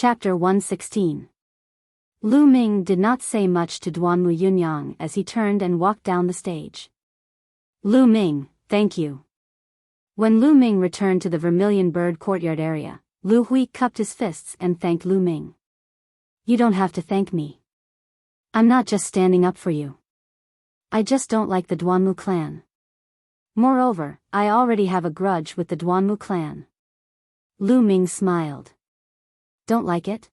Chapter 116. Lu Ming did not say much to Duanmu Yunyang as he turned and walked down the stage. Lu Ming, thank you. When Lu Ming returned to the Vermilion Bird courtyard area, Lu Hui cupped his fists and thanked Lu Ming. You don't have to thank me. I'm not just standing up for you. I just don't like the Duanmu clan. Moreover, I already have a grudge with the Duanmu clan. Lu Ming smiled. Don't like it?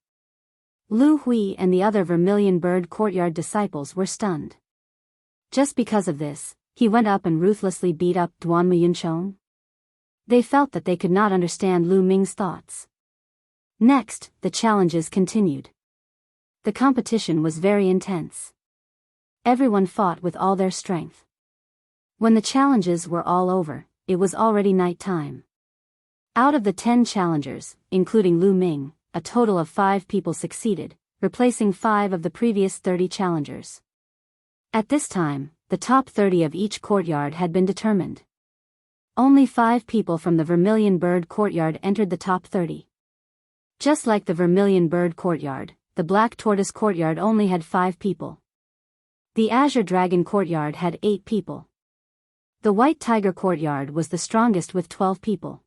Lu Hui and the other Vermilion Bird courtyard disciples were stunned. Just because of this, he went up and ruthlessly beat up Duanmu Yunchong? They felt that they could not understand Lu Ming's thoughts. Next, the challenges continued. The competition was very intense. Everyone fought with all their strength. When the challenges were all over, it was already night time. Out of the 10 challengers, including Lu Ming, a total of 5 people succeeded, replacing 5 of the previous 30 challengers. At this time, the top 30 of each courtyard had been determined. Only 5 people from the Vermilion Bird courtyard entered the top 30. Just like the Vermilion Bird courtyard, the Black Tortoise courtyard only had 5 people. The Azure Dragon courtyard had 8 people. The White Tiger courtyard was the strongest with 12 people.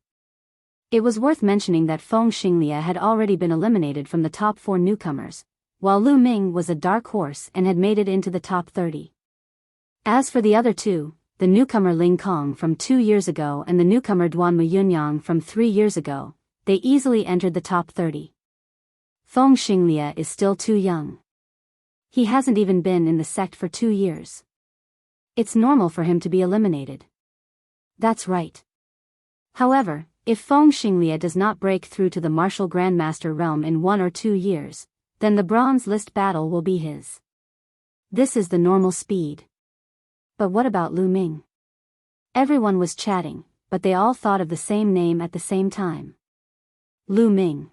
It was worth mentioning that Feng Xinglia had already been eliminated from the top 4 newcomers, while Lu Ming was a dark horse and had made it into the top 30. As for the other 2, the newcomer Ling Kong from 2 years ago and the newcomer Duanmu Yunyang from 3 years ago, they easily entered the top 30. Feng Xinglia is still too young. He hasn't even been in the sect for 2 years. It's normal for him to be eliminated. That's right. However, if Feng Xinglia does not break through to the Martial Grandmaster realm in 1 or 2 years, then the bronze list battle will be his. This is the normal speed. But what about Lu Ming? Everyone was chatting, but they all thought of the same name at the same time. Lu Ming.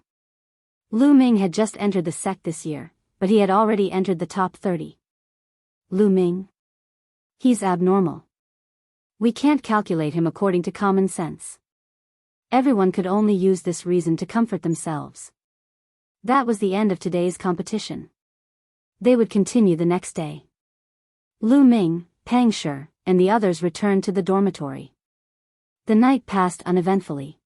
Lu Ming had just entered the sect this year, but he had already entered the top 30. Lu Ming? He's abnormal. We can't calculate him according to common sense. Everyone could only use this reason to comfort themselves. That was the end of today's competition. They would continue the next day. Lu Ming, Pang Shi, and the others returned to the dormitory. The night passed uneventfully.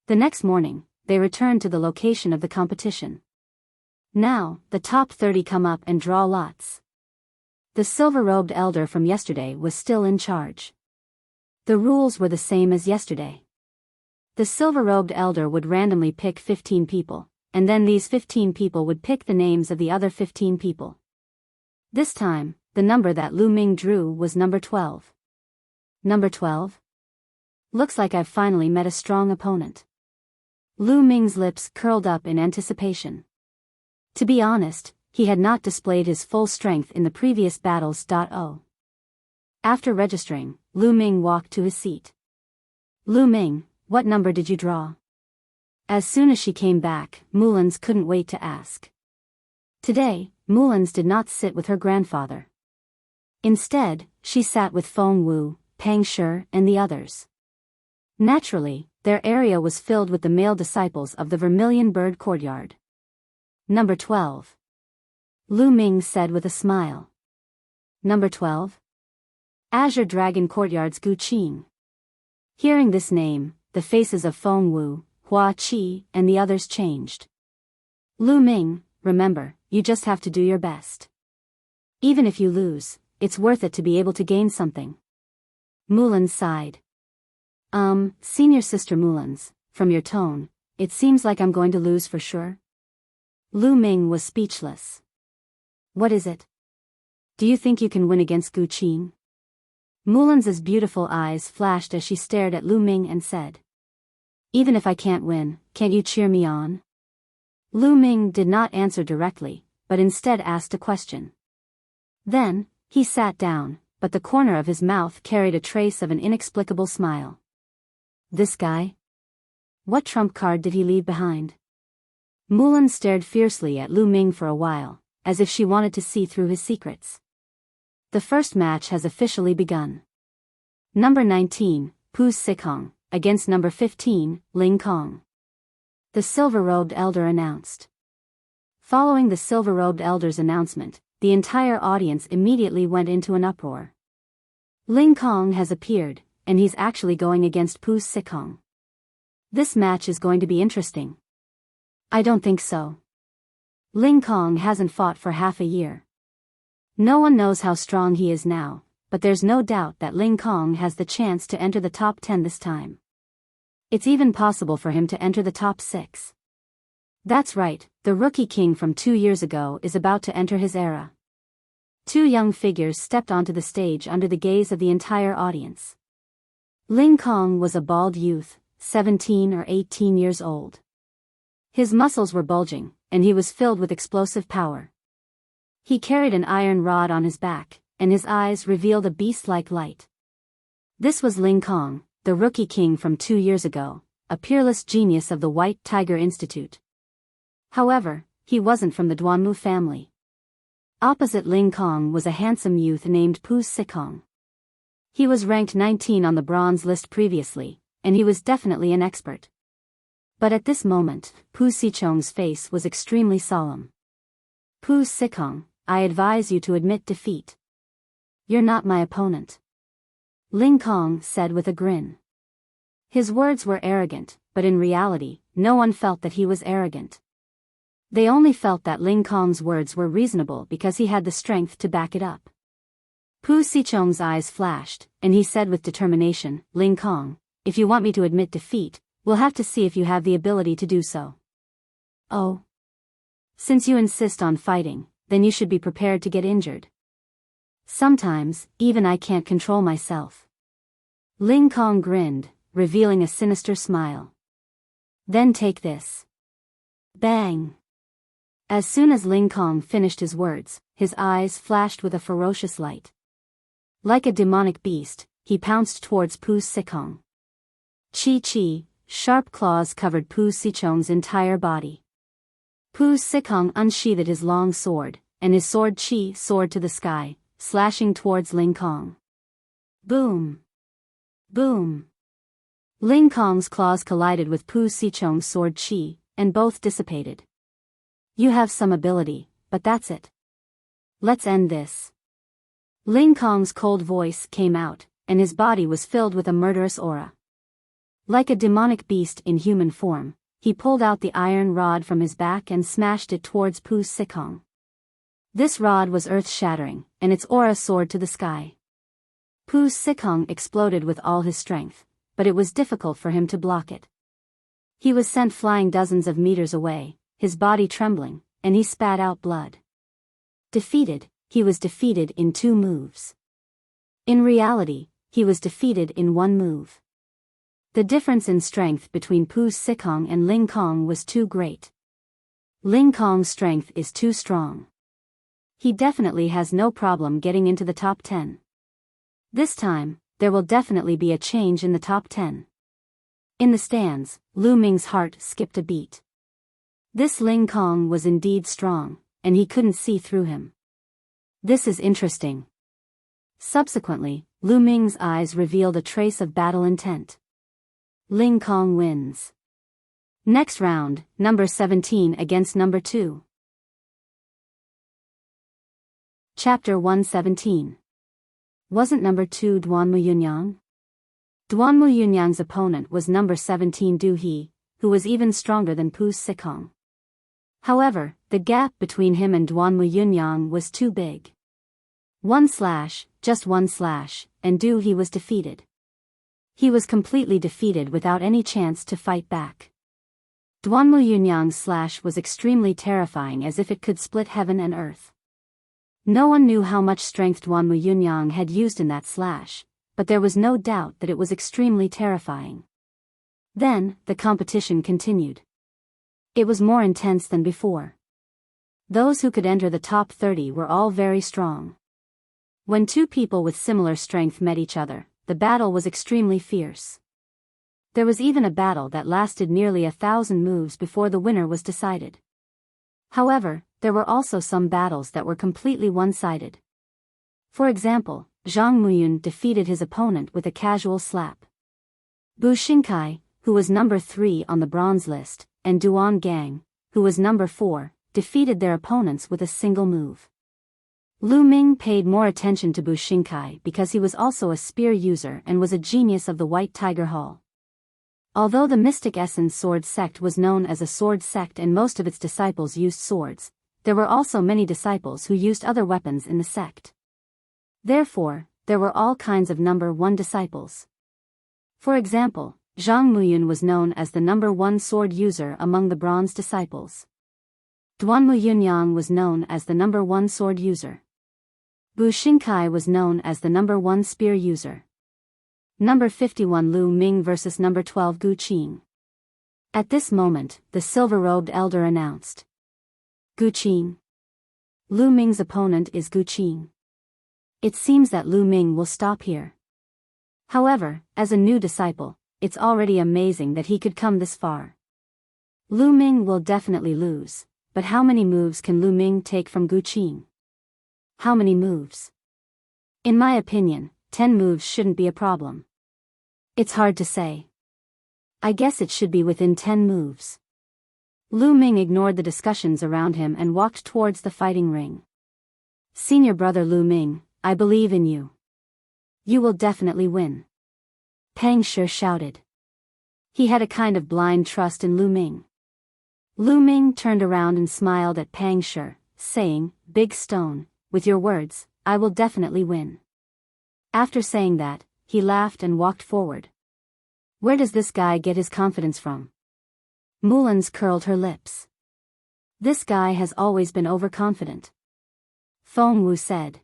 The next morning, they returned to the location of the competition. Now, the top 30 come up and draw lots. The silver-robed elder from yesterday was still in charge. The rules were the same as yesterday. The silver-robed elder would randomly pick 15 people, and then these 15 people would pick the names of the other 15 people. This time, the number that Lu Ming drew was number 12. Number 12? Looks like I've finally met a strong opponent. Lu Ming's lips curled up in anticipation. To be honest, he had not displayed his full strength in the previous battles. After registering, Lu Ming walked to his seat. Lu Ming, what number did you draw? As soon as she came back, Mulans couldn't wait to ask. Today, Mulans did not sit with her grandfather. Instead, she sat with Feng Wu, Pang Shi, and the others. Naturally, their area was filled with the male disciples of the Vermilion Bird courtyard. Number 12. Lu Ming said with a smile. Number 12? Azure Dragon courtyard's Gu Qing. Hearing this name, the faces of Feng Wu, Hua Qi, and the others changed. Lu Ming, remember, you just have to do your best. Even if you lose, it's worth it to be able to gain something. Mulans sighed. Senior Sister Mulans, from your tone, it seems like I'm going to lose for sure. Lu Ming was speechless. What is it? Do you think you can win against Gu Qing? Mulans's beautiful eyes flashed as she stared at Lu Ming and said. Even if I can't win, can't you cheer me on? Lu Ming did not answer directly, but instead asked a question. Then, he sat down, but the corner of his mouth carried a trace of an inexplicable smile. This guy? What trump card did he leave behind? Mulan stared fiercely at Lu Ming for a while, as if she wanted to see through his secrets. The first match has officially begun. Number 19, Pu Sikong, against number 15, Ling Kong. The silver-robed elder announced. Following the silver-robed elder's announcement, the entire audience immediately went into an uproar. Ling Kong has appeared, and he's actually going against Pu Sikong. This match is going to be interesting. I don't think so. Ling Kong hasn't fought for half a year. No one knows how strong he is now, but there's no doubt that Ling Kong has the chance to enter the top 10 this time. It's even possible for him to enter the top 6. That's right, the rookie king from 2 years ago is about to enter his era. Two young figures stepped onto the stage under the gaze of the entire audience. Ling Kong was a bald youth, 17 or 18 years old. His muscles were bulging, and he was filled with explosive power. He carried an iron rod on his back, and his eyes revealed a beast-like light. This was Ling Kong, the rookie king from 2 years ago, a peerless genius of the White Tiger Institute. However, he wasn't from the Duanmu family. Opposite Ling Kong was a handsome youth named Pu Sikong. He was ranked 19 on the bronze list previously, and he was definitely an expert. But at this moment, Pu Sichong's face was extremely solemn. Pu Sikong, I advise you to admit defeat. You're not my opponent. Ling Kong said with a grin. His words were arrogant, but in reality, no one felt that he was arrogant. They only felt that Ling Kong's words were reasonable because he had the strength to back it up. Pu Sichong's eyes flashed, and he said with determination, Ling Kong, if you want me to admit defeat, we'll have to see if you have the ability to do so. Oh. Since you insist on fighting, then you should be prepared to get injured. Sometimes, even I can't control myself. Ling Kong grinned, revealing a sinister smile. Then take this. Bang! As soon as Ling Kong finished his words, his eyes flashed with a ferocious light. Like a demonic beast, he pounced towards Pu Sikong. Chi, sharp claws covered Pu Sichong's entire body. Pu Sikong unsheathed his long sword, and his sword Chi soared to the sky, slashing towards Ling Kong. Boom! Boom! Ling Kong's claws collided with Pu Sichong's sword Chi, and both dissipated. You have some ability, but that's it. Let's end this. Ling Kong's cold voice came out, and his body was filled with a murderous aura. Like a demonic beast in human form, he pulled out the iron rod from his back and smashed it towards Pu Sikong. This rod was earth-shattering, and its aura soared to the sky. Pu Sikong exploded with all his strength, but it was difficult for him to block it. He was sent flying dozens of meters away, his body trembling, and he spat out blood. Defeated, he was defeated in 2 moves. In reality, he was defeated in 1 move. The difference in strength between Pu Sikong and Ling Kong was too great. Ling Kong's strength is too strong. He definitely has no problem getting into the top 10. This time, there will definitely be a change in the top 10. In the stands, Lu Ming's heart skipped a beat. This Ling Kong was indeed strong, and he couldn't see through him. This is interesting. Subsequently, Lu Ming's eyes revealed a trace of battle intent. Ling Kong wins. Next round, number 17 against number 2. Chapter 117. Wasn't number 2 Duanmu Yunyang? Duanmu Yunyang's opponent was number 17 Du He, who was even stronger than Pu Sikong. However, the gap between him and Duanmu Yunyang was too big. Just one slash, and Du He was defeated. He was completely defeated without any chance to fight back. Duanmu Yunyang's slash was extremely terrifying, as if it could split heaven and earth. No one knew how much strength Duanmu Yunyang had used in that slash, but there was no doubt that it was extremely terrifying. Then, the competition continued. It was more intense than before. Those who could enter the top 30 were all very strong. When 2 people with similar strength met each other, the battle was extremely fierce. There was even a battle that lasted nearly 1,000 moves before the winner was decided. However, there were also some battles that were completely one-sided. For example, Zhang Muyun defeated his opponent with a casual slap. Bu Xingkai, who was number 3 on the bronze list, and Duan Gang, who was number 4, defeated their opponents with a single move. Lu Ming paid more attention to Bu Xingkai because he was also a spear user and was a genius of the White Tiger Hall. Although the Mystic Essence Sword Sect was known as a sword sect and most of its disciples used swords, there were also many disciples who used other weapons in the sect. Therefore, there were all kinds of number 1 disciples. For example, Zhang Muyun was known as the number 1 sword user among the bronze disciples. Duanmu Yunyang was known as the number 1 sword user. Bu Xingkai was known as the number 1 spear user. Number 51 Lu Ming versus number 12 Gu Qing. At this moment, the silver-robed elder announced. Gu Qing. Lu Ming's opponent is Gu Qing. It seems that Lu Ming will stop here. However, as a new disciple, it's already amazing that he could come this far. Lu Ming will definitely lose, but how many moves can Lu Ming take from Gu Qing? How many moves? In my opinion, 10 moves shouldn't be a problem. It's hard to say. I guess it should be within 10 moves. Lu Ming ignored the discussions around him and walked towards the fighting ring. Senior brother Lu Ming, I believe in you. You will definitely win. Pang Shi shouted. He had a kind of blind trust in Lu Ming. Lu Ming turned around and smiled at Pang Shi, saying, Big Stone, with your words, I will definitely win. After saying that, he laughed and walked forward. Where does this guy get his confidence from? Mulans curled her lips. This guy has always been overconfident. Feng Wu said.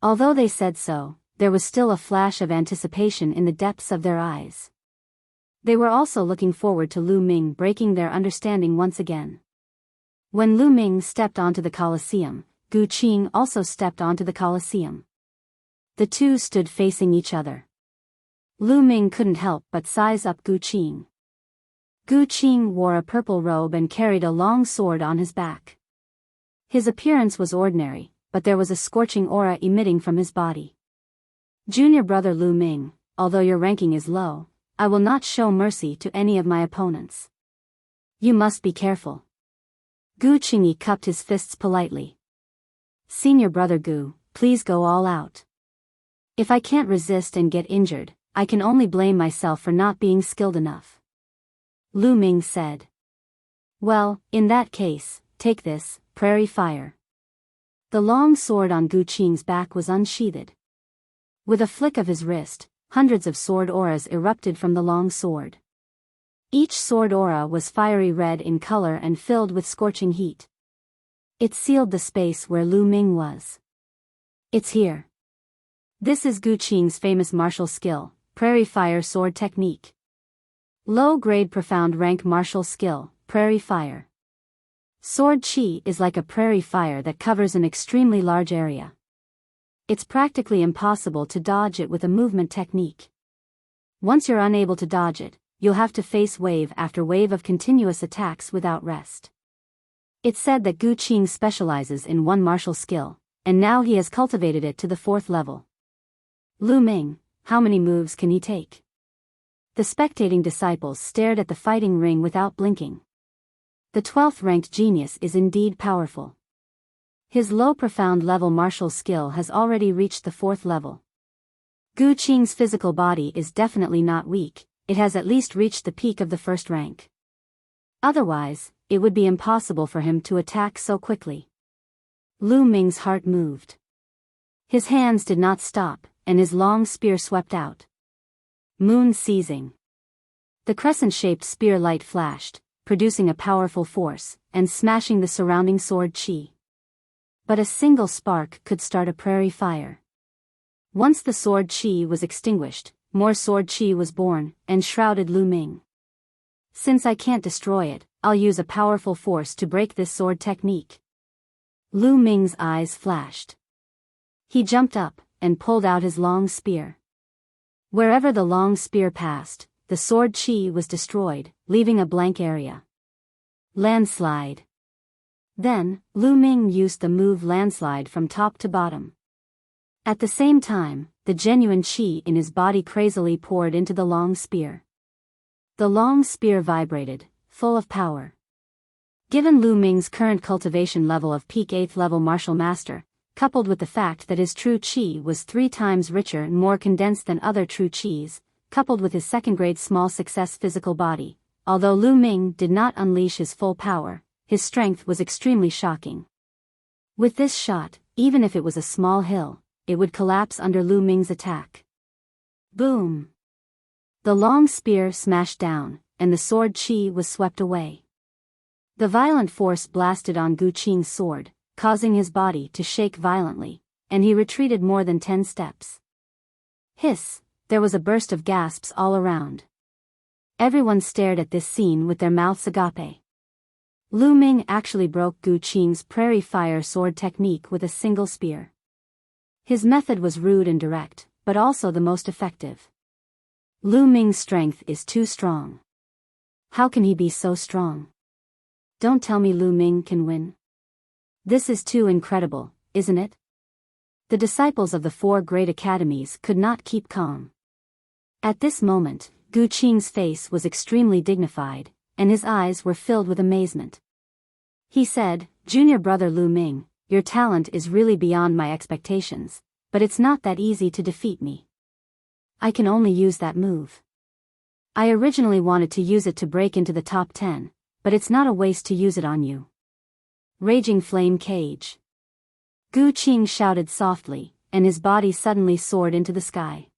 Although they said so, there was still a flash of anticipation in the depths of their eyes. They were also looking forward to Lu Ming breaking their understanding once again. When Lu Ming stepped onto the Colosseum, Gu Qing also stepped onto the Colosseum. The two stood facing each other. Lu Ming couldn't help but size up Gu Qing. Gu Qing wore a purple robe and carried a long sword on his back. His appearance was ordinary, but there was a scorching aura emitting from his body. Junior brother Lu Ming, although your ranking is low, I will not show mercy to any of my opponents. You must be careful. Gu Qingyi cupped his fists politely. Senior brother Gu, please go all out. If I can't resist and get injured, I can only blame myself for not being skilled enough. Lu Ming said. Well, in that case, take this, Prairie Fire. The long sword on Gu Qing's back was unsheathed. With a flick of his wrist, hundreds of sword auras erupted from the long sword. Each sword aura was fiery red in color and filled with scorching heat. It sealed the space where Lu Ming was. It's here. This is Gu Qing's famous martial skill, Prairie Fire Sword Technique. Low-grade profound rank martial skill, Prairie Fire. Sword Qi is like a prairie fire that covers an extremely large area. It's practically impossible to dodge it with a movement technique. Once you're unable to dodge it, you'll have to face wave after wave of continuous attacks without rest. It's said that Gu Qing specializes in one martial skill, and now he has cultivated it to the 4th level. Lu Ming, how many moves can he take? The spectating disciples stared at the fighting ring without blinking. The 12th ranked genius is indeed powerful. His low profound level martial skill has already reached the 4th level. Gu Qing's physical body is definitely not weak, it has at least reached the peak of the 1st rank. Otherwise, it would be impossible for him to attack so quickly. Lu Ming's heart moved. His hands did not stop, and his long spear swept out. Moon seizing. The crescent-shaped spear light flashed, producing a powerful force, and smashing the surrounding sword Qi. But a single spark could start a prairie fire. Once the sword Qi was extinguished, more sword Qi was born, and shrouded Lu Ming. Since I can't destroy it, I'll use a powerful force to break this sword technique. Lu Ming's eyes flashed. He jumped up, and pulled out his long spear. Wherever the long spear passed, the sword Qi was destroyed, leaving a blank area. Landslide. Then, Lu Ming used the move landslide from top to bottom. At the same time, the genuine Qi in his body crazily poured into the long spear. The long spear vibrated, full of power. Given Lu Ming's current cultivation level of peak 8th level martial master, coupled with the fact that his true chi was 3 times richer and more condensed than other true chis, coupled with his second-grade small success physical body, although Lu Ming did not unleash his full power, his strength was extremely shocking. With this shot, even if it was a small hill, it would collapse under Lu Ming's attack. Boom! The long spear smashed down, and the sword chi was swept away. The violent force blasted on Gu Qing's sword, causing his body to shake violently, and he retreated more than 10 steps. Hiss! There was a burst of gasps all around. Everyone stared at this scene with their mouths agape. Lu Ming actually broke Gu Qing's prairie fire sword technique with a single spear. His method was rude and direct, but also the most effective. Lu Ming's strength is too strong. How can he be so strong? Don't tell me Lu Ming can win. This is too incredible, isn't it? The disciples of the 4 great academies could not keep calm. At this moment, Gu Qing's face was extremely dignified, and his eyes were filled with amazement. He said, "Junior brother Lu Ming, your talent is really beyond my expectations, but it's not that easy to defeat me. I can only use that move. I originally wanted to use it to break into the top 10, but it's not a waste to use it on you." Raging Flame Cage. Gu Qing shouted softly, and his body suddenly soared into the sky.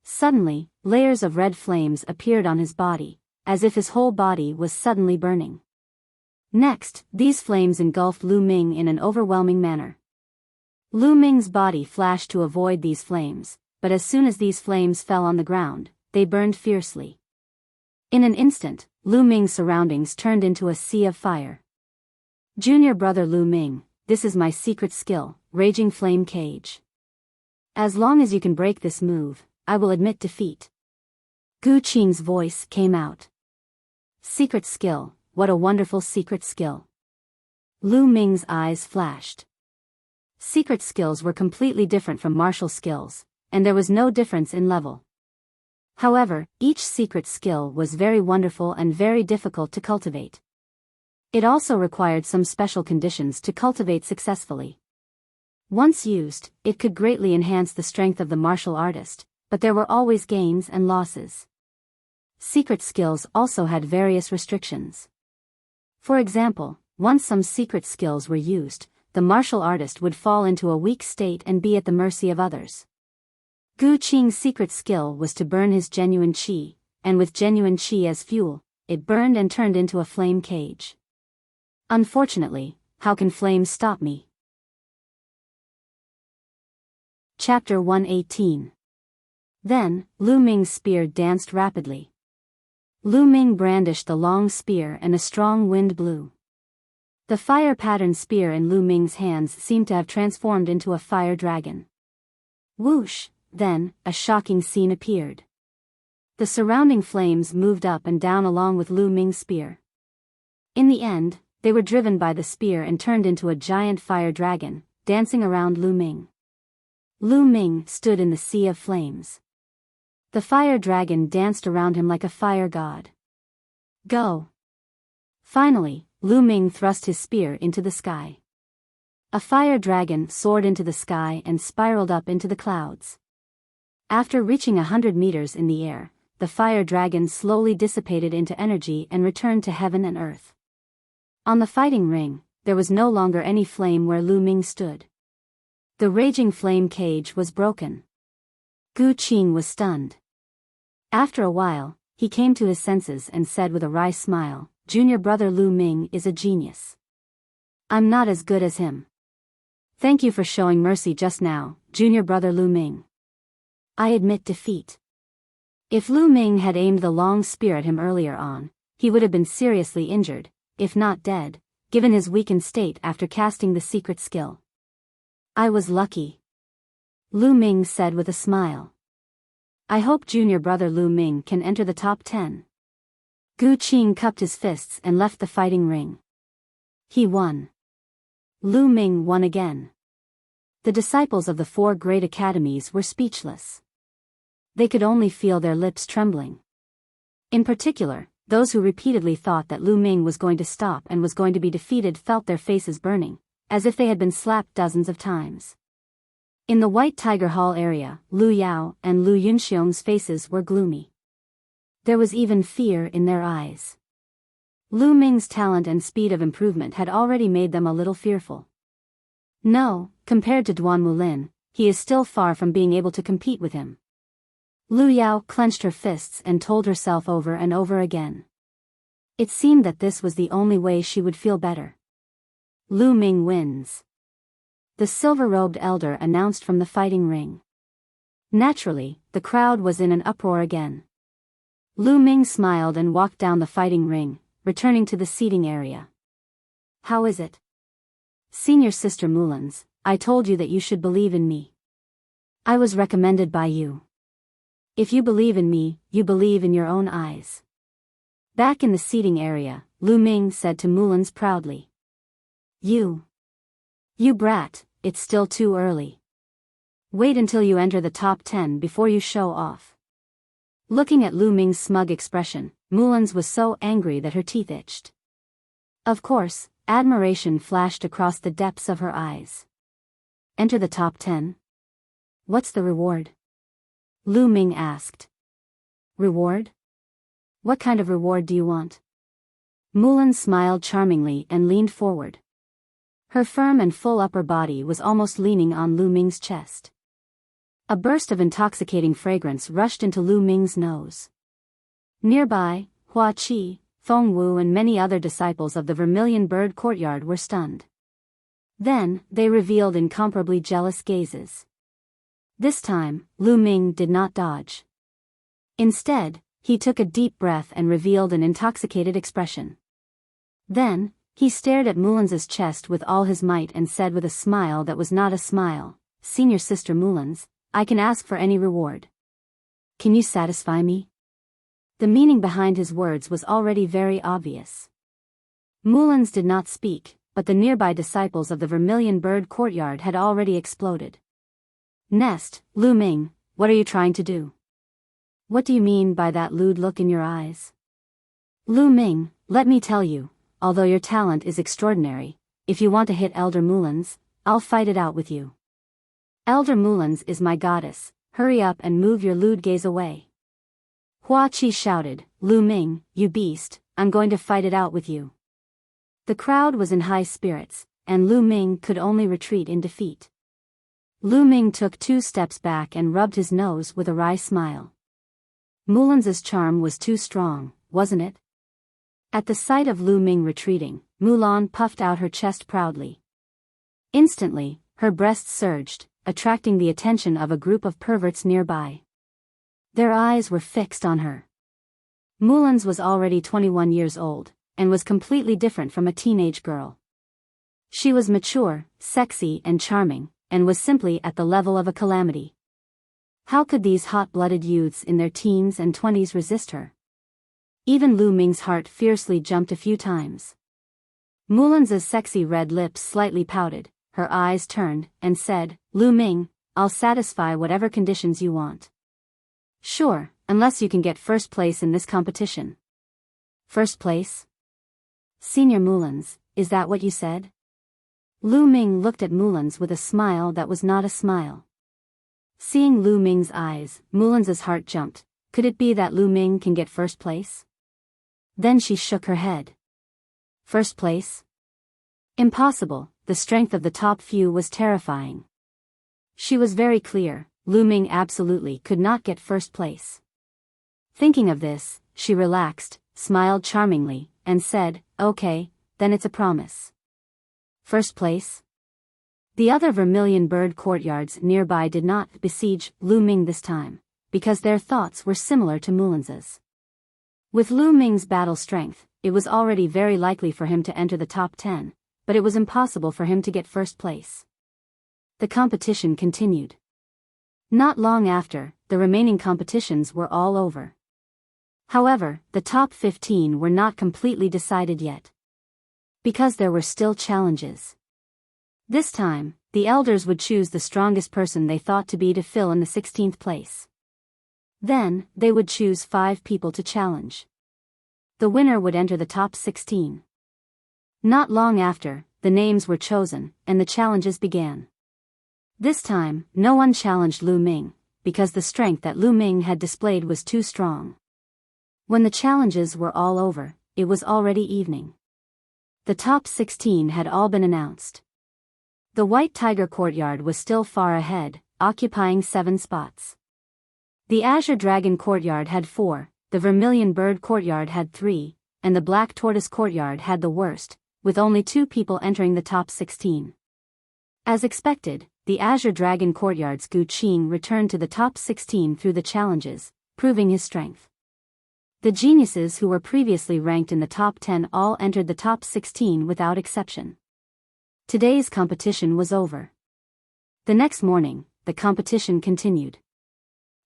Suddenly, layers of red flames appeared on his body, as if his whole body was suddenly burning. Next, these flames engulfed Lu Ming in an overwhelming manner. Lu Ming's body flashed to avoid these flames, but as soon as these flames fell on the ground, they burned fiercely. In an instant, Lu Ming's surroundings turned into a sea of fire. "Junior brother Lu Ming, this is my secret skill, Raging Flame Cage. As long as you can break this move, I will admit defeat." Gu Qing's voice came out. Secret skill, what a wonderful secret skill. Lu Ming's eyes flashed. Secret skills were completely different from martial skills, and there was no difference in level. However, each secret skill was very wonderful and very difficult to cultivate. It also required some special conditions to cultivate successfully. Once used, it could greatly enhance the strength of the martial artist, but there were always gains and losses. Secret skills also had various restrictions. For example, once some secret skills were used, the martial artist would fall into a weak state and be at the mercy of others. Gu Qing's secret skill was to burn his genuine qi, and with genuine qi as fuel, it burned and turned into a flame cage. Unfortunately, how can flames stop me? Chapter 118. Then, Lu Ming's spear danced rapidly. Lu Ming brandished the long spear and a strong wind blew. The fire-patterned spear in Lu Ming's hands seemed to have transformed into a fire dragon. Whoosh! Then, a shocking scene appeared. The surrounding flames moved up and down along with Lu Ming's spear. In the end, they were driven by the spear and turned into a giant fire dragon, dancing around Lu Ming. Lu Ming stood in the sea of flames. The fire dragon danced around him like a fire god. Go! Finally, Lu Ming thrust his spear into the sky. A fire dragon soared into the sky and spiraled up into the clouds. After reaching 100 meters in the air, the fire dragon slowly dissipated into energy and returned to heaven and earth. On the fighting ring, there was no longer any flame where Lu Ming stood. The raging flame cage was broken. Gu Qing was stunned. After a while, he came to his senses and said with a wry smile, "Junior brother Lu Ming is a genius. I'm not as good as him. Thank you for showing mercy just now, junior brother Lu Ming. I admit defeat." If Lu Ming had aimed the long spear at him earlier on, he would have been seriously injured, if not dead, given his weakened state after casting the secret skill. "I was lucky," Lu Ming said with a smile. "I hope junior brother Lu Ming can enter the top 10. Gu Qing cupped his fists and left the fighting ring. He won. Lu Ming won again. The disciples of the 4 great academies were speechless. They could only feel their lips trembling. In particular, Those who repeatedly thought that Lu Ming was going to stop and was going to be defeated felt their faces burning, as if they had been slapped dozens of times. In the White Tiger Hall area, Lu Yao and Lu Yunxiong's faces were gloomy. There was even fear in their eyes. Lu Ming's talent and speed of improvement had already made them a little fearful. No, compared to Duan Mulin, he is still far from being able to compete with him. Lu Yao clenched her fists and told herself over and over again. It seemed that this was the only way she would feel better. Lu Ming wins. The silver-robed elder announced from the fighting ring. Naturally, the crowd was in an uproar again. Lu Ming smiled and walked down the fighting ring, returning to the seating area. How is it? Senior Sister Mullins, I told you that you should believe in me. I was recommended by you. If you believe in me, you believe in your own eyes. Back in the seating area, Lu Ming said to Mullins proudly. You brat, it's still too early. Wait until you enter the top 10 before you show off. Looking at Lu Ming's smug expression, Mullins was so angry that her teeth itched. Of course, admiration flashed across the depths of her eyes. Enter the top 10? What's the reward? Lu Ming asked. Reward? What kind of reward do you want? Mullins smiled charmingly and leaned forward. Her firm and full upper body was almost leaning on Lu Ming's chest. A burst of intoxicating fragrance rushed into Lu Ming's nose. Nearby, Hua Qi, Feng Wu and many other disciples of the Vermilion Bird Courtyard were stunned. Then, they revealed incomparably jealous gazes. This time, Lu Ming did not dodge. Instead, he took a deep breath and revealed an intoxicated expression. Then, he stared at Mullins's chest with all his might and said with a smile that was not a smile, Senior Sister Mullins, I can ask for any reward. Can you satisfy me? The meaning behind his words was already very obvious. Mullins did not speak, but the nearby disciples of the Vermilion Bird Courtyard had already exploded. Nest, Lu Ming, what are you trying to do? What do you mean by that lewd look in your eyes? Lu Ming, let me tell you, although your talent is extraordinary, if you want to hit Elder Mullins, I'll fight it out with you. Elder Mullins is my goddess, hurry up and move your lewd gaze away. Hua Qi shouted, Lu Ming, you beast, I'm going to fight it out with you. The crowd was in high spirits, and Lu Ming could only retreat in defeat. Lu Ming took 2 steps back and rubbed his nose with a wry smile. Mullins's charm was too strong, wasn't it? At the sight of Lu Ming retreating, Mulan puffed out her chest proudly. Instantly, her breasts surged, attracting the attention of a group of perverts nearby. Their eyes were fixed on her. Mullins was already 21 years old, and was completely different from a teenage girl. She was mature, sexy and charming, and was simply at the level of a calamity. How could these hot-blooded youths in their teens and 20s resist her? Even Lu Ming's heart fiercely jumped a few times. Mullins's sexy red lips slightly pouted, her eyes turned, and said, Lu Ming, I'll satisfy whatever conditions you want. Sure, unless you can get first place in this competition. First place? Senior Mullins, is that what you said? Lu Ming looked at Mullins with a smile that was not a smile. Seeing Lu Ming's eyes, Mullins's heart jumped. Could it be that Lu Ming can get first place? Then she shook her head. First place? Impossible, the strength of the top few was terrifying. She was very clear, Lu Ming absolutely could not get first place. Thinking of this, she relaxed, smiled charmingly, and said, okay, then it's a promise. First place? The other Vermilion Bird Courtyards nearby did not besiege Lu Ming this time, because their thoughts were similar to Mullins's. With Lu Ming's battle strength, it was already very likely for him to enter the top 10, but it was impossible for him to get first place. The competition continued. Not long after, the remaining competitions were all over. However, the top 15 were not completely decided yet. Because there were still challenges. This time, the elders would choose the strongest person they thought to be to fill in the 16th place. Then, they would choose 5 people to challenge. The winner would enter the top 16. Not long after, the names were chosen, and the challenges began. This time, no one challenged Lu Ming, because the strength that Lu Ming had displayed was too strong. When the challenges were all over, it was already evening. The top 16 had all been announced. The White Tiger Courtyard was still far ahead, occupying 7 spots. The Azure Dragon Courtyard had 4, the Vermilion Bird Courtyard had 3, and the Black Tortoise Courtyard had the worst, with only 2 people entering the top 16. As expected, the Azure Dragon Courtyard's Gu Qing returned to the top 16 through the challenges, proving his strength. The geniuses who were previously ranked in the top 10 all entered the top 16 without exception. Today's competition was over. The next morning, the competition continued.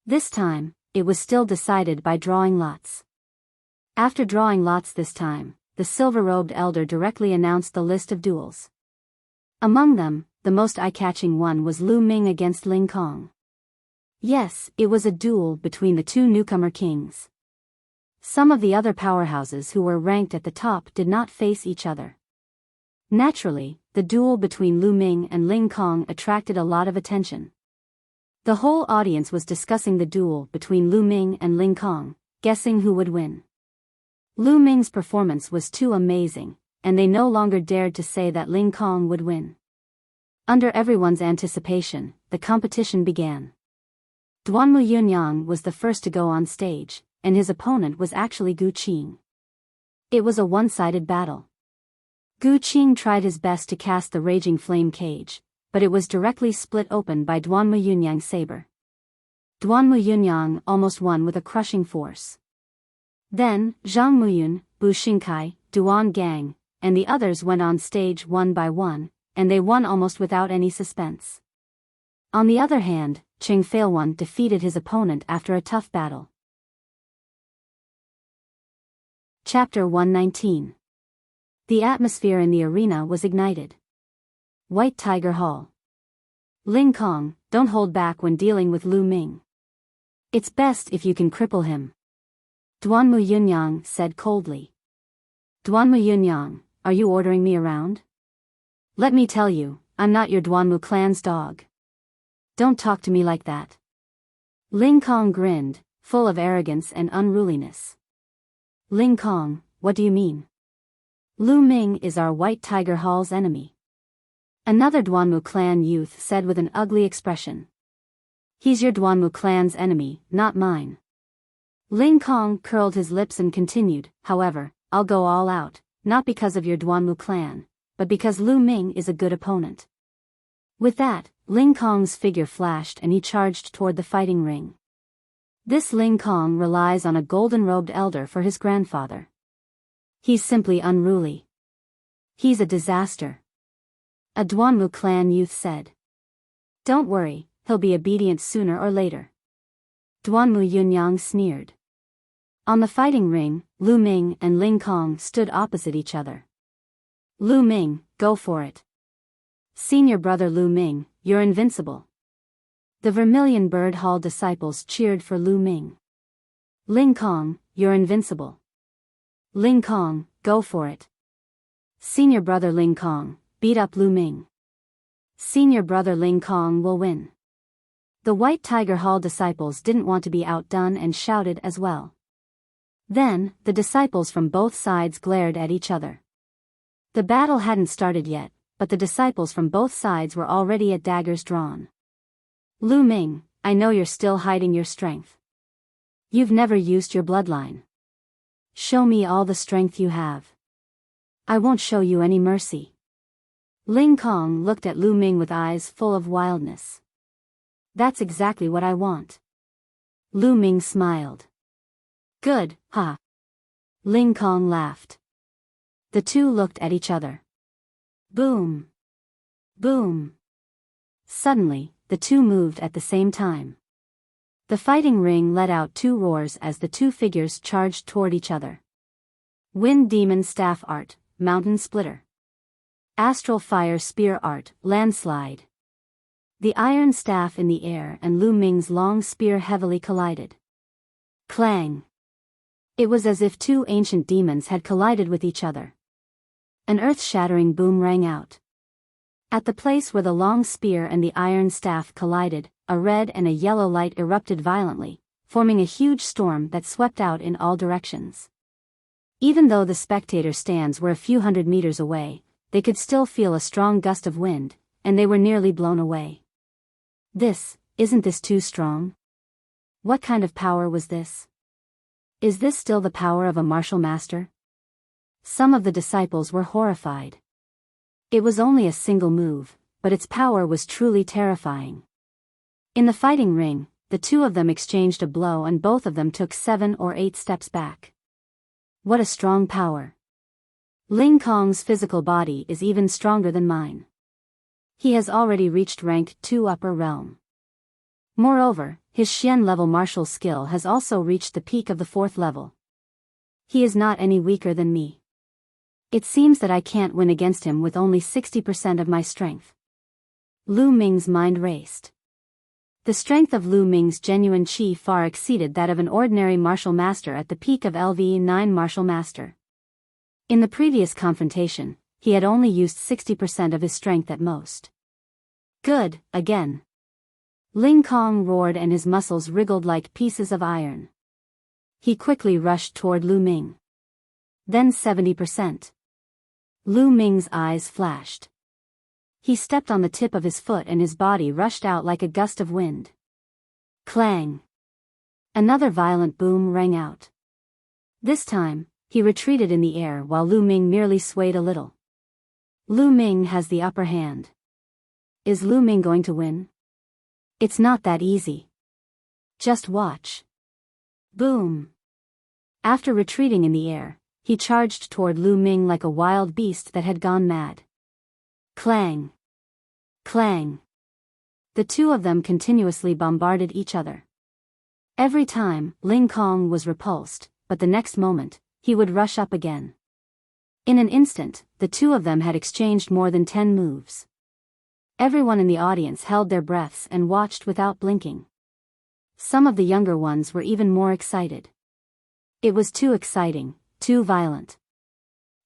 This time, it was still decided by drawing lots. After drawing lots this time, the silver-robed elder directly announced the list of duels. Among them, the most eye-catching one was Lu Ming against Ling Kong. Yes, it was a duel between the 2 newcomer kings. Some of the other powerhouses who were ranked at the top did not face each other. Naturally, the duel between Lu Ming and Ling Kong attracted a lot of attention. The whole audience was discussing the duel between Lu Ming and Ling Kong, guessing who would win. Lu Ming's performance was too amazing, and they no longer dared to say that Ling Kong would win. Under everyone's anticipation, the competition began. Duanmu Yunyang was the first to go on stage, and his opponent was actually Gu Qing. It was a one-sided battle. Gu Qing tried his best to cast the Raging Flame Cage, but it was directly split open by Duanmu Yunyang's saber. Duanmu Yunyang almost won with a crushing force. Then, Zhang Muyun, Bu Xingkai, Duan Gang, and the others went on stage one by one, and they won almost without any suspense. On the other hand, Cheng Failwan defeated his opponent after a tough battle. Chapter 119. The atmosphere in the arena was ignited. White Tiger Hall. Ling Kong, don't hold back when dealing with Lu Ming. It's best if you can cripple him. Duanmu Yunyang said coldly. Duanmu Yunyang, are you ordering me around? Let me tell you, I'm not your Duanmu clan's dog. Don't talk to me like that. Ling Kong grinned, full of arrogance and unruliness. Ling Kong, what do you mean? Lu Ming is our White Tiger Hall's enemy. Another Duanmu clan youth said with an ugly expression. He's your Duanmu clan's enemy, not mine. Ling Kong curled his lips and continued, however, I'll go all out, not because of your Duanmu clan, but because Lu Ming is a good opponent. With that, Ling Kong's figure flashed and he charged toward the fighting ring. This Ling Kong relies on a golden-robed elder for his grandfather. He's simply unruly. He's a disaster. A Duanmu clan youth said. Don't worry, he'll be obedient sooner or later. Duanmu Yunyang sneered. On the fighting ring, Lu Ming and Ling Kong stood opposite each other. Lu Ming, go for it. Senior brother Lu Ming, you're invincible. The Vermilion Bird Hall disciples cheered for Lu Ming. Ling Kong, you're invincible. Ling Kong, go for it. Senior brother Ling Kong, beat up Lu Ming. Senior brother Ling Kong will win. The White Tiger Hall disciples didn't want to be outdone and shouted as well. Then, the disciples from both sides glared at each other. The battle hadn't started yet, but the disciples from both sides were already at daggers drawn. Lu Ming, I know you're still hiding your strength. You've never used your bloodline. Show me all the strength you have. I won't show you any mercy. Ling Kong looked at Lu Ming with eyes full of wildness. That's exactly what I want. Lu Ming smiled. Good, ha. Ling Kong laughed. The two looked at each other. Boom. Boom. Suddenly, the two moved at the same time. The fighting ring let out two roars as the two figures charged toward each other. Wind Demon Staff Art, Mountain Splitter. Astral Fire Spear Art, Landslide. The iron staff in the air and Lu Ming's long spear heavily collided. Clang. It was as if two ancient demons had collided with each other. An earth-shattering boom rang out. At the place where the long spear and the iron staff collided, a red and a yellow light erupted violently, forming a huge storm that swept out in all directions. Even though the spectator stands were a few hundred meters away, they could still feel a strong gust of wind, and they were nearly blown away. Isn't this too strong? What kind of power was this? Is this still the power of a martial master? Some of the disciples were horrified. It was only a single move, but its power was truly terrifying. In the fighting ring, the two of them exchanged a blow and both of them took 7 or 8 steps back. What a strong power. Ling Kong's physical body is even stronger than mine. He has already reached rank 2 upper realm. Moreover, his Xian level martial skill has also reached the peak of the 4th level. He is not any weaker than me. It seems that I can't win against him with only 60% of my strength. Lu Ming's mind raced. The strength of Lu Ming's genuine qi far exceeded that of an ordinary martial master at the peak of LV9 martial master. In the previous confrontation, he had only used 60% of his strength at most. Good, again. Ling Kong roared and his muscles wriggled like pieces of iron. He quickly rushed toward Lu Ming. Then 70%. Lu Ming's eyes flashed. He stepped on the tip of his foot and his body rushed out like a gust of wind. Clang! Another violent boom rang out. This time, he retreated in the air while Lu Ming merely swayed a little. Lu Ming has the upper hand. Is Lu Ming going to win? It's not that easy. Just watch. Boom! After retreating in the air, he charged toward Lu Ming like a wild beast that had gone mad. Clang! Clang! The two of them continuously bombarded each other. Every time, Ling Kong was repulsed, but the next moment, he would rush up again. In an instant, the two of them had exchanged more than 10 moves. Everyone in the audience held their breaths and watched without blinking. Some of the younger ones were even more excited. It was too exciting, too violent.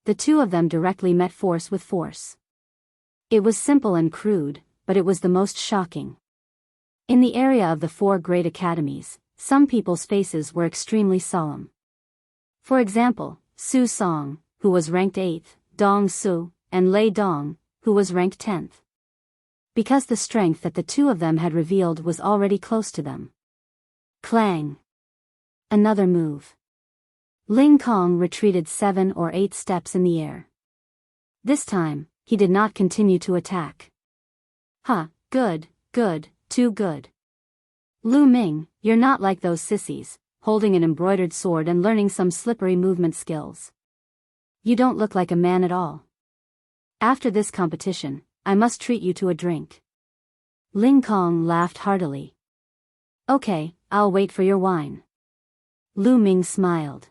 The two of them directly met force with force. It was simple and crude, but it was the most shocking. In the area of the 4 great academies, some people's faces were extremely solemn. For example, Su Song, who was ranked 8th, Dong Su, and Lei Dong, who was ranked 10th. Because the strength that the two of them had revealed was already close to them. Clang! Another move. Ling Kong retreated 7 or 8 steps in the air. This time, he did not continue to attack. Good, too good. Lu Ming, you're not like those sissies, holding an embroidered sword and learning some slippery movement skills. You don't look like a man at all. After this competition, I must treat you to a drink. Ling Kong laughed heartily. Okay, I'll wait for your wine. Lu Ming smiled.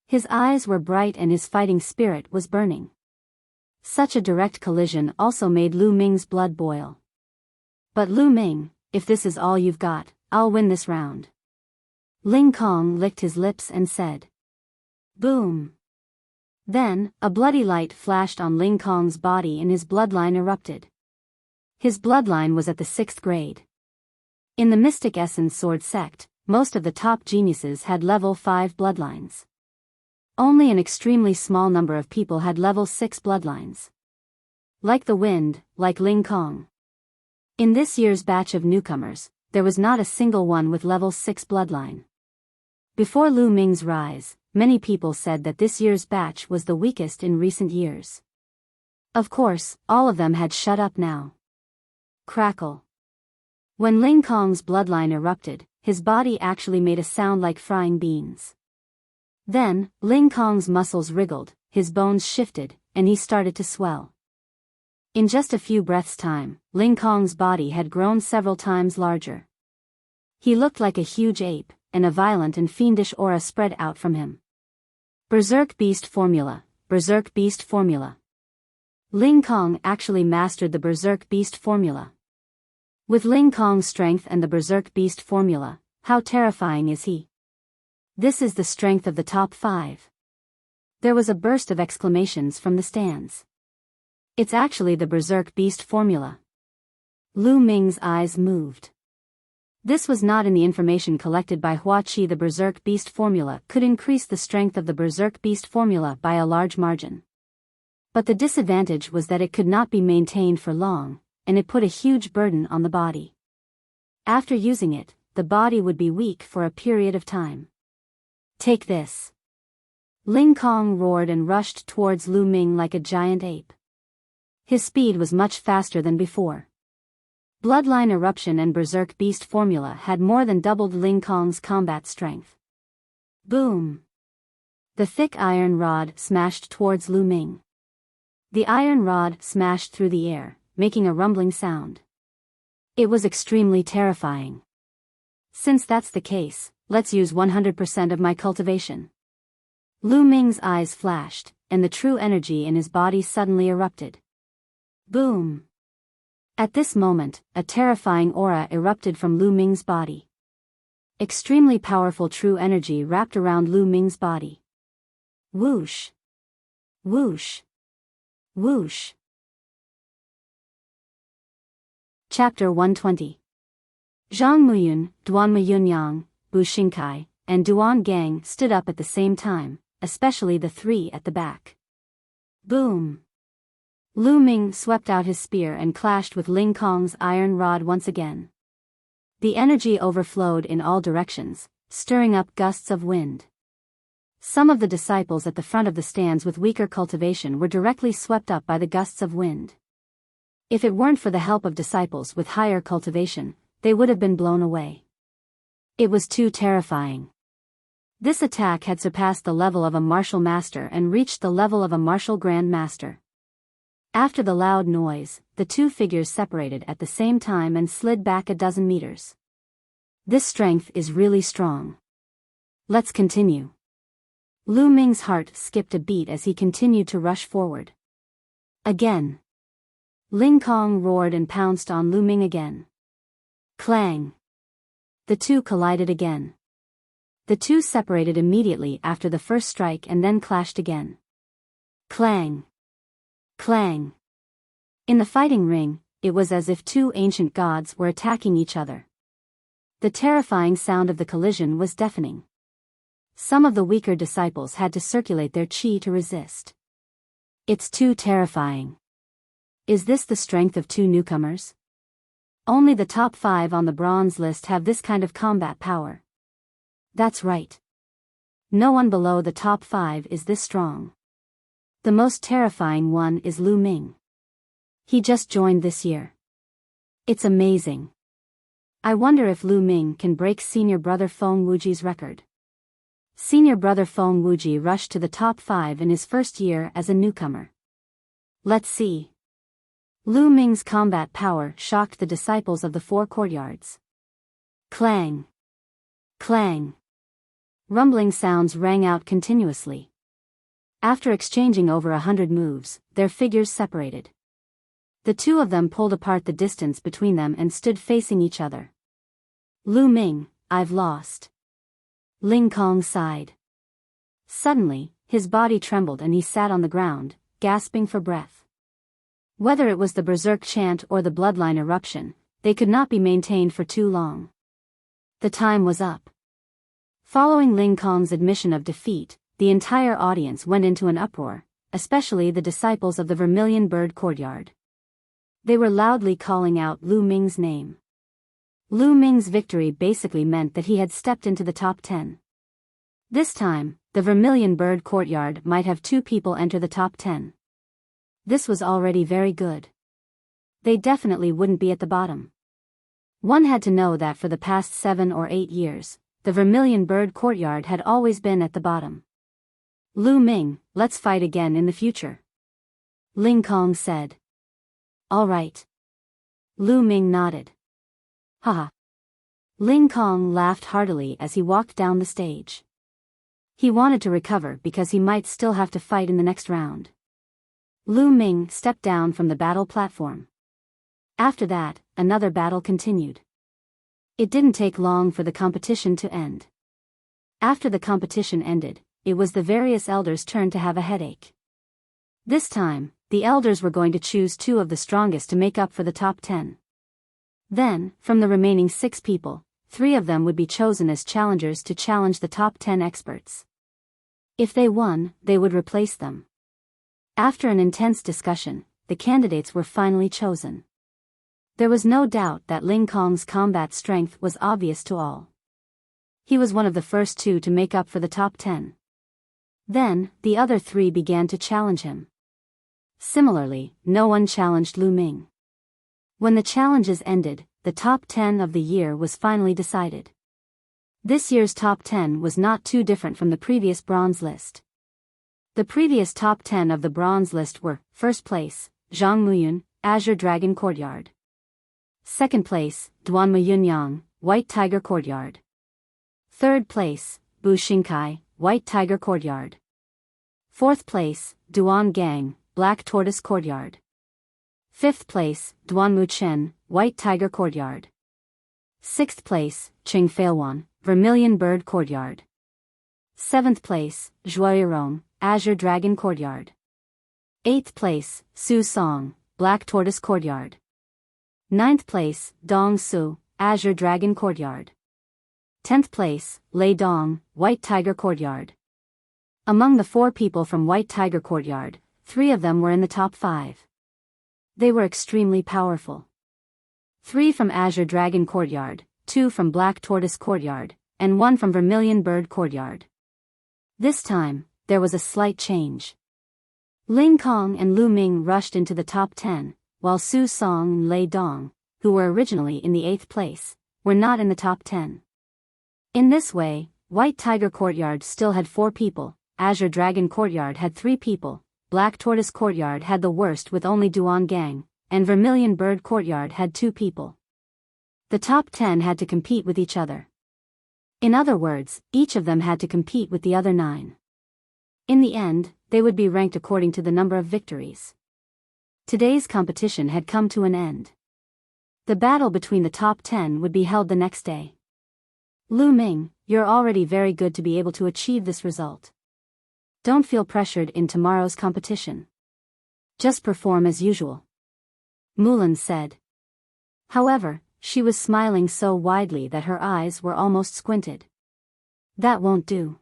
His eyes were bright and his fighting spirit was burning. Such a direct collision also made Lu Ming's blood boil. But Lu Ming, if this is all you've got, I'll win this round. Ling Kong licked his lips and said. Boom! Then, a bloody light flashed on Ling Kong's body and his bloodline erupted. His bloodline was at the 6th grade. In the Mystic Essence Sword sect, most of the top geniuses had level 5 bloodlines. Only an extremely small number of people had level 6 bloodlines. Like the wind, like Ling Kong. In this year's batch of newcomers, there was not a single one with level 6 bloodline. Before Lu Ming's rise, many people said that this year's batch was the weakest in recent years. Of course, all of them had shut up now. Crackle. When Ling Kong's bloodline erupted, his body actually made a sound like frying beans. Then, Ling Kong's muscles wriggled, his bones shifted, and he started to swell. In just a few breaths' time, Ling Kong's body had grown several times larger. He looked like a huge ape, and a violent and fiendish aura spread out from him. Berserk Beast Formula, Berserk Beast Formula. Ling Kong actually mastered the Berserk Beast Formula. With Ling Kong's strength and the Berserk Beast Formula, how terrifying is he? This is the strength of the top 5. There was a burst of exclamations from the stands. It's actually the Berserk Beast formula. Lu Ming's eyes moved. This was not in the information collected by Hua Qi. The Berserk Beast formula could increase the strength of the Berserk Beast formula by a large margin. But the disadvantage was that it could not be maintained for long, and it put a huge burden on the body. After using it, the body would be weak for a period of time. Take this. Ling Kong roared and rushed towards Lu Ming like a giant ape. His speed was much faster than before. Bloodline Eruption and Berserk Beast formula had more than doubled Ling Kong's combat strength. Boom! The thick iron rod smashed towards Lu Ming. The iron rod smashed through the air, making a rumbling sound. It was extremely terrifying. Since that's the case, let's use 100% of my cultivation. Lu Ming's eyes flashed, and the true energy in his body suddenly erupted. Boom! At this moment, a terrifying aura erupted from Lu Ming's body. Extremely powerful true energy wrapped around Lu Ming's body. Whoosh! Whoosh! Whoosh! Chapter 120. Zhang Muyun, Duan Muyunyang, Bu Xingkai, and Duan Gang stood up at the same time, especially the 3 at the back. Boom! Lu Ming swept out his spear and clashed with Ling Kong's iron rod once again. The energy overflowed in all directions, stirring up gusts of wind. Some of the disciples at the front of the stands with weaker cultivation were directly swept up by the gusts of wind. If it weren't for the help of disciples with higher cultivation, they would have been blown away. It was too terrifying. This attack had surpassed the level of a martial master and reached the level of a martial grand master. After the loud noise, the 2 figures separated at the same time and slid back a dozen meters. This strength is really strong. Let's continue. Lu Ming's heart skipped a beat as he continued to rush forward. Again. Ling Kong roared and pounced on Lu Ming again. Clang! The 2 collided again. The 2 separated immediately after the first strike and then clashed again. Clang! Clang! In the fighting ring, it was as if 2 ancient gods were attacking each other. The terrifying sound of the collision was deafening. Some of the weaker disciples had to circulate their qi to resist. It's too terrifying. Is this the strength of 2 newcomers? Only the top 5 on the bronze list have this kind of combat power. That's right. No one below the top 5 is this strong. The most terrifying one is Lu Ming. He just joined this year. It's amazing. I wonder if Lu Ming can break senior brother Feng Wuji's record. Senior brother Feng Wuji rushed to the top 5 in his first year as a newcomer. Let's see. Lu Ming's combat power shocked the disciples of the 4 courtyards. Clang! Clang! Rumbling sounds rang out continuously. After exchanging over 100 moves, their figures separated. The 2 of them pulled apart the distance between them and stood facing each other. Lu Ming, I've lost. Ling Kong sighed. Suddenly, his body trembled and he sat on the ground, gasping for breath. Whether it was the berserk chant or the bloodline eruption, they could not be maintained for too long. The time was up. Following Ling Kong's admission of defeat, the entire audience went into an uproar, especially the disciples of the Vermilion Bird Courtyard. They were loudly calling out Lu Ming's name. Lu Ming's victory basically meant that he had stepped into the top 10. This time, the Vermilion Bird Courtyard might have 2 people enter the top 10. This was already very good. They definitely wouldn't be at the bottom. One had to know that for the past 7 or 8 years, the Vermilion Bird Courtyard had always been at the bottom. Lu Ming, let's fight again in the future. Ling Kong said. All right. Lu Ming nodded. Haha. Ling Kong laughed heartily as he walked down the stage. He wanted to recover because he might still have to fight in the next round. Lu Ming stepped down from the battle platform. After that, another battle continued. It didn't take long for the competition to end. After the competition ended, it was the various elders' turn to have a headache. This time, the elders were going to choose 2 of the strongest to make up for the top 10. Then, from the remaining 6 people, 3 of them would be chosen as challengers to challenge the top 10 experts. If they won, they would replace them. After an intense discussion, the candidates were finally chosen. There was no doubt that Ling Kong's combat strength was obvious to all. He was one of the first 2 to make up for the top 10. Then, the other 3 began to challenge him. Similarly, no one challenged Lu Ming. When the challenges ended, the top 10 of the year was finally decided. This year's top 10 was not too different from the previous bronze list. The previous top 10 of the bronze list were, first place, Zhang Muyun, Azure Dragon Courtyard. Second place, Duan Muyunyang, White Tiger Courtyard. Third place, Bu Xingkai, White Tiger Courtyard. Fourth place, Duan Gang, Black Tortoise Courtyard. Fifth place, Duan Muchen, White Tiger Courtyard. Sixth place, Qing Failwan, Vermilion Bird Courtyard. Seventh place, Zhuoyirong, Azure Dragon Courtyard. Eighth place, Su Song, Black Tortoise Courtyard. Ninth place, Dong Su, Azure Dragon Courtyard. 10th place, Lei Dong, White Tiger Courtyard. Among the 4 people from White Tiger Courtyard, 3 of them were in the top 5. They were extremely powerful. 3 from Azure Dragon Courtyard, 2 from Black Tortoise Courtyard, and 1 from Vermilion Bird Courtyard. This time, there was a slight change. Ling Kong and Lu Ming rushed into the top 10, while Su Song and Lei Dong, who were originally in the 8th place, were not in the top 10. In this way, White Tiger Courtyard still had 4 people, Azure Dragon Courtyard had 3 people, Black Tortoise Courtyard had the worst with only Duan Gang, and Vermilion Bird Courtyard had 2 people. The top 10 had to compete with each other. In other words, each of them had to compete with the other 9. In the end, they would be ranked according to the number of victories. Today's competition had come to an end. The battle between the top 10 would be held the next day. Lu Ming, you're already very good to be able to achieve this result. Don't feel pressured in tomorrow's competition. Just perform as usual. Mulan said. However, she was smiling so widely that her eyes were almost squinted. That won't do.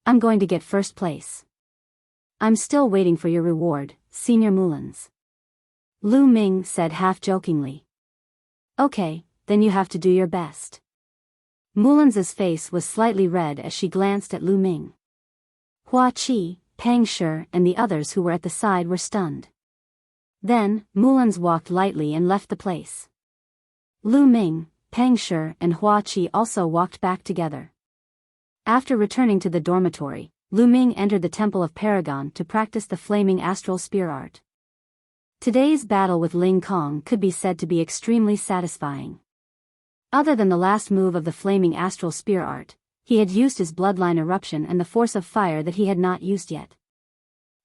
I'm going to get first place. I'm still waiting for your reward, Senior Mulans. Lu Ming said half-jokingly. Okay, then you have to do your best. Mulans's face was slightly red as she glanced at Lu Ming. Hua Qi, Pang Shi, and the others who were at the side were stunned. Then, Mulans walked lightly and left the place. Lu Ming, Pang Shi, and Hua Qi also walked back together. After returning to the dormitory, Lu Ming entered the Temple of Paragon to practice the flaming astral spear art. Today's battle with Ling Kong could be said to be extremely satisfying. Other than the last move of the flaming astral spear art, he had used his bloodline eruption and the force of fire that he had not used yet.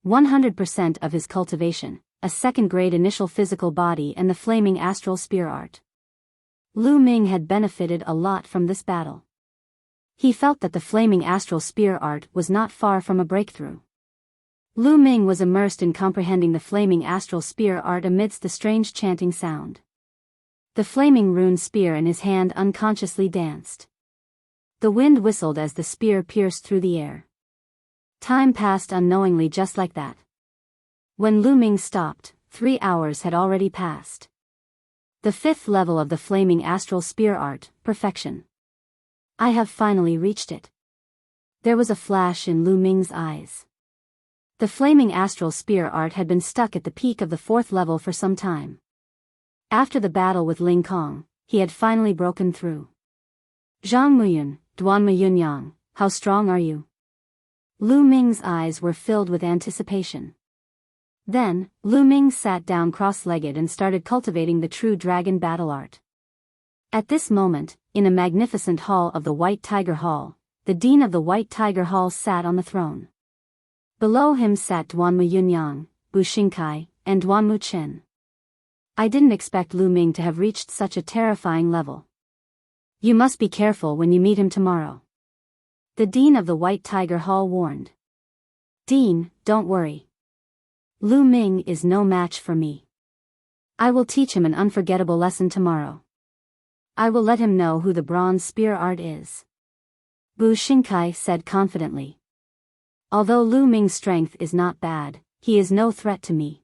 100% of his cultivation, a second-grade initial physical body and the flaming astral spear art. Lu Ming had benefited a lot from this battle. He felt that the flaming astral spear art was not far from a breakthrough. Lu Ming was immersed in comprehending the flaming astral spear art amidst the strange chanting sound. The flaming rune spear in his hand unconsciously danced. The wind whistled as the spear pierced through the air. Time passed unknowingly just like that. When Lu Ming stopped, 3 hours had already passed. The 5th level of the flaming astral spear art, perfection. I have finally reached it. There was a flash in Lu Ming's eyes. The flaming astral spear art had been stuck at the peak of the 4th level for some time. After the battle with Ling Kong, he had finally broken through. Zhang Muyun, Duan Muyunyang, how strong are you? Lu Ming's eyes were filled with anticipation. Then, Lu Ming sat down cross-legged and started cultivating the true dragon battle art. At this moment, in a magnificent hall of the White Tiger Hall, the Dean of the White Tiger Hall sat on the throne. Below him sat Duan Muyunyang, Bu Xingkai, and Duan Muchen. I didn't expect Lu Ming to have reached such a terrifying level. You must be careful when you meet him tomorrow. The Dean of the White Tiger Hall warned. Dean, don't worry. Lu Ming is no match for me. I will teach him an unforgettable lesson tomorrow. I will let him know who the bronze spear art is. Bu Xingkai said confidently. Although Lu Ming's strength is not bad, he is no threat to me.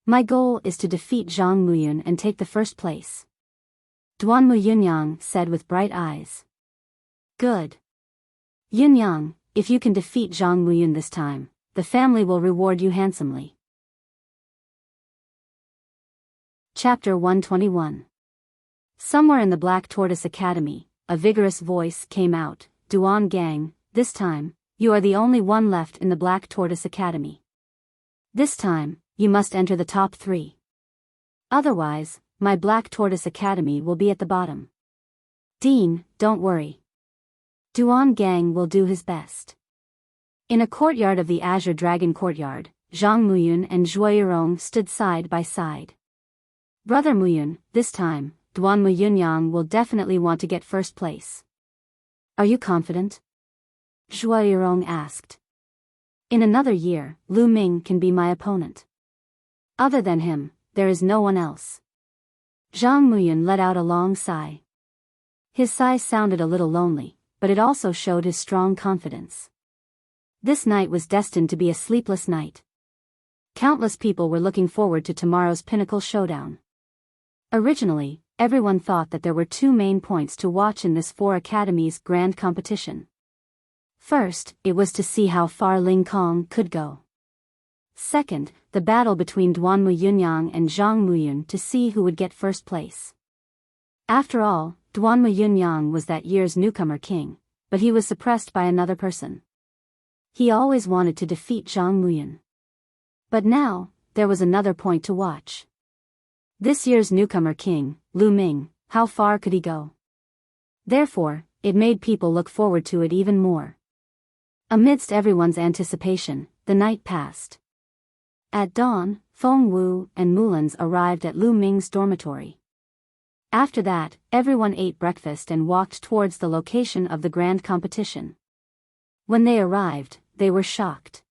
My goal is to defeat Zhang Muyun and take the first place. Duanmu Yunyang said with bright eyes. Good. Yunyang, if you can defeat Zhang Muyun this time, the family will reward you handsomely. Chapter 121. Somewhere in the Black Tortoise Academy, a vigorous voice came out. Duan Gang, this time, you are the only one left in the Black Tortoise Academy. This time, you must enter the top 3. Otherwise, my Black Tortoise Academy will be at the bottom. Dean, don't worry. Duan Gang will do his best. In a courtyard of the Azure Dragon Courtyard, Zhang Muyun and Zhuoyirong stood side by side. Brother Muyun, this time, Duanmu Yunyang will definitely want to get first place. Are you confident? Zhuoyirong asked. In another year, Lu Ming can be my opponent. Other than him, there is no one else. Zhang Muyun let out a long sigh. His sigh sounded a little lonely, but it also showed his strong confidence. This night was destined to be a sleepless night. Countless people were looking forward to tomorrow's pinnacle showdown. Originally, everyone thought that there were 2 main points to watch in this 4 academies grand competition. First, it was to see how far Ling Kong could go. Second, the battle between Duanmu Yunyang and Zhang Muyun to see who would get first place. After all, Duanmu Yunyang was that year's newcomer king, but he was suppressed by another person. He always wanted to defeat Zhang Muyun. But now, there was another point to watch. This year's newcomer king, Lu Ming, how far could he go? Therefore, it made people look forward to it even more. Amidst everyone's anticipation, the night passed. At dawn, Feng Wu and Mulans arrived at Lu Ming's dormitory. After that, everyone ate breakfast and walked towards the location of the grand competition. When they arrived, they were shocked.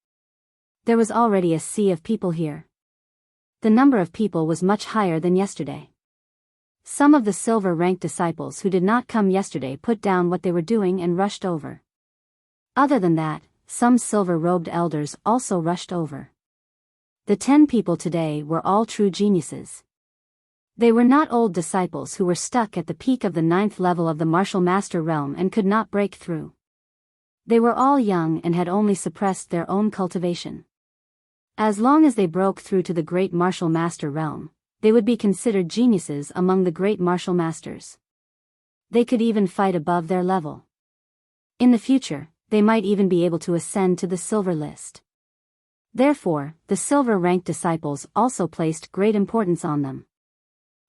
There was already a sea of people here. The number of people was much higher than yesterday. Some of the silver-ranked disciples who did not come yesterday put down what they were doing and rushed over. Other than that, some silver-robed elders also rushed over. The 10 people today were all true geniuses. They were not old disciples who were stuck at the peak of the 9th level of the martial master realm and could not break through. They were all young and had only suppressed their own cultivation. As long as they broke through to the great martial master realm, they would be considered geniuses among the great martial masters. They could even fight above their level. In the future, they might even be able to ascend to the silver list. Therefore, the silver-ranked disciples also placed great importance on them.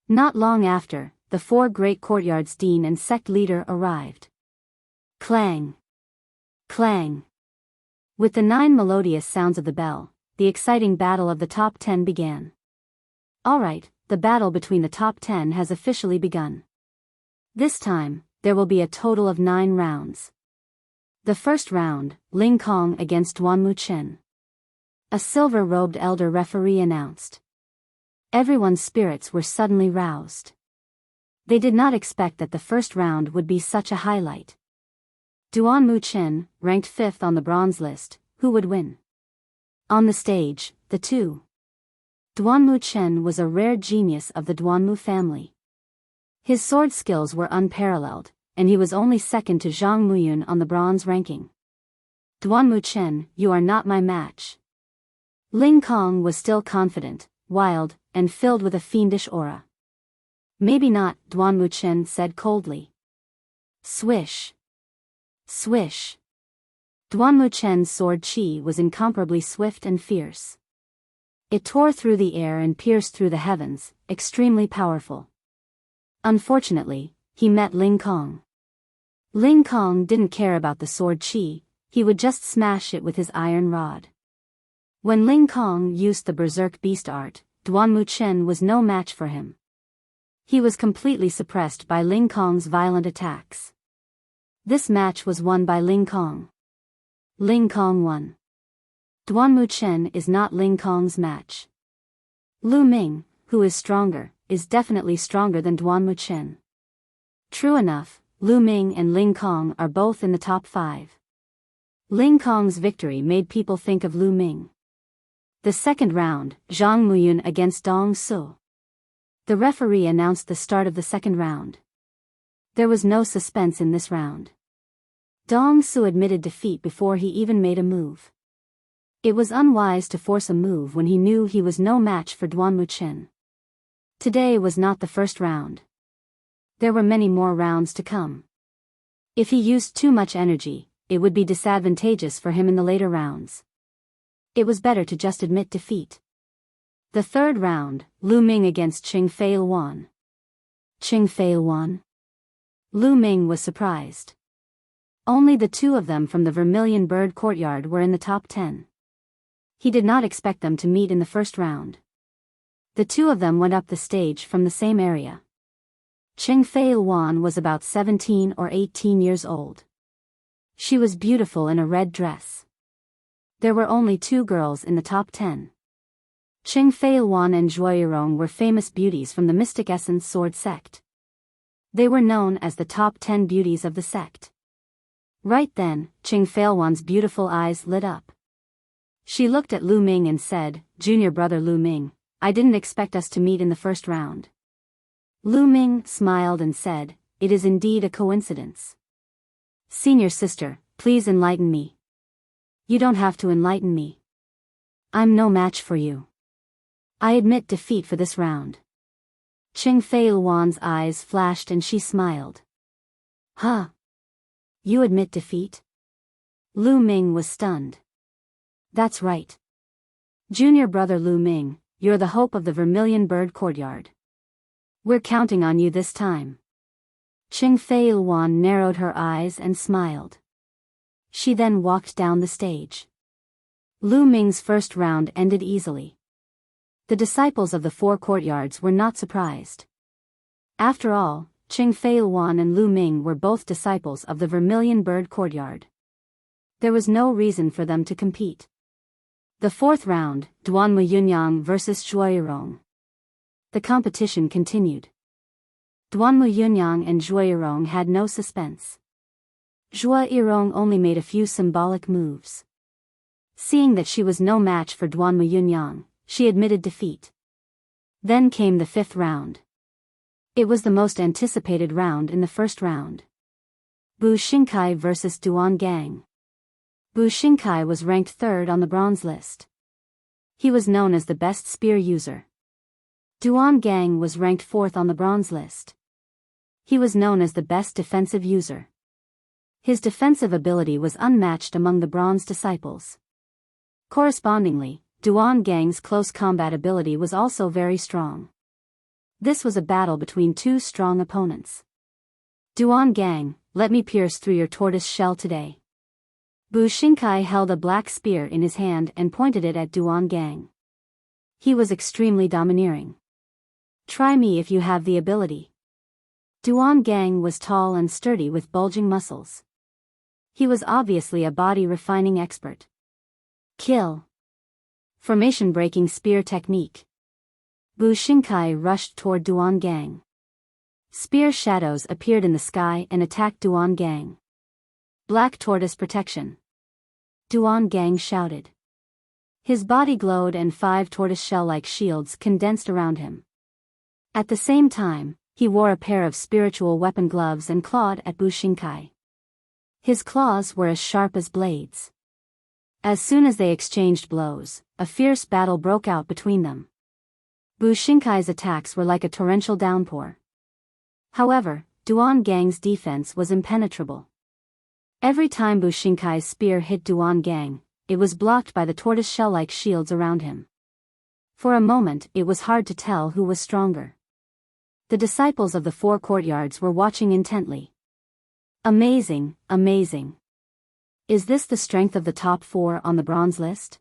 Not long after, the 4 great courtyards dean and sect leader arrived. Clang! Clang! With the 9 melodious sounds of the bell, the exciting battle of the top 10 began. Alright, the battle between the top 10 has officially begun. This time, there will be a total of 9 rounds. The first round, Ling Kong against Duanmu Chen. A silver-robed elder referee announced. Everyone's spirits were suddenly roused. They did not expect that the first round would be such a highlight. Duanmu Chen, ranked 5th on the bronze list, who would win? On the stage, the 2. Duanmu Chen was a rare genius of the Duanmu family. His sword skills were unparalleled, and he was only second to Zhang Muyun on the bronze ranking. Duanmu Chen, you are not my match. Ling Kong was still confident, wild, and filled with a fiendish aura. Maybe not, Duanmu Chen said coldly. Swish. Swish. Duanmu Chen's sword chi was incomparably swift and fierce. It tore through the air and pierced through the heavens, extremely powerful. Unfortunately, he met Ling Kong. Ling Kong didn't care about the sword chi, he would just smash it with his iron rod. When Ling Kong used the berserk beast art, Duanmu Chen was no match for him. He was completely suppressed by Ling Kong's violent attacks. This match was won by Ling Kong. Ling Kong won. Duanmu Chen is not Ling Kong's match. Lu Ming, who is stronger, is definitely stronger than Duanmu Chen. True enough, Lu Ming and Ling Kong are both in the top 5. Ling Kong's victory made people think of Lu Ming. The second round, Zhang Muyun against Dong Su. The referee announced the start of the second round. There was no suspense in this round. Dong Su admitted defeat before he even made a move. It was unwise to force a move when he knew he was no match for Duanmu Chen. Today was not the first round. There were many more rounds to come. If he used too much energy, it would be disadvantageous for him in the later rounds. It was better to just admit defeat. The third round, Lu Ming against Qing Fei Luan. Qing Fei Luan? Lu Ming was surprised. Only the two of them from the Vermilion Bird Courtyard were in the top 10. He did not expect them to meet in the first round. The two of them went up the stage from the same area. Qing Fei Luan was about 17 or 18 years old. She was beautiful in a red dress. There were only 2 girls in the top 10. Qing Fei Luan and Zhuoyirong were famous beauties from the Mystic Essence Sword sect. They were known as the top 10 beauties of the sect. Right then, Qing Fei Luan's beautiful eyes lit up. She looked at Lu Ming and said, "Junior brother Lu Ming, I didn't expect us to meet in the first round." Lu Ming smiled and said, "It is indeed a coincidence." "Senior sister, please enlighten me." "You don't have to enlighten me. I'm no match for you. I admit defeat for this round." Qing Fei Luan's eyes flashed and she smiled. "Huh? You admit defeat?" Lu Ming was stunned. "That's right. Junior brother Lu Ming, you're the hope of the Vermilion Bird Courtyard. We're counting on you this time." Qing Fei Luan narrowed her eyes and smiled. She then walked down the stage. Lu Ming's first round ended easily. The disciples of the 4 courtyards were not surprised. After all, Qing Fei Luan and Lu Ming were both disciples of the Vermilion Bird Courtyard. There was no reason for them to compete. The fourth round, Duanmu Yunyang versus Zhuoyirong. The competition continued. Duanmu Yunyang and Zhuoyirong had no suspense. Zhuoyirong only made a few symbolic moves. Seeing that she was no match for Duanmu Yunyang, she admitted defeat. Then came the 5th round. It was the most anticipated round in the first round. Bu Xingkai versus Duan Gang. Bu Xingkai was ranked 3rd on the bronze list. He was known as the best spear user. Duan Gang was ranked 4th on the bronze list. He was known as the best defensive user. His defensive ability was unmatched among the bronze disciples. Correspondingly, Duan Gang's close combat ability was also very strong. This was a battle between 2 strong opponents. "Duan Gang, let me pierce through your tortoise shell today." Bu Xingkai held a black spear in his hand and pointed it at Duan Gang. He was extremely domineering. "Try me if you have the ability." Duan Gang was tall and sturdy with bulging muscles. He was obviously a body refining expert. Kill. Formation breaking spear technique. Bu Xingkai rushed toward Duan Gang. Spear shadows appeared in the sky and attacked Duan Gang. Black tortoise protection. Duan Gang shouted. His body glowed and 5 tortoise shell-like shields condensed around him. At the same time, he wore a pair of spiritual weapon gloves and clawed at Bu Xingkai. His claws were as sharp as blades. As soon as they exchanged blows, a fierce battle broke out between them. Bu Xingkai's attacks were like a torrential downpour. However, Duan Gang's defense was impenetrable. Every time Bu Xingkai's spear hit Duan Gang, it was blocked by the tortoise shell-like shields around him. For a moment it was hard to tell who was stronger. The disciples of the 4 courtyards were watching intently. Amazing, amazing. Is this the strength of the top 4 on the bronze list?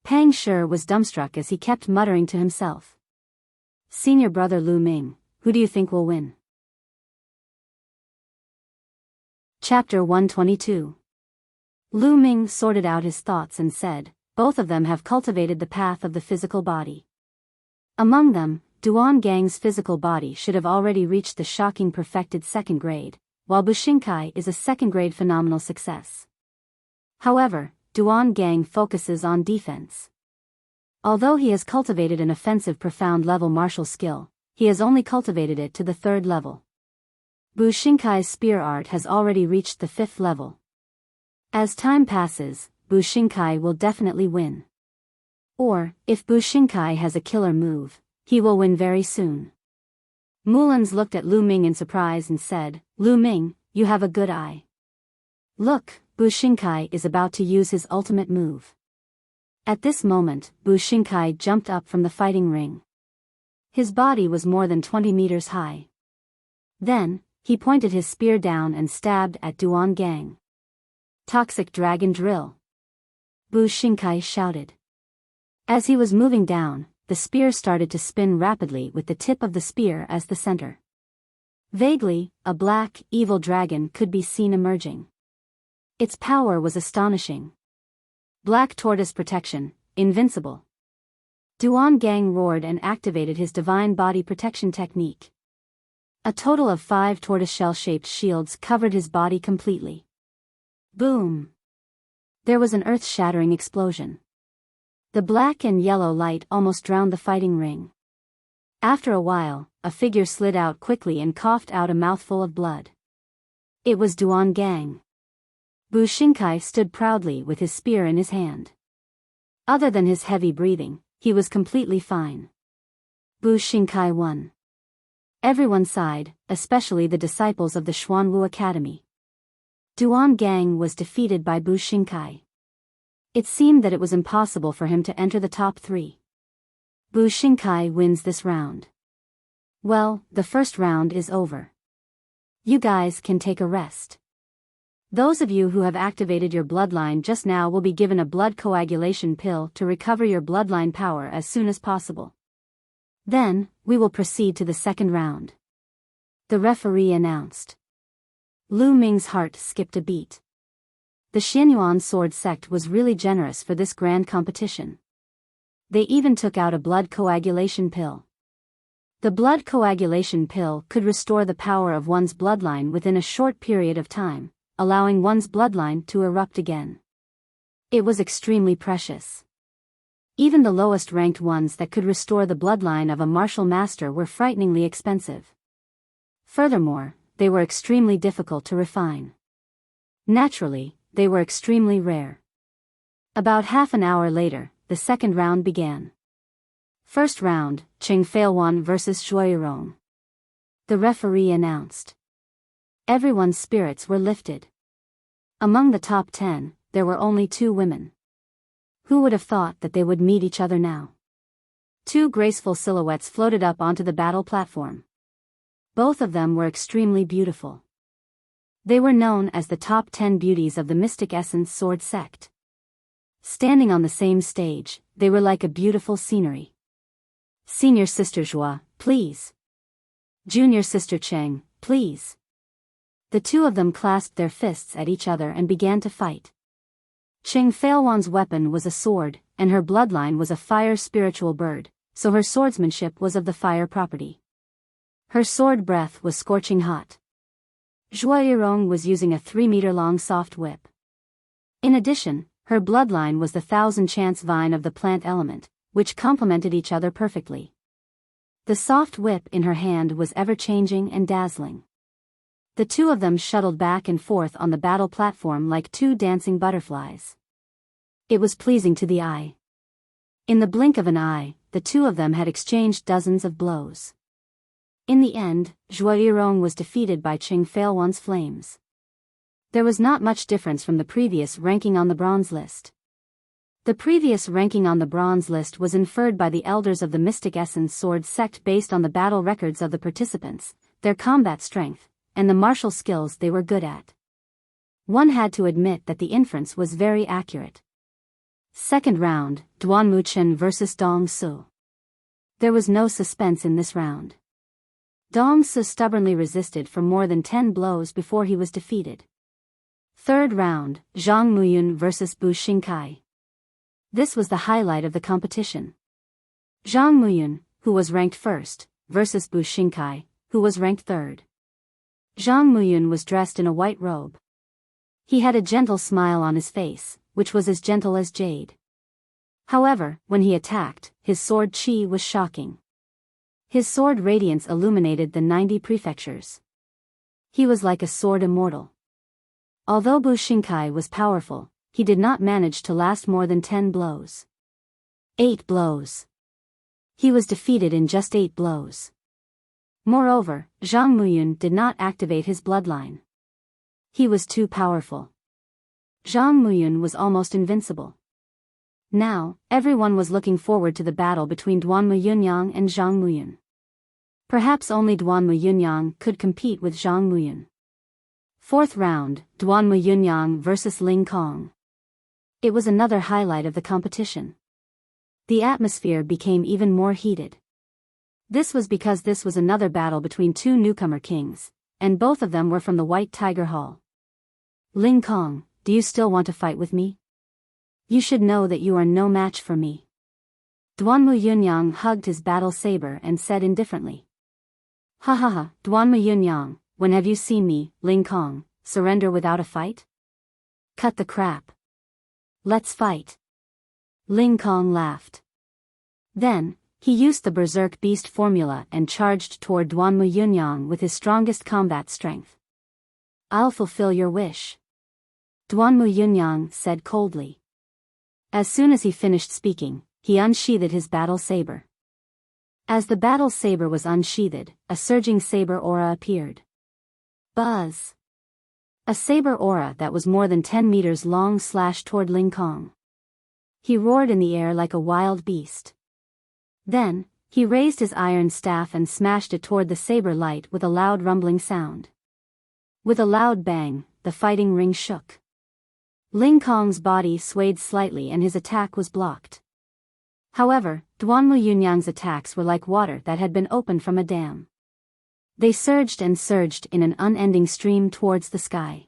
Pang Shi was dumbstruck as he kept muttering to himself. "Senior brother Lu Ming, who do you think will win?" Chapter 122. Lu Ming sorted out his thoughts and said, both of them have cultivated the path of the physical body. Among them, Duan Gang's physical body should have already reached the shocking perfected second grade, while Bushinkai is a second grade phenomenal success. However, Duan Gang focuses on defense. Although he has cultivated an offensive profound level martial skill, he has only cultivated it to the third level. Bushinkai's spear art has already reached the fifth level. As time passes, Bushinkai will definitely win. Or, if Bushinkai has a killer move, he will win very soon. Mulans looked at Lu Ming in surprise and said, Lu Ming, you have a good eye. Look, Bushinkai is about to use his ultimate move. At this moment, Bushinkai jumped up from the fighting ring. His body was more than 20 meters high. Then, he pointed his spear down and stabbed at Duan Gang. Toxic Dragon Drill! Bushinkai shouted. As he was moving down, the spear started to spin rapidly with the tip of the spear as the center. Vaguely, a black, evil dragon could be seen emerging. Its power was astonishing. Black Tortoise Protection, invincible. Duan Gang roared and activated his divine body protection technique. A total of 5 tortoiseshell-shaped shields covered his body completely. Boom! There was an earth-shattering explosion. The black and yellow light almost drowned the fighting ring. After a while, a figure slid out quickly and coughed out a mouthful of blood. It was Duan Gang. Bushinkai stood proudly with his spear in his hand. Other than his heavy breathing, he was completely fine. Bushinkai won. Everyone sighed, especially the disciples of the Xuanwu Academy. Duan Gang was defeated by Bushinkai. It seemed that it was impossible for him to enter the top 3. Bushinkai wins this round. Well, the first round is over. You guys can take a rest. Those of you who have activated your bloodline just now will be given a blood coagulation pill to recover your bloodline power as soon as possible. Then, we will proceed to the second round. The referee announced. Lu Ming's heart skipped a beat. The Xianyuan sword sect was really generous for this grand competition. They even took out a blood coagulation pill. The blood coagulation pill could restore the power of one's bloodline within a short period of time, allowing one's bloodline to erupt again. It was extremely precious. Even the lowest ranked ones that could restore the bloodline of a martial master were frighteningly expensive. Furthermore, they were extremely difficult to refine. Naturally, they were extremely rare. About half an hour later, the second round began. First round, Qing Feilwan vs Shuirong. The referee announced. Everyone's spirits were lifted. Among the top 10, there were only 2 women. Who would have thought that they would meet each other now? 2 graceful silhouettes floated up onto the battle platform. Both of them were extremely beautiful. They were known as the top 10 beauties of the Mystic Essence Sword sect. Standing on the same stage, they were like a beautiful scenery. Senior Sister Zhua, please. Junior Sister Cheng, please. The 2 of them clasped their fists at each other and began to fight. Qing Feilwan's weapon was a sword, and her bloodline was a fire spiritual bird, so her swordsmanship was of the fire property. Her sword breath was scorching hot. Zhuoyirong was using a 3-meter-long soft whip. In addition, her bloodline was the 1000-chance vine of the plant element, which complemented each other perfectly. The soft whip in her hand was ever-changing and dazzling. The 2 of them shuttled back and forth on the battle platform like 2 dancing butterflies. It was pleasing to the eye. In the blink of an eye, the 2 of them had exchanged dozens of blows. In the end, Zhuoyirong was defeated by Qing Feilwan's flames. There was not much difference from the previous ranking on the bronze list. The previous ranking on the bronze list was inferred by the elders of the Mystic Essence Sword sect based on the battle records of the participants, their combat strength, and the martial skills they were good at. One had to admit that the inference was very accurate. Second round, Duan Muchen vs Dong Su. There was no suspense in this round. Dong Su stubbornly resisted for more than 10 blows before he was defeated. Third round, Zhang Muyun vs Bu Xingkai. This was the highlight of the competition. Zhang Muyun, who was ranked first, versus Bu Xingkai, who was ranked third. Zhang Muyun was dressed in a white robe. He had a gentle smile on his face, which was as gentle as jade. However, when he attacked, his sword qi was shocking. His sword radiance illuminated the 90 prefectures. He was like a sword immortal. Although Bu Xingkai was powerful, he did not manage to last more than 10 blows. 8 blows. He was defeated in just 8 blows. Moreover, Zhang Muyun did not activate his bloodline. He was too powerful. Zhang Muyun was almost invincible. Now, everyone was looking forward to the battle between Duanmu Yunyang and Zhang Muyun. Perhaps only Duanmu Yunyang could compete with Zhang Muyun. Fourth round, Duanmu Yunyang vs Ling Kong. It was another highlight of the competition. The atmosphere became even more heated. This was because this was another battle between two newcomer kings, and both of them were from the White Tiger Hall. Ling Kong, do you still want to fight with me? You should know that you are no match for me. Duanmu Yunyang hugged his battle saber and said indifferently. Ha ha ha, Duanmu Yunyang, when have you seen me, Ling Kong, surrender without a fight? Cut the crap. Let's fight. Ling Kong laughed. Then, he used the Berserk Beast formula and charged toward Duanmu Yunyang with his strongest combat strength. I'll fulfill your wish. Duanmu Yunyang said coldly. As soon as he finished speaking, he unsheathed his battle saber. As the battle saber was unsheathed, a surging saber aura appeared. Buzz! A saber aura that was more than 10 meters long slashed toward Ling Kong. He roared in the air like a wild beast. Then, he raised his iron staff and smashed it toward the saber light with a loud rumbling sound. With a loud bang, the fighting ring shook. Ling Kong's body swayed slightly and his attack was blocked. However, Duanmu Yunyang's attacks were like water that had been opened from a dam. They surged and surged in an unending stream towards the sky.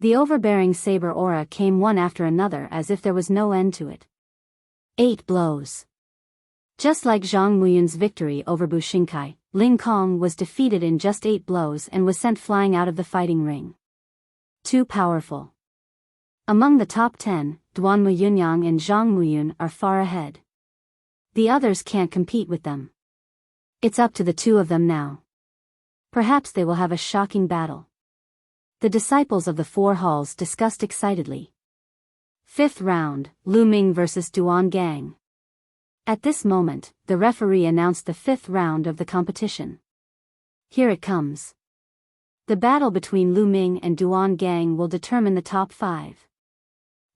The overbearing saber aura came one after another as if there was no end to it. 8 blows. Just like Zhang Muyun's victory over Bu Xingkai, Ling Kong was defeated in just 8 blows and was sent flying out of the fighting ring. Too powerful. Among the top 10, Duanmu Yunyang and Zhang Muyun are far ahead. The others can't compete with them. It's up to the two of them now. Perhaps they will have a shocking battle. The disciples of the four halls discussed excitedly. Fifth round, Lu Ming vs Duan Gang. At this moment, the referee announced the 5th round of the competition. Here it comes. The battle between Lu Ming and Duan Gang will determine the top 5.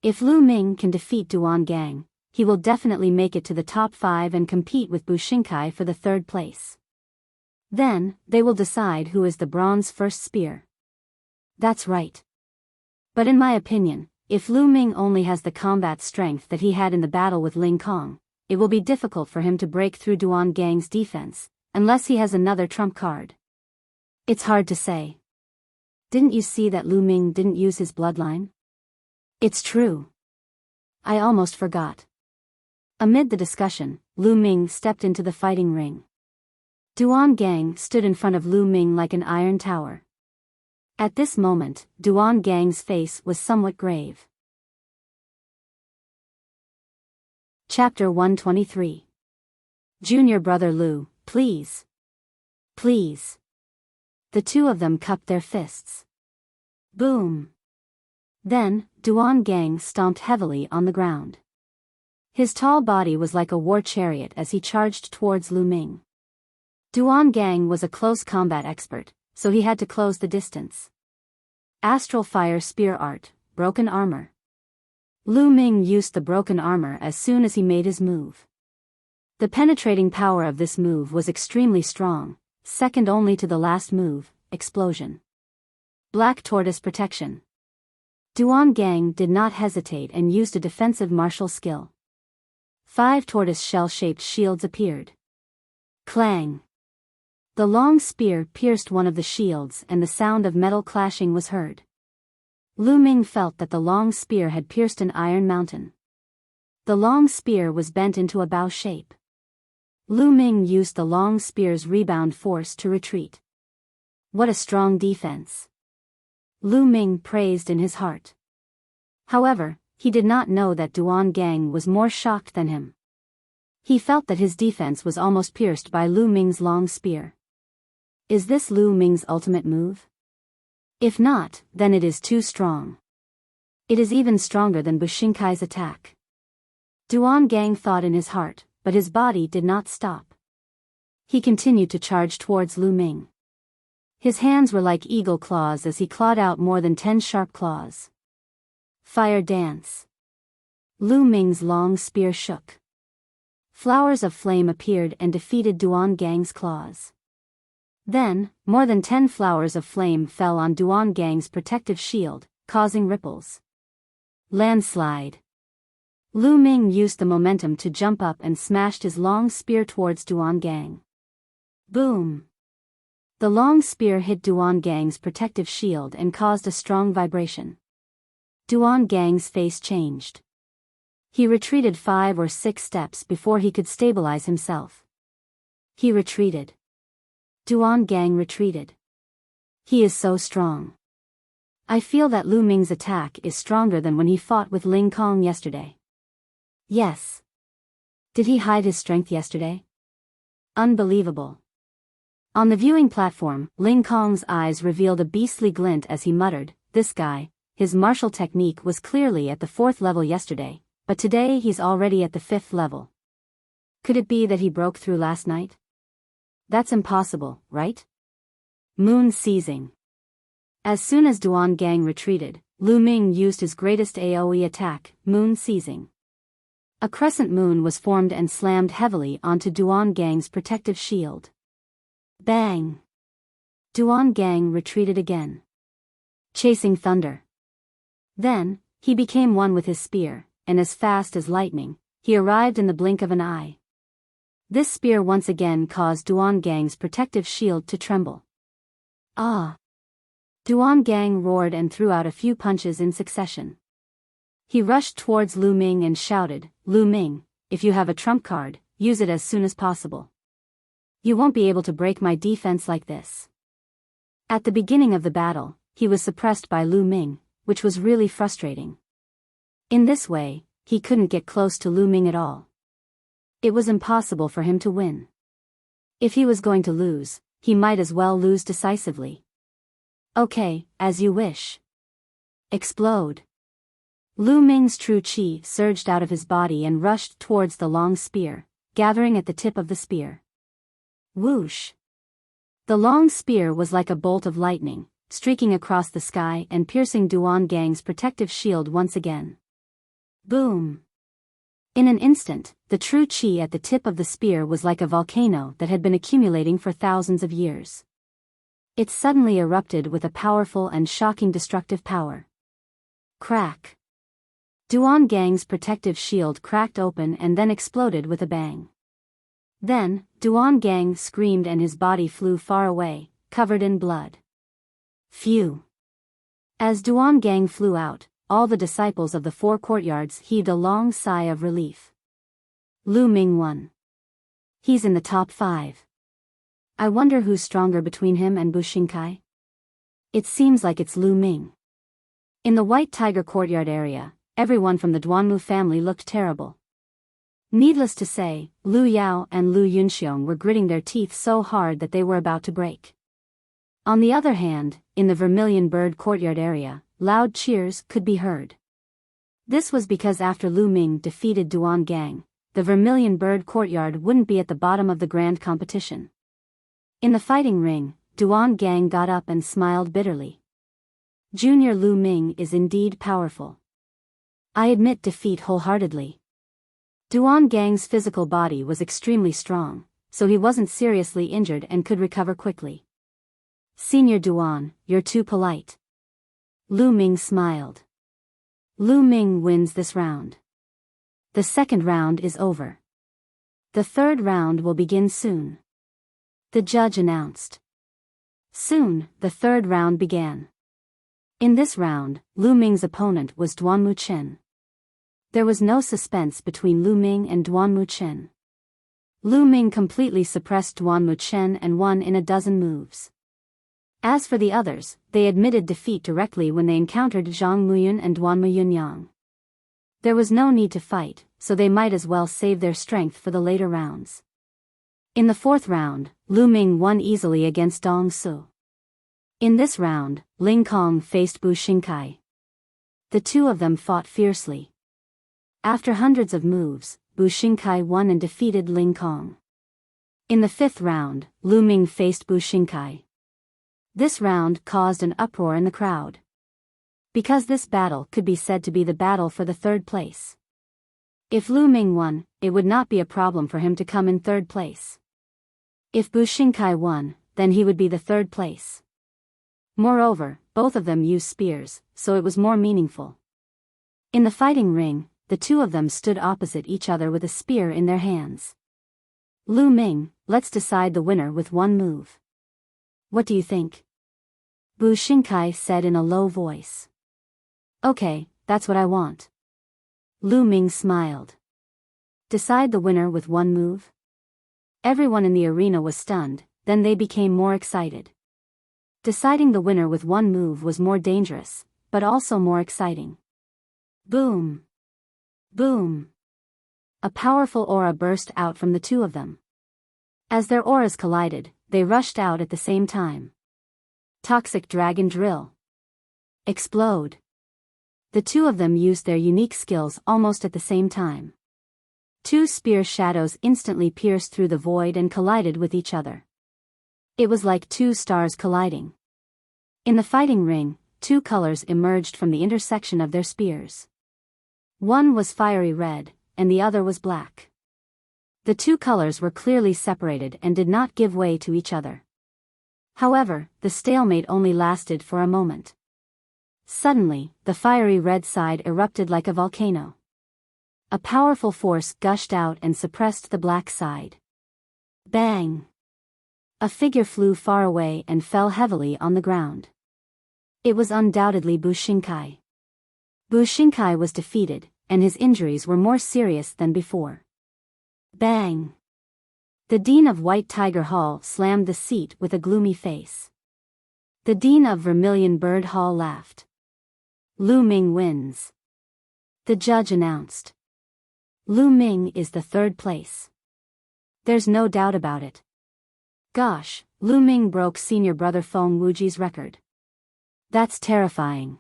If Lu Ming can defeat Duan Gang, he will definitely make it to the top 5 and compete with Bu Xingkai for the 3rd place. Then, they will decide who is the bronze first spear. That's right. But in my opinion, if Lu Ming only has the combat strength that he had in the battle with Ling Kong, it will be difficult for him to break through Duan Gang's defense, unless he has another trump card. It's hard to say. Didn't you see that Lu Ming didn't use his bloodline? It's true. I almost forgot. Amid the discussion, Lu Ming stepped into the fighting ring. Duan Gang stood in front of Lu Ming like an iron tower. At this moment, Duan Gang's face was somewhat grave. Chapter 123. Junior brother Lu, please. Please. The two of them cupped their fists. Boom. Then, Duan Gang stomped heavily on the ground. His tall body was like a war chariot as he charged towards Lu Ming. Duan Gang was a close combat expert, so he had to close the distance. Astral Fire Spear Art, Broken Armor. Lu Ming used the broken armor as soon as he made his move. The penetrating power of this move was extremely strong, second only to the last move, Explosion. Black Tortoise Protection. Duan Gang did not hesitate and used a defensive martial skill. 5 tortoise shell-shaped shields appeared. Clang! The long spear pierced one of the shields and the sound of metal clashing was heard. Lu Ming felt that the long spear had pierced an iron mountain. The long spear was bent into a bow shape. Lu Ming used the long spear's rebound force to retreat. What a strong defense! Lu Ming praised in his heart. However, he did not know that Duan Gang was more shocked than him. He felt that his defense was almost pierced by Lu Ming's long spear. Is this Lu Ming's ultimate move? If not, then it is too strong. It is even stronger than Bushinkai's attack. Duan Gang thought in his heart, but his body did not stop. He continued to charge towards Lu Ming. His hands were like eagle claws as he clawed out more than 10 sharp claws. Fire dance. Lu Ming's long spear shook. Flowers of flame appeared and defeated Duan Gang's claws. Then, more than 10 flowers of flame fell on Duan Gang's protective shield, causing ripples. Landslide. Lu Ming used the momentum to jump up and smashed his long spear towards Duan Gang. Boom! The long spear hit Duan Gang's protective shield and caused a strong vibration. Duan Gang's face changed. He retreated 5 or 6 steps before he could stabilize himself. He retreated. Duan Gang retreated. He is so strong. I feel that Lu Ming's attack is stronger than when he fought with Ling Kong yesterday. Yes. Did he hide his strength yesterday? Unbelievable. On the viewing platform, Ling Kong's eyes revealed a beastly glint as he muttered, "This guy, his martial technique was clearly at the 4th level yesterday, but today he's already at the 5th level. Could it be that he broke through last night? That's impossible, right?" Moon seizing. As soon as Duan Gang retreated, Lu Ming used his greatest AoE attack, moon seizing. A crescent moon was formed and slammed heavily onto Duan Gang's protective shield. Bang! Duan Gang retreated again. Chasing thunder. Then, he became one with his spear, and as fast as lightning, he arrived in the blink of an eye. This spear once again caused Duan Gang's protective shield to tremble. Ah! Duan Gang roared and threw out a few punches in succession. He rushed towards Lu Ming and shouted, "Lu Ming, if you have a trump card, use it as soon as possible. You won't be able to break my defense like this." At the beginning of the battle, he was suppressed by Lu Ming, which was really frustrating. In this way, he couldn't get close to Lu Ming at all. It was impossible for him to win. If he was going to lose, he might as well lose decisively. Okay, as you wish. Explode. Lu Ming's true chi surged out of his body and rushed towards the long spear, gathering at the tip of the spear. Whoosh! The long spear was like a bolt of lightning, streaking across the sky and piercing Duan Gang's protective shield once again. Boom! In an instant, the true chi at the tip of the spear was like a volcano that had been accumulating for thousands of years. It suddenly erupted with a powerful and shocking destructive power. Crack! Duan Gang's protective shield cracked open and then exploded with a bang. Then, Duan Gang screamed and his body flew far away, covered in blood. Phew! As Duan Gang flew out, all the disciples of the 4 courtyards heaved a long sigh of relief. Lu Ming won. He's in the top 5. I wonder who's stronger between him and Bushinkai? It seems like it's Lu Ming. In the White Tiger courtyard area, everyone from the Duanmu family looked terrible. Needless to say, Lu Yao and Lu Yunxiong were gritting their teeth so hard that they were about to break. On the other hand, in the Vermilion Bird courtyard area, loud cheers could be heard. This was because after Lu Ming defeated Duan Gang, the Vermilion Bird courtyard wouldn't be at the bottom of the grand competition. In the fighting ring, Duan Gang got up and smiled bitterly. Junior Lu Ming is indeed powerful. I admit defeat wholeheartedly. Duan Gang's physical body was extremely strong, so he wasn't seriously injured and could recover quickly. Senior Duan, you're too polite. Lu Ming smiled. Lu Ming wins this round. The second round is over. The third round will begin soon. The judge announced. Soon, the third round began. In this round, Lu Ming's opponent was Duan Muqin. There was no suspense between Lu Ming and Duan Muqin. Lu Ming completely suppressed Duan Muqin and won in a dozen moves. As for the others, they admitted defeat directly when they encountered Zhang Muyun and Duan Muyunyang. There was no need to fight, so they might as well save their strength for the later rounds. In the fourth round, Lu Ming won easily against Dong Su. In this round, Ling Kong faced Bu Xingkai. The two of them fought fiercely. After hundreds of moves, Bu Xingkai won and defeated Ling Kong. In the fifth round, Lu Ming faced Bu Xingkai. This round caused an uproar in the crowd, because this battle could be said to be the battle for the third place. If Lu Ming won, it would not be a problem for him to come in third place. If Bu Xingkai won, then he would be the third place. Moreover, both of them used spears, so it was more meaningful. In the fighting ring, the two of them stood opposite each other with a spear in their hands. Lu Ming, let's decide the winner with one move. What do you think? Bu Xingkai said in a low voice. Okay, that's what I want. Lu Ming smiled. Decide the winner with one move? Everyone in the arena was stunned, then they became more excited. Deciding the winner with one move was more dangerous, but also more exciting. Boom! Boom! A powerful aura burst out from the two of them. As their auras collided, they rushed out at the same time. Toxic Dragon Drill. Explode. The two of them used their unique skills almost at the same time. Two spear shadows instantly pierced through the void and collided with each other. It was like two stars colliding. In the fighting ring, two colors emerged from the intersection of their spears. One was fiery red, and the other was black. The two colors were clearly separated and did not give way to each other. However, the stalemate only lasted for a moment. Suddenly, the fiery red side erupted like a volcano. A powerful force gushed out and suppressed the black side. Bang! A figure flew far away and fell heavily on the ground. It was undoubtedly Bu Xingkai. Bu Xingkai was defeated, and his injuries were more serious than before. Bang! The Dean of White Tiger Hall slammed the seat with a gloomy face. The Dean of Vermilion Bird Hall laughed. Lu Ming wins. The judge announced. Lu Ming is the third place. There's no doubt about it. Gosh, Lu Ming broke senior brother Feng Wuji's record. That's terrifying.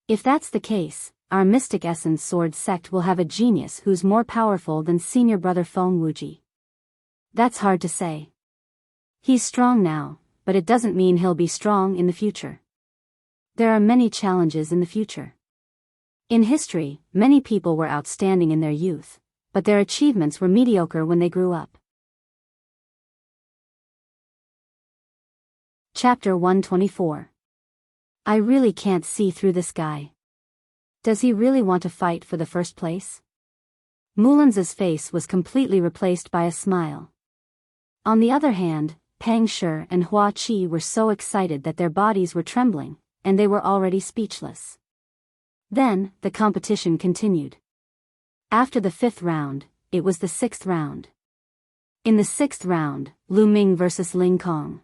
If that's the case, our Mystic Essence Sword sect will have a genius who's more powerful than senior brother Feng Wuji. That's hard to say. He's strong now, but it doesn't mean he'll be strong in the future. There are many challenges in the future. In history, many people were outstanding in their youth, but their achievements were mediocre when they grew up. Chapter 124. I really can't see through this guy. Does he really want to fight for the first place? Mulan's face was completely replaced by a smile. On the other hand, Pang Shi and Hua Qi were so excited that their bodies were trembling, and they were already speechless. Then, the competition continued. After the fifth round, it was the sixth round. In the sixth round, Lu Ming versus Ling Kong.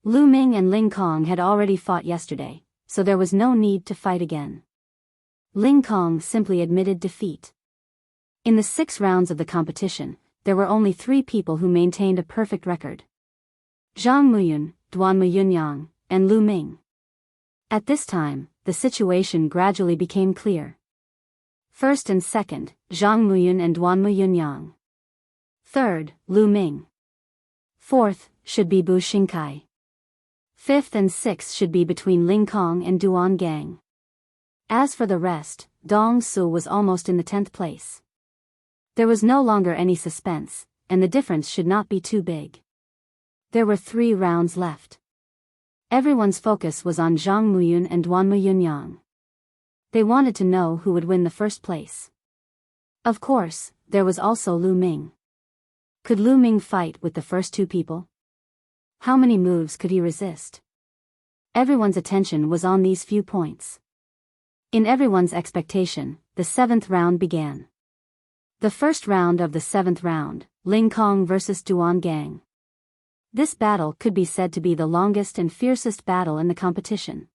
Lu Ming and Ling Kong had already fought yesterday, so there was no need to fight again. Ling Kong simply admitted defeat. In the 6 rounds of the competition, there were only 3 people who maintained a perfect record. Zhang Muyun, Duan Muyunyang, and Lu Ming. At this time, the situation gradually became clear. First and second, Zhang Muyun and Duan Muyunyang. Third, Lu Ming. Fourth, should be Bu Xingkai. Fifth and sixth should be between Ling Kong and Duan Gang. As for the rest, Dong Su was almost in the 10th place. There was no longer any suspense, and the difference should not be too big. There were 3 rounds left. Everyone's focus was on Zhang Muyun and Duan Muyunyang. They wanted to know who would win the first place. Of course, there was also Lu Ming. Could Lu Ming fight with the first 2 people? How many moves could he resist? Everyone's attention was on these few points. In everyone's expectation, the 7th round began. The first round of the 7th round, Ling Kong vs. Duan Gang. This battle could be said to be the longest and fiercest battle in the competition.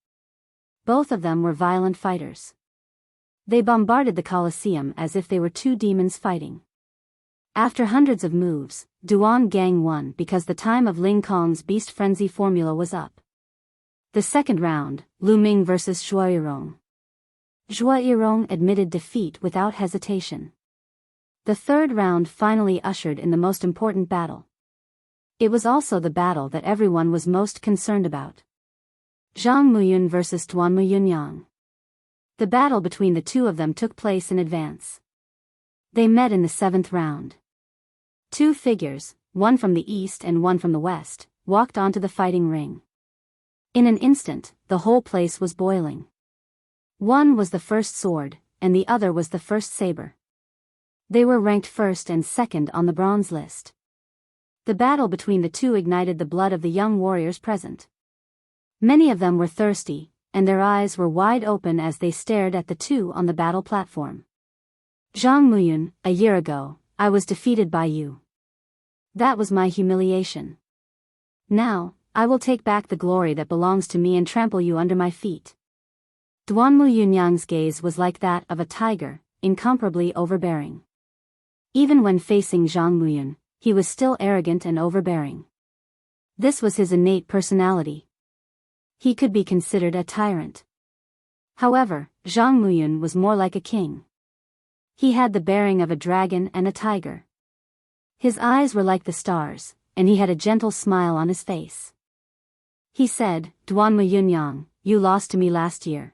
Both of them were violent fighters. They bombarded the Colosseum as if they were two demons fighting. After hundreds of moves, Duan Gang won because the time of Ling Kong's beast frenzy formula was up. The second round, Lu Ming vs. Zhuo Yirong. Zhuo Yirong admitted defeat without hesitation. The third round finally ushered in the most important battle. It was also the battle that everyone was most concerned about. Zhang Muyun vs. Duan Muyunyang. The battle between the two of them took place in advance. They met in the 7th round. Two figures, one from the east and one from the west, walked onto the fighting ring. In an instant, the whole place was boiling. One was the first sword, and the other was the first saber. They were ranked first and second on the bronze list. The battle between the two ignited the blood of the young warriors present. Many of them were thirsty, and their eyes were wide open as they stared at the two on the battle platform. Zhang Muyun, a year ago, I was defeated by you. That was my humiliation. Now, I will take back the glory that belongs to me and trample you under my feet. Duan Muyunyang's gaze was like that of a tiger, incomparably overbearing. Even when facing Zhang Muyun, he was still arrogant and overbearing. This was his innate personality. He could be considered a tyrant. However, Zhang Muyun was more like a king. He had the bearing of a dragon and a tiger. His eyes were like the stars, and he had a gentle smile on his face. He said, Duan Muyunyang, you lost to me last year.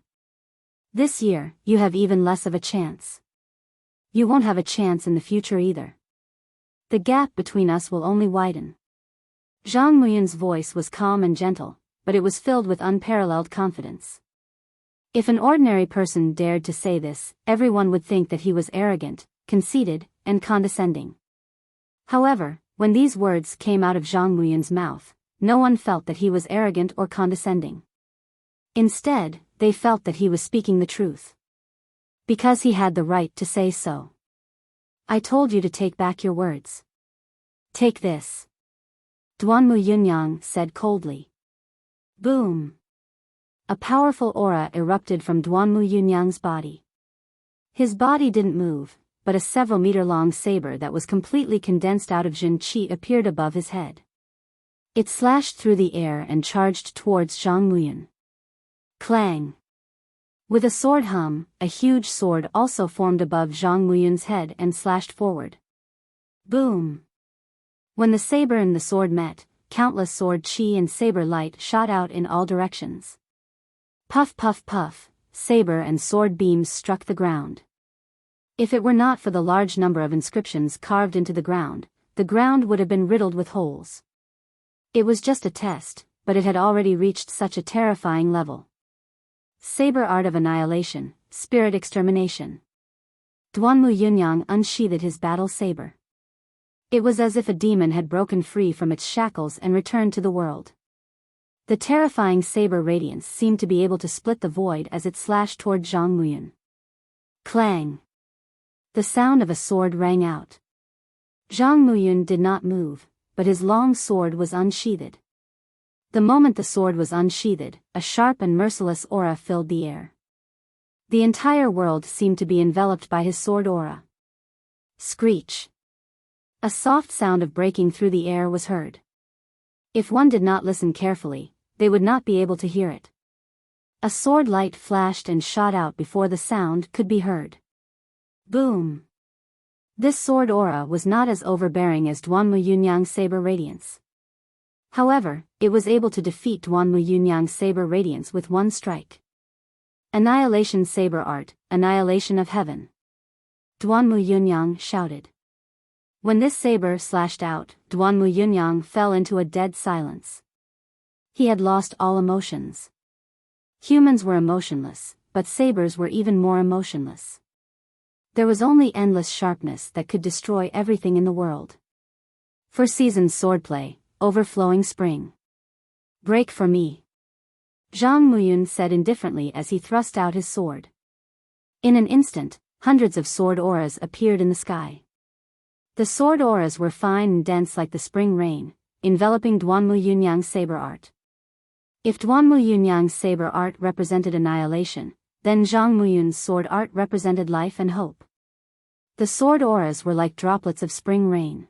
This year, you have even less of a chance. You won't have a chance in the future either. The gap between us will only widen. Zhang Muyun's voice was calm and gentle, but it was filled with unparalleled confidence. If an ordinary person dared to say this, everyone would think that he was arrogant, conceited, and condescending. However, when these words came out of Zhang Muyun's mouth, no one felt that he was arrogant or condescending. Instead, they felt that he was speaking the truth. Because he had the right to say so. I told you to take back your words. Take this. Duan Muyunyang said coldly. Boom. A powerful aura erupted from Duan Muyunyang's body. His body didn't move, but a several-meter-long saber that was completely condensed out of Jin Qi appeared above his head. It slashed through the air and charged towards Zhang Muyun. Clang! With a sword hum, a huge sword also formed above Zhang Muyun's head and slashed forward. Boom! When the saber and the sword met, countless sword chi and saber light shot out in all directions. Puff puff puff, saber and sword beams struck the ground. If it were not for the large number of inscriptions carved into the ground would have been riddled with holes. It was just a test, but it had already reached such a terrifying level. Saber art of annihilation, spirit extermination. Duan Muyunyang unsheathed his battle saber. It was as if a demon had broken free from its shackles and returned to the world. The terrifying saber radiance seemed to be able to split the void as it slashed toward Zhang Muyun. Clang! The sound of a sword rang out. Zhang Muyun did not move, but his long sword was unsheathed. The moment the sword was unsheathed, a sharp and merciless aura filled the air. The entire world seemed to be enveloped by his sword aura. Screech! A soft sound of breaking through the air was heard. If one did not listen carefully, they would not be able to hear it. A sword light flashed and shot out before the sound could be heard. Boom! This sword aura was not as overbearing as Duan Muyunyang's saber radiance. However, it was able to defeat Duan Muyunyang's saber radiance with one strike. Annihilation saber art, annihilation of heaven. Duan Muyunyang shouted. When this saber slashed out, Duan Muyunyang fell into a dead silence. He had lost all emotions. Humans were emotionless, but sabers were even more emotionless. There was only endless sharpness that could destroy everything in the world. For seasoned swordplay, overflowing spring. Break for me. Zhang Muyun said indifferently as he thrust out his sword. In an instant, hundreds of sword auras appeared in the sky. The sword auras were fine and dense like the spring rain, enveloping Duanmu Yunyang's saber art. If Duanmu Yunyang's saber art represented annihilation, then Zhang Muyun's sword art represented life and hope. The sword auras were like droplets of spring rain.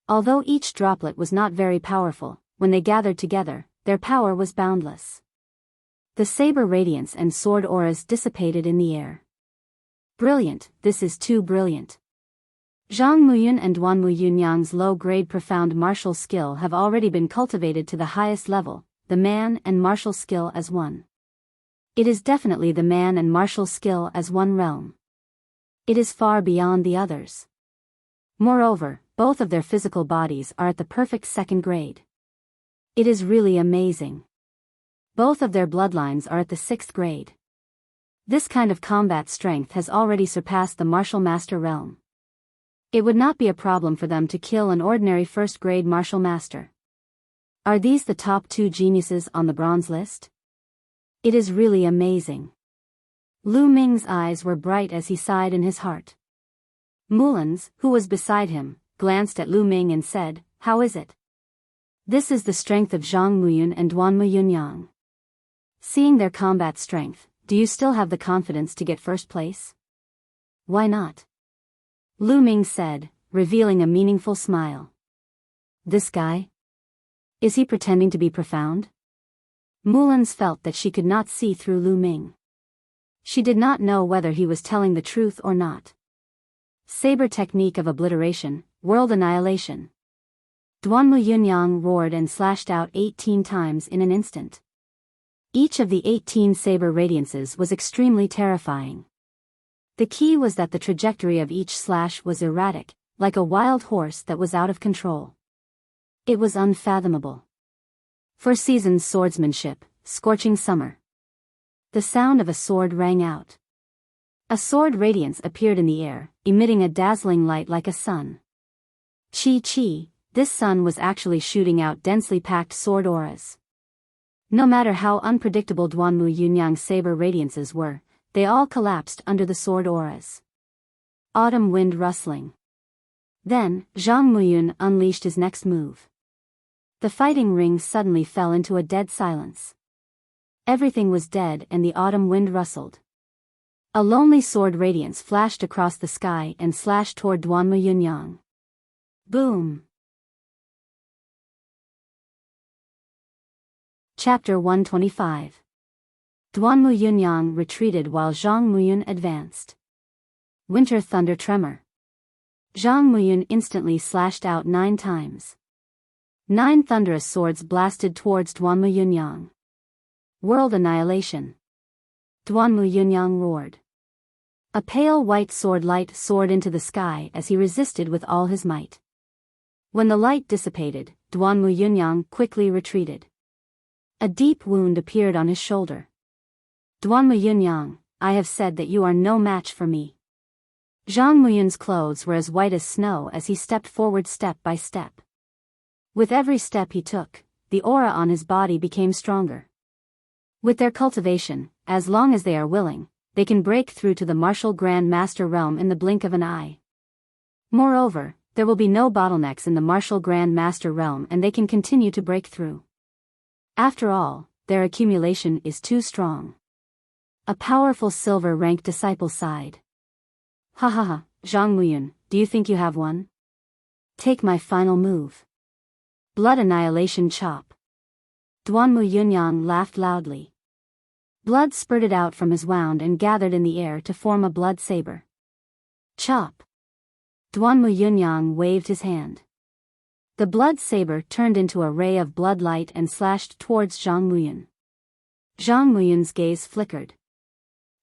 Although each droplet was not very powerful, when they gathered together, their power was boundless. The saber radiance and sword auras dissipated in the air. Brilliant, this is too brilliant. Zhang Muyun and Duanmu Yunyang's low-grade profound martial skill have already been cultivated to the highest level, the man and martial skill as one. It is definitely the man and martial skill as one realm. It is far beyond the others. Moreover, both of their physical bodies are at the perfect second grade. It is really amazing. Both of their bloodlines are at the 6th grade. This kind of combat strength has already surpassed the martial master realm. It would not be a problem for them to kill an ordinary first-grade martial master. Are these the top 2 geniuses on the bronze list? It is really amazing. Lu Ming's eyes were bright as he sighed in his heart. Mullins, who was beside him, glanced at Lu Ming and said, "How is it? This is the strength of Zhang Muyun and Duanmu Yunyang. Seeing their combat strength, do you still have the confidence to get first place?" "Why not?" Lu Ming said, revealing a meaningful smile. "This guy? Is he pretending to be profound?" Mullins felt that she could not see through Lu Ming. She did not know whether he was telling the truth or not. Saber technique of obliteration, world annihilation. Duanmu Yunyang roared and slashed out 18 times in an instant. Each of the 18 saber radiances was extremely terrifying. The key was that the trajectory of each slash was erratic, like a wild horse that was out of control. It was unfathomable. For seasoned swordsmanship, scorching summer. The sound of a sword rang out. A sword radiance appeared in the air, emitting a dazzling light like a sun. Chi, this sun was actually shooting out densely packed sword auras. No matter how unpredictable Duanmu Yunyang's saber radiances were, they all collapsed under the sword auras. Autumn wind rustling. Then, Zhang Muyun unleashed his next move. The fighting ring suddenly fell into a dead silence. Everything was dead and the autumn wind rustled. A lonely sword radiance flashed across the sky and slashed toward Duanmu Yunyang. Boom! Chapter 125. Duanmu Yunyang retreated while Zhang Muyun advanced. Winter thunder tremor. Zhang Muyun instantly slashed out 9 times. 9 thunderous swords blasted towards Duanmu Yunyang. World annihilation. Duanmu Yunyang roared. A pale white sword light soared into the sky as he resisted with all his might. When the light dissipated, Duanmu Yunyang quickly retreated. A deep wound appeared on his shoulder. "Duanmu Yunyang, I have said that you are no match for me." Zhang Muyun's clothes were as white as snow as he stepped forward step by step. With every step he took, the aura on his body became stronger. With their cultivation, as long as they are willing, they can break through to the martial Grand Master realm in the blink of an eye. Moreover, there will be no bottlenecks in the martial Grand Master realm and they can continue to break through. After all, their accumulation is too strong. A powerful silver-ranked disciple sighed. "Ha ha ha, Zhang Muyun, do you think you have one? Take my final move. Blood annihilation chop." Duanmu Yunyang laughed loudly. Blood spurted out from his wound and gathered in the air to form a blood saber. Chop! Duanmu Yunyang waved his hand. The blood saber turned into a ray of blood light and slashed towards Zhang Muyun. Zhang Muyun's gaze flickered.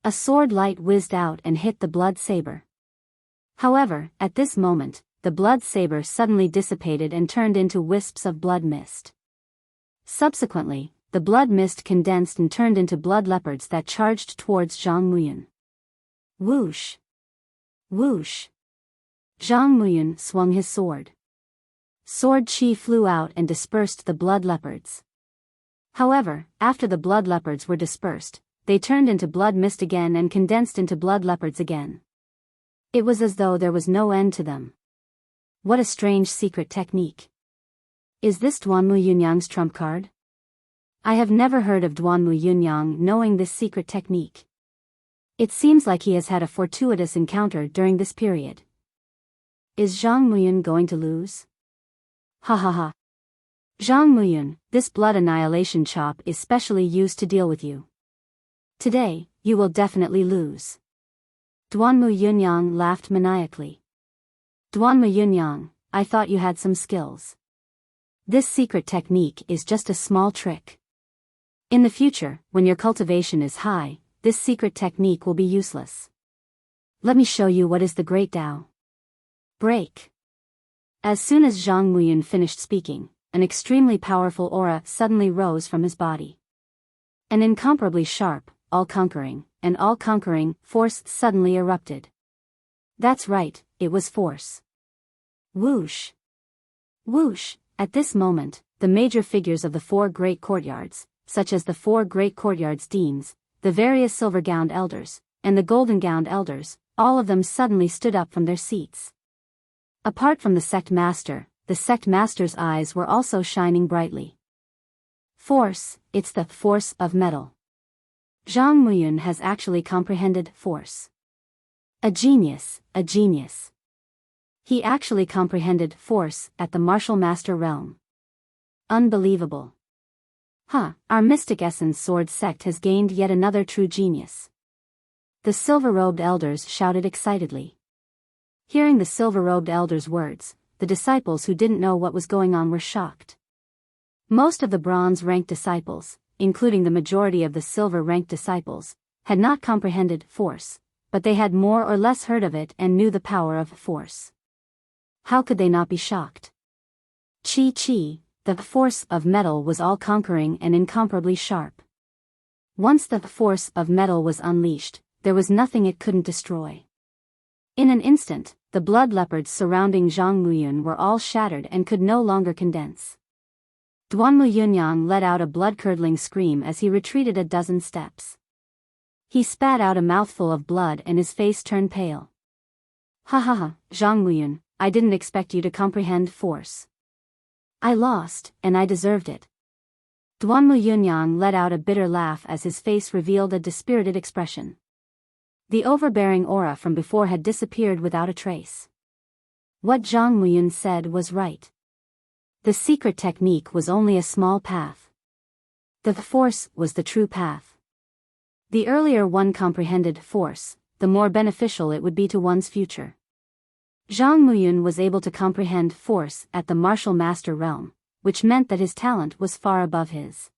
A sword light whizzed out and hit the blood saber. However, at this moment, the blood saber suddenly dissipated and turned into wisps of blood mist. Subsequently, the blood mist condensed and turned into blood leopards that charged towards Zhang Muyun. Whoosh! Whoosh! Zhang Muyun swung his sword. Sword chi flew out and dispersed the blood leopards. However, after the blood leopards were dispersed, they turned into blood mist again and condensed into blood leopards again. It was as though there was no end to them. What a strange secret technique. Is this Duanmu Yunyang's trump card? I have never heard of Duanmu Yunyang knowing this secret technique. It seems like he has had a fortuitous encounter during this period. Is Zhang Muyun going to lose? Ha ha ha. Zhang Muyun, this blood annihilation chop is specially used to deal with you. Today, you will definitely lose. Duanmu Yunyang laughed maniacally. Duanmu Yunyang, I thought you had some skills. This secret technique is just a small trick. In the future, when your cultivation is high, this secret technique will be useless. Let me show you what is the Great Tao. Break. As soon as Zhang Muyun finished speaking, an extremely powerful aura suddenly rose from his body. An incomparably sharp, all-conquering, and all-conquering force suddenly erupted. That's right, it was force. Whoosh. Whoosh. At this moment, the major figures of the four great courtyards, such as the four great courtyards deans, the various silver-gowned elders, and the golden-gowned elders, all of them suddenly stood up from their seats. Apart from the sect master's eyes were also shining brightly. Force, it's the force of metal. Zhang Muyun has actually comprehended force. A genius, a genius. He actually comprehended force at the martial master realm. Unbelievable. Our mystic essence sword sect has gained yet another true genius. The silver-robed elders shouted excitedly. Hearing the silver-robed elders' words, the disciples who didn't know what was going on were shocked. Most of the bronze-ranked disciples, including the majority of the silver-ranked disciples, had not comprehended force, but they had more or less heard of it and knew the power of force. How could they not be shocked? Chi, the force of metal was all-conquering and incomparably sharp. Once the force of metal was unleashed, there was nothing it couldn't destroy. In an instant, the blood leopards surrounding Zhang Muyun were all shattered and could no longer condense. Duanmu Yunyang let out a blood-curdling scream as he retreated a dozen steps. He spat out a mouthful of blood and his face turned pale. Ha ha ha, Zhang Muyun, I didn't expect you to comprehend force. I lost, and I deserved it. Duanmu Yunyang let out a bitter laugh as his face revealed a dispirited expression. The overbearing aura from before had disappeared without a trace. What Zhang Muyun said was right. The secret technique was only a small path. The force was the true path. The earlier one comprehended force, the more beneficial it would be to one's future. Zhang Muyun was able to comprehend force at the martial master realm, which meant that his talent was far above his.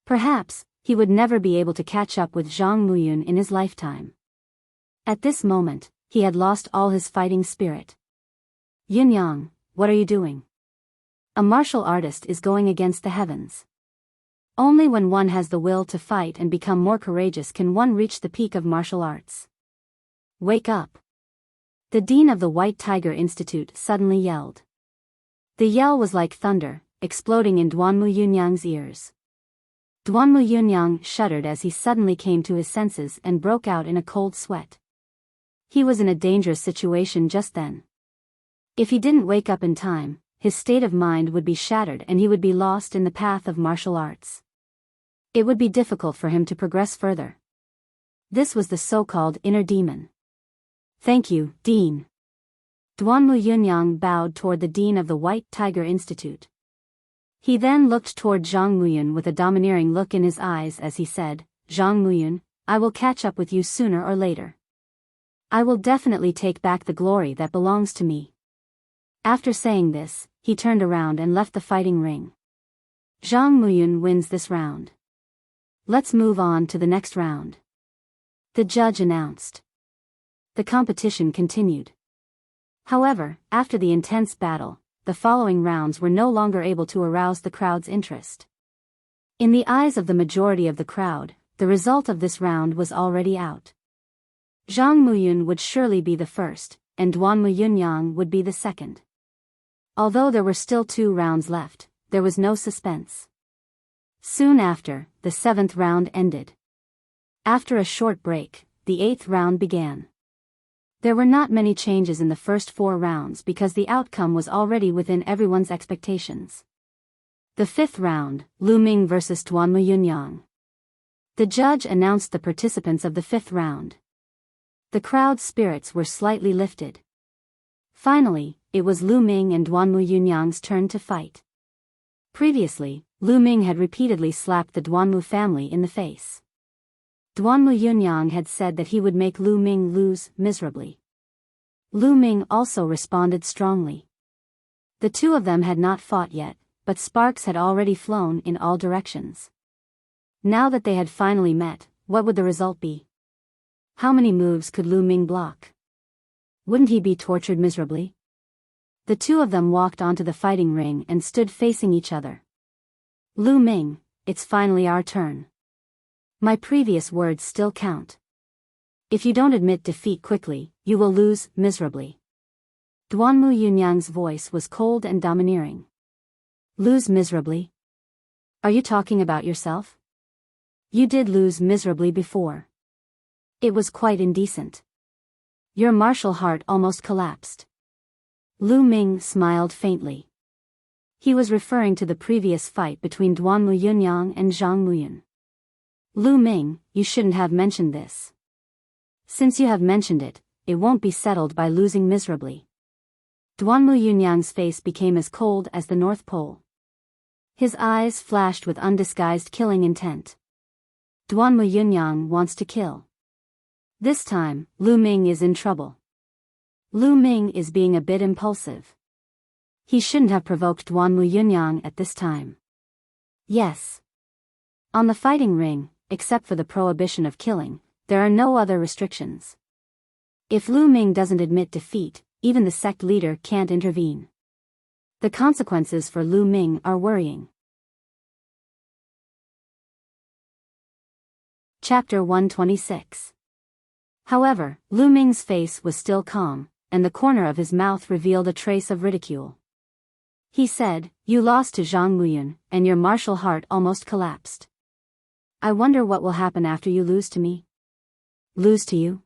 Perhaps, he would never be able to catch up with Zhang Muyun in his lifetime. At this moment, he had lost all his fighting spirit. Yunyang, what are you doing? A martial artist is going against the heavens. Only when one has the will to fight and become more courageous can one reach the peak of martial arts. Wake up. The dean of the White Tiger Institute suddenly yelled. The yell was like thunder, exploding in Duanmu Yunyang's ears. Duanmu Yunyang shuddered as he suddenly came to his senses and broke out in a cold sweat. He was in a dangerous situation just then. If he didn't wake up in time, his state of mind would be shattered and he would be lost in the path of martial arts. It would be difficult for him to progress further. This was the so-called inner demon. Thank you, Dean. Duanmu Yunyang bowed toward the dean of the White Tiger Institute. He then looked toward Zhang Muyun with a domineering look in his eyes as he said, Zhang Muyun, I will catch up with you sooner or later. I will definitely take back the glory that belongs to me. After saying this, he turned around and left the fighting ring. Zhang Muyun wins this round. Let's move on to the next round. The judge announced. The competition continued. However, after the intense battle, the following rounds were no longer able to arouse the crowd's interest. In the eyes of the majority of the crowd, the result of this round was already out. Zhang Muyun would surely be the first, and Duanmu Yunyang would be the second. Although there were still 2 rounds left, there was no suspense. Soon after, the 7th round ended. After a short break, the 8th round began. There were not many changes in the first 4 rounds because the outcome was already within everyone's expectations. The 5th round, Lu Ming vs. Duanmu Yunyang. The judge announced the participants of the 5th round. The crowd's spirits were slightly lifted. Finally, it was Lu Ming and Duanmu Yunyang's turn to fight. Previously, Lu Ming had repeatedly slapped the Duanmu family in the face. Duanmu Yunyang had said that he would make Lu Ming lose miserably. Lu Ming also responded strongly. The two of them had not fought yet, but sparks had already flown in all directions. Now that they had finally met, what would the result be? How many moves could Lu Ming block? Wouldn't he be tortured miserably? The two of them walked onto the fighting ring and stood facing each other. Lu Ming, it's finally our turn. My previous words still count. If you don't admit defeat quickly, you will lose miserably. Duanmu Yunyang's voice was cold and domineering. Lose miserably? Are you talking about yourself? You did lose miserably before. It was quite indecent. Your martial heart almost collapsed. Lu Ming smiled faintly. He was referring to the previous fight between Duanmu Yunyang and Zhang Muyan. Lu Ming, you shouldn't have mentioned this. Since you have mentioned it, it won't be settled by losing miserably. Duanmu Yunyang's face became as cold as the North Pole. His eyes flashed with undisguised killing intent. Duanmu Yunyang wants to kill. This time, Lu Ming is in trouble. Lu Ming is being a bit impulsive. He shouldn't have provoked Duanmu Yunyang at this time. Yes. On the fighting ring, except for the prohibition of killing, there are no other restrictions. If Lu Ming doesn't admit defeat, even the sect leader can't intervene. The consequences for Lu Ming are worrying. Chapter 126. However, Lu Ming's face was still calm, and the corner of his mouth revealed a trace of ridicule. He said, "You lost to Zhang Muyan, and your martial heart almost collapsed. I wonder what will happen after you lose to me." Lose to you?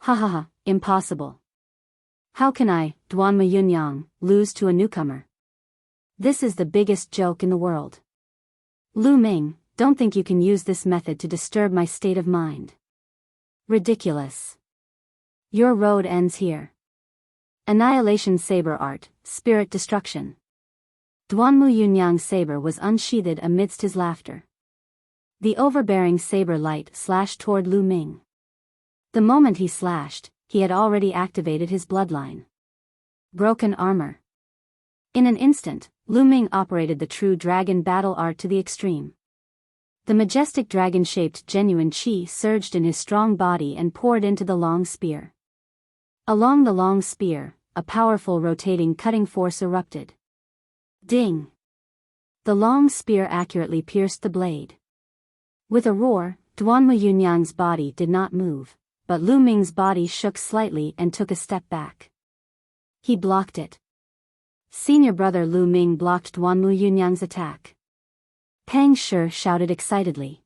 Ha ha ha, impossible. How can I, Duanmu Yunyang, lose to a newcomer? This is the biggest joke in the world. Lu Ming, don't think you can use this method to disturb my state of mind. Ridiculous. Your road ends here. Annihilation Saber Art, Spirit Destruction. Duanmu Yunyang's saber was unsheathed amidst his laughter. The overbearing saber light slashed toward Lu Ming. The moment he slashed, he had already activated his bloodline. Broken armor. In an instant, Lu Ming operated the true dragon battle art to the extreme. The majestic dragon-shaped genuine qi surged in his strong body and poured into the long spear. Along the long spear, a powerful rotating cutting force erupted. Ding! The long spear accurately pierced the blade. With a roar, Duanmu Yunyang's body did not move, but Lu Ming's body shook slightly and took a step back. He blocked it. Senior brother Lu Ming blocked Duanmu Yunyang's attack. Pang Shi shouted excitedly.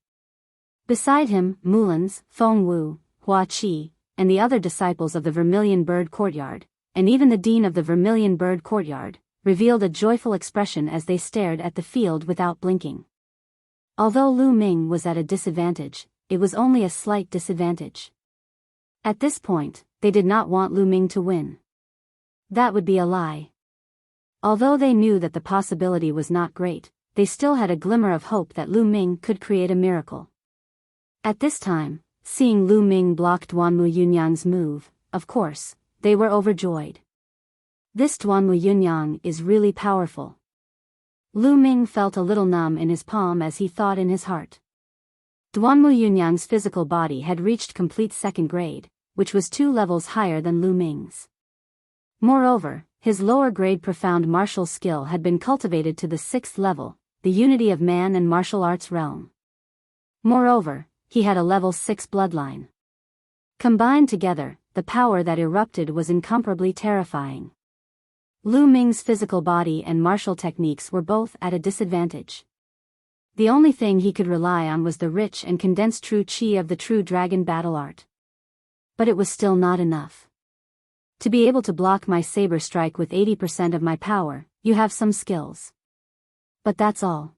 Beside him, Mulans, Feng Wu, Hua Qi, and the other disciples of the Vermilion Bird Courtyard, and even the dean of the Vermilion Bird Courtyard, revealed a joyful expression as they stared at the field without blinking. Although Lu Ming was at a disadvantage, it was only a slight disadvantage. At this point, they did not want Lu Ming to win. That would be a lie. Although they knew that the possibility was not great, they still had a glimmer of hope that Lu Ming could create a miracle. At this time, seeing Lu Ming block Duanmu Yunyang's move, of course, they were overjoyed. This Duanmu Yunyang is really powerful. Lu Ming felt a little numb in his palm as he thought in his heart. Duanmu Yunyang's physical body had reached complete second grade, which was 2 levels higher than Lu Ming's. Moreover, his lower grade profound martial skill had been cultivated to the 6th level, the unity of man and martial arts realm. Moreover, he had a level 6 bloodline. Combined together, the power that erupted was incomparably terrifying. Lu Ming's physical body and martial techniques were both at a disadvantage. The only thing he could rely on was the rich and condensed true chi of the true dragon battle art. But it was still not enough. To be able to block my saber strike with 80% of my power, you have some skills. But that's all.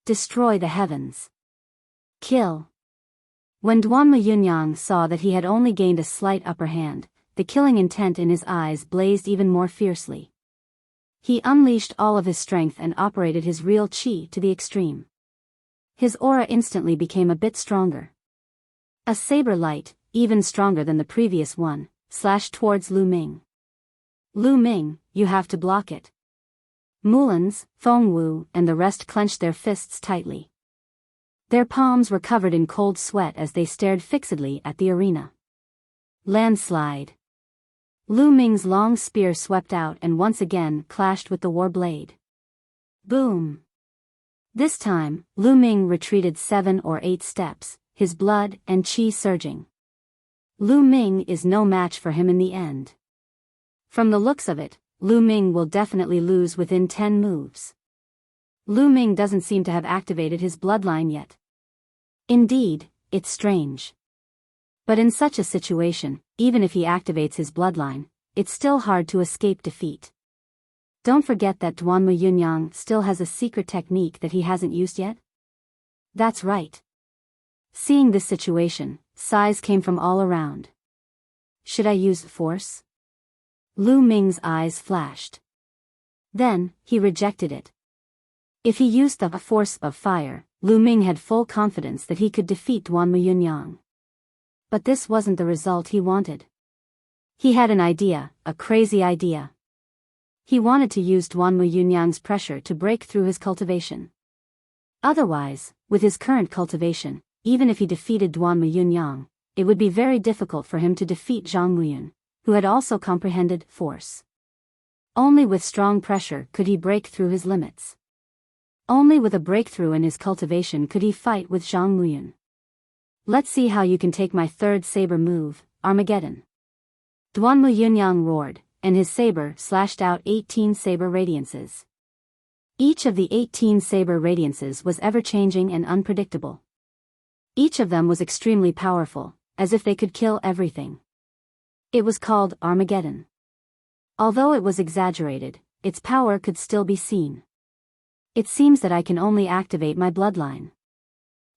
Destroy the heavens. Kill. When Duanmu Yunyang saw that he had only gained a slight upper hand, the killing intent in his eyes blazed even more fiercely. He unleashed all of his strength and operated his real chi to the extreme. His aura instantly became a bit stronger. A saber light, even stronger than the previous one, slashed towards Lu Ming. Lu Ming, you have to block it. Mulans, Fengwu, and the rest clenched their fists tightly. Their palms were covered in cold sweat as they stared fixedly at the arena. Landslide. Lu Ming's long spear swept out and once again clashed with the war blade. Boom. This time, Lu Ming retreated 7 or 8 steps, his blood and chi surging. Lu Ming is no match for him in the end. From the looks of it, Lu Ming will definitely lose within 10 moves. Lu Ming doesn't seem to have activated his bloodline yet. Indeed, it's strange. But in such a situation, even if he activates his bloodline, it's still hard to escape defeat. Don't forget that Duanmu Yunyang still has a secret technique that he hasn't used yet? That's right. Seeing this situation, sighs came from all around. Should I use force? Lu Ming's eyes flashed. Then, he rejected it. If he used the force of fire, Lu Ming had full confidence that he could defeat Duanmu Yunyang. But this wasn't the result he wanted. He had an idea, a crazy idea. He wanted to use Duanmu Yunyang's pressure to break through his cultivation. Otherwise, with his current cultivation, even if he defeated Duanmu Yunyang, it would be very difficult for him to defeat Zhang Muyun, who had also comprehended force. Only with strong pressure could he break through his limits. Only with a breakthrough in his cultivation could he fight with Zhang Muyun. Let's see how you can take my third saber move, Armageddon. Duanmu Yunyang roared, and his saber slashed out 18 saber radiances. Each of the 18 saber radiances was ever-changing and unpredictable. Each of them was extremely powerful, as if they could kill everything. It was called Armageddon. Although it was exaggerated, its power could still be seen. It seems that I can only activate my bloodline.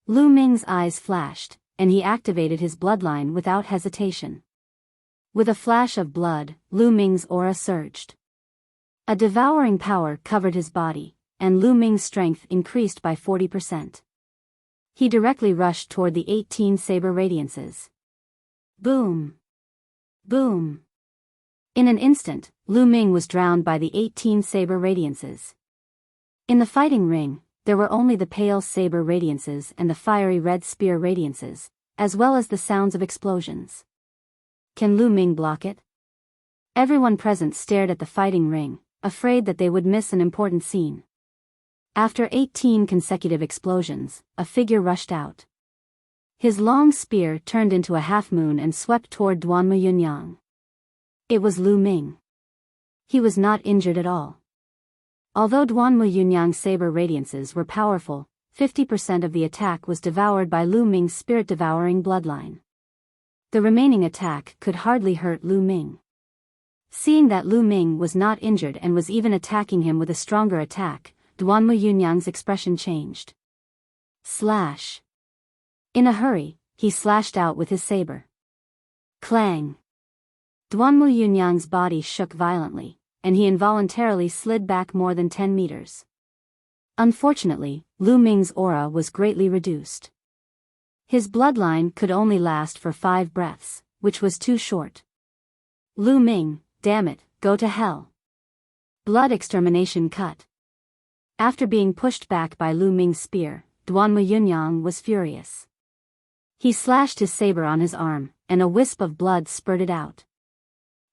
Lu Ming's eyes flashed, and he activated his bloodline without hesitation. With a flash of blood, Lu Ming's aura surged. A devouring power covered his body, and Lu Ming's strength increased by 40%. He directly rushed toward the 18 saber radiances. Boom! Boom! In an instant, Lu Ming was drowned by the 18 saber radiances. In the fighting ring, there were only the pale saber radiances and the fiery red spear radiances, as well as the sounds of explosions. Can Lu Ming block it? Everyone present stared at the fighting ring, afraid that they would miss an important scene. After 18 consecutive explosions, a figure rushed out. His long spear turned into a half-moon and swept toward Duanmu Yunyang. It was Lu Ming. He was not injured at all. Although Duanmu Yunyang's saber radiances were powerful, 50% of the attack was devoured by Lu Ming's spirit-devouring bloodline. The remaining attack could hardly hurt Lu Ming. Seeing that Lu Ming was not injured and was even attacking him with a stronger attack, Duanmu Yunyang's expression changed. Slash. In a hurry, he slashed out with his saber. Clang. Duanmu Yunyang's body shook violently, and he involuntarily slid back more than 10 meters. Unfortunately, Lu Ming's aura was greatly reduced. His bloodline could only last for 5 breaths, which was too short. Lu Ming, damn it, go to hell. Blood extermination cut. After being pushed back by Lu Ming's spear, Duanmu Yunyang was furious. He slashed his saber on his arm, and a wisp of blood spurted out.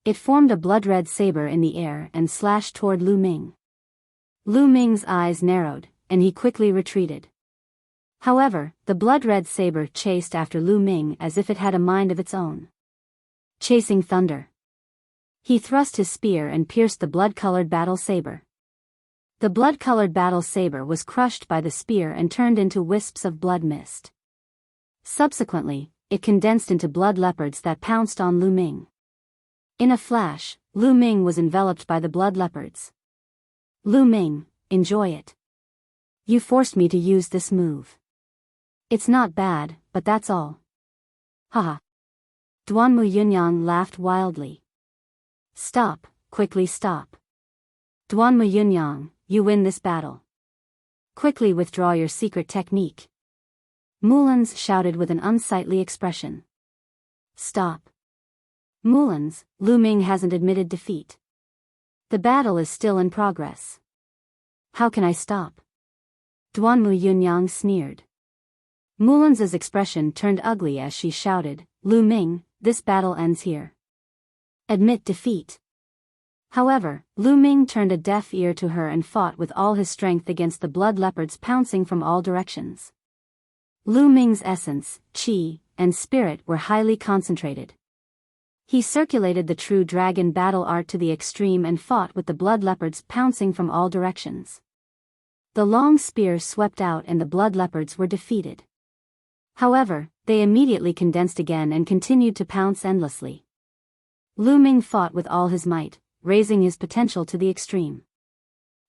It formed a blood-red saber in the air and slashed toward Lu Ming. Lu Ming's eyes narrowed, and he quickly retreated. However, the blood-red saber chased after Lu Ming as if it had a mind of its own. Chasing thunder. He thrust his spear and pierced the blood-colored battle saber. The blood-colored battle saber was crushed by the spear and turned into wisps of blood mist. Subsequently, it condensed into blood leopards that pounced on Lu Ming. In a flash, Lu Ming was enveloped by the blood leopards. Lu Ming, enjoy it. You forced me to use this move. It's not bad, but that's all. Haha. Duanmu Yunyang laughed wildly. Stop, quickly stop. Duanmu Yunyang, you win this battle. Quickly withdraw your secret technique. Mulans shouted with an unsightly expression. Stop. Mulans, Lu Ming hasn't admitted defeat. The battle is still in progress. How can I stop? Duanmu Yunyang sneered. Mulans's expression turned ugly as she shouted, Lu Ming, this battle ends here. Admit defeat. However, Lu Ming turned a deaf ear to her and fought with all his strength against the blood leopards pouncing from all directions. Lu Ming's essence, qi, and spirit were highly concentrated. He circulated the true dragon battle art to the extreme and fought with the blood leopards pouncing from all directions. The long spear swept out and the blood leopards were defeated. However, they immediately condensed again and continued to pounce endlessly. Lu Ming fought with all his might, raising his potential to the extreme.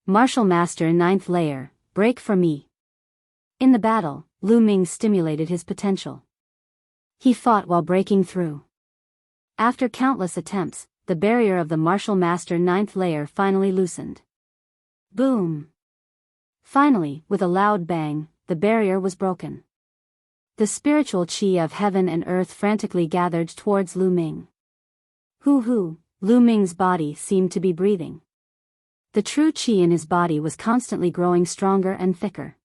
Martial Master 9th Layer, break for me. In the battle, Lu Ming stimulated his potential. He fought while breaking through. After countless attempts, the barrier of the Martial Master 9th Layer finally loosened. Boom! Finally, with a loud bang, the barrier was broken. The spiritual qi of heaven and earth frantically gathered towards Lu Ming. Hoo! Lu Ming's body seemed to be breathing. The true qi in his body was constantly growing stronger and thicker.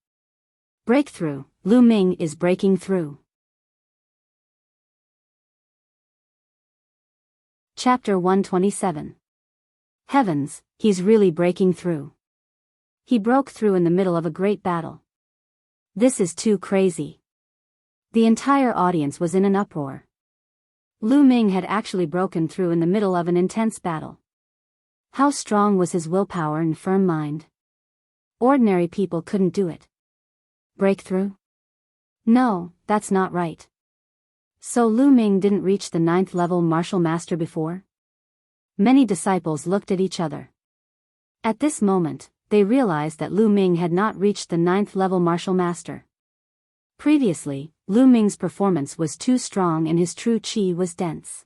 Breakthrough, Lu Ming is breaking through. Chapter 127. Heavens, he's really breaking through. He broke through in the middle of a great battle. This is too crazy. The entire audience was in an uproar. Lu Ming had actually broken through in the middle of an intense battle. How strong was his willpower and firm mind? Ordinary people couldn't do it. Breakthrough? No, that's not right. So Lu Ming didn't reach the 9th level martial master before? Many disciples looked at each other. At this moment, they realized that Lu Ming had not reached the 9th level martial master. Previously, Lu Ming's performance was too strong and his true qi was dense.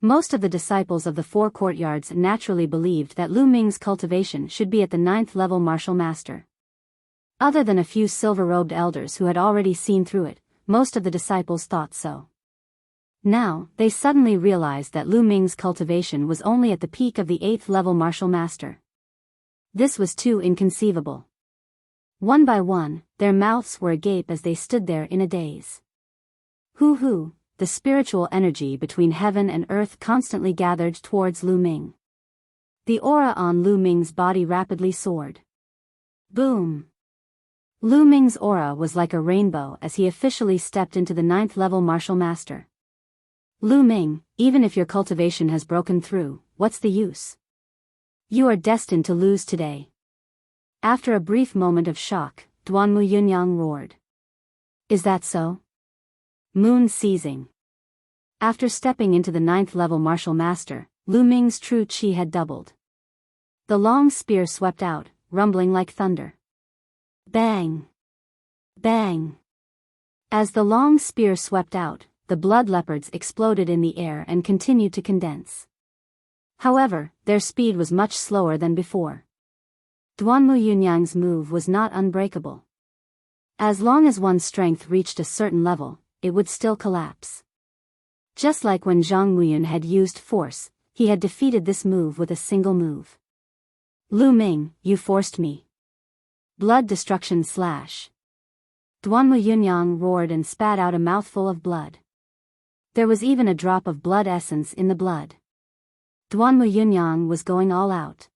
Most of the disciples of the 4 courtyards naturally believed that Lu Ming's cultivation should be at the 9th level martial master. Other than a few silver-robed elders who had already seen through it, most of the disciples thought so. Now, they suddenly realized that Lu Ming's cultivation was only at the peak of the 8th level martial master. This was too inconceivable. One by one, their mouths were agape as they stood there in a daze. Hoo! The spiritual energy between heaven and earth constantly gathered towards Lu Ming. The aura on Lu Ming's body rapidly soared. Boom! Lu Ming's aura was like a rainbow as he officially stepped into the 9th level martial master. Lu Ming, even if your cultivation has broken through, what's the use? You are destined to lose today. After a brief moment of shock, Duanmu Yunyang roared. Is that so? Moon seizing. After stepping into the 9th level martial master, Lu Ming's true qi had doubled. The long spear swept out, rumbling like thunder. Bang! Bang! As the long spear swept out, the blood leopards exploded in the air and continued to condense. However, their speed was much slower than before. Duanmu Yunyang's move was not unbreakable. As long as one's strength reached a certain level, it would still collapse. Just like when Zhang Muyun had used force, he had defeated this move with a single move. Lu Ming, you forced me. Blood destruction slash. Duanmu Yunyang roared and spat out a mouthful of blood. There was even a drop of blood essence in the blood. Duanmu Yunyang was going all out.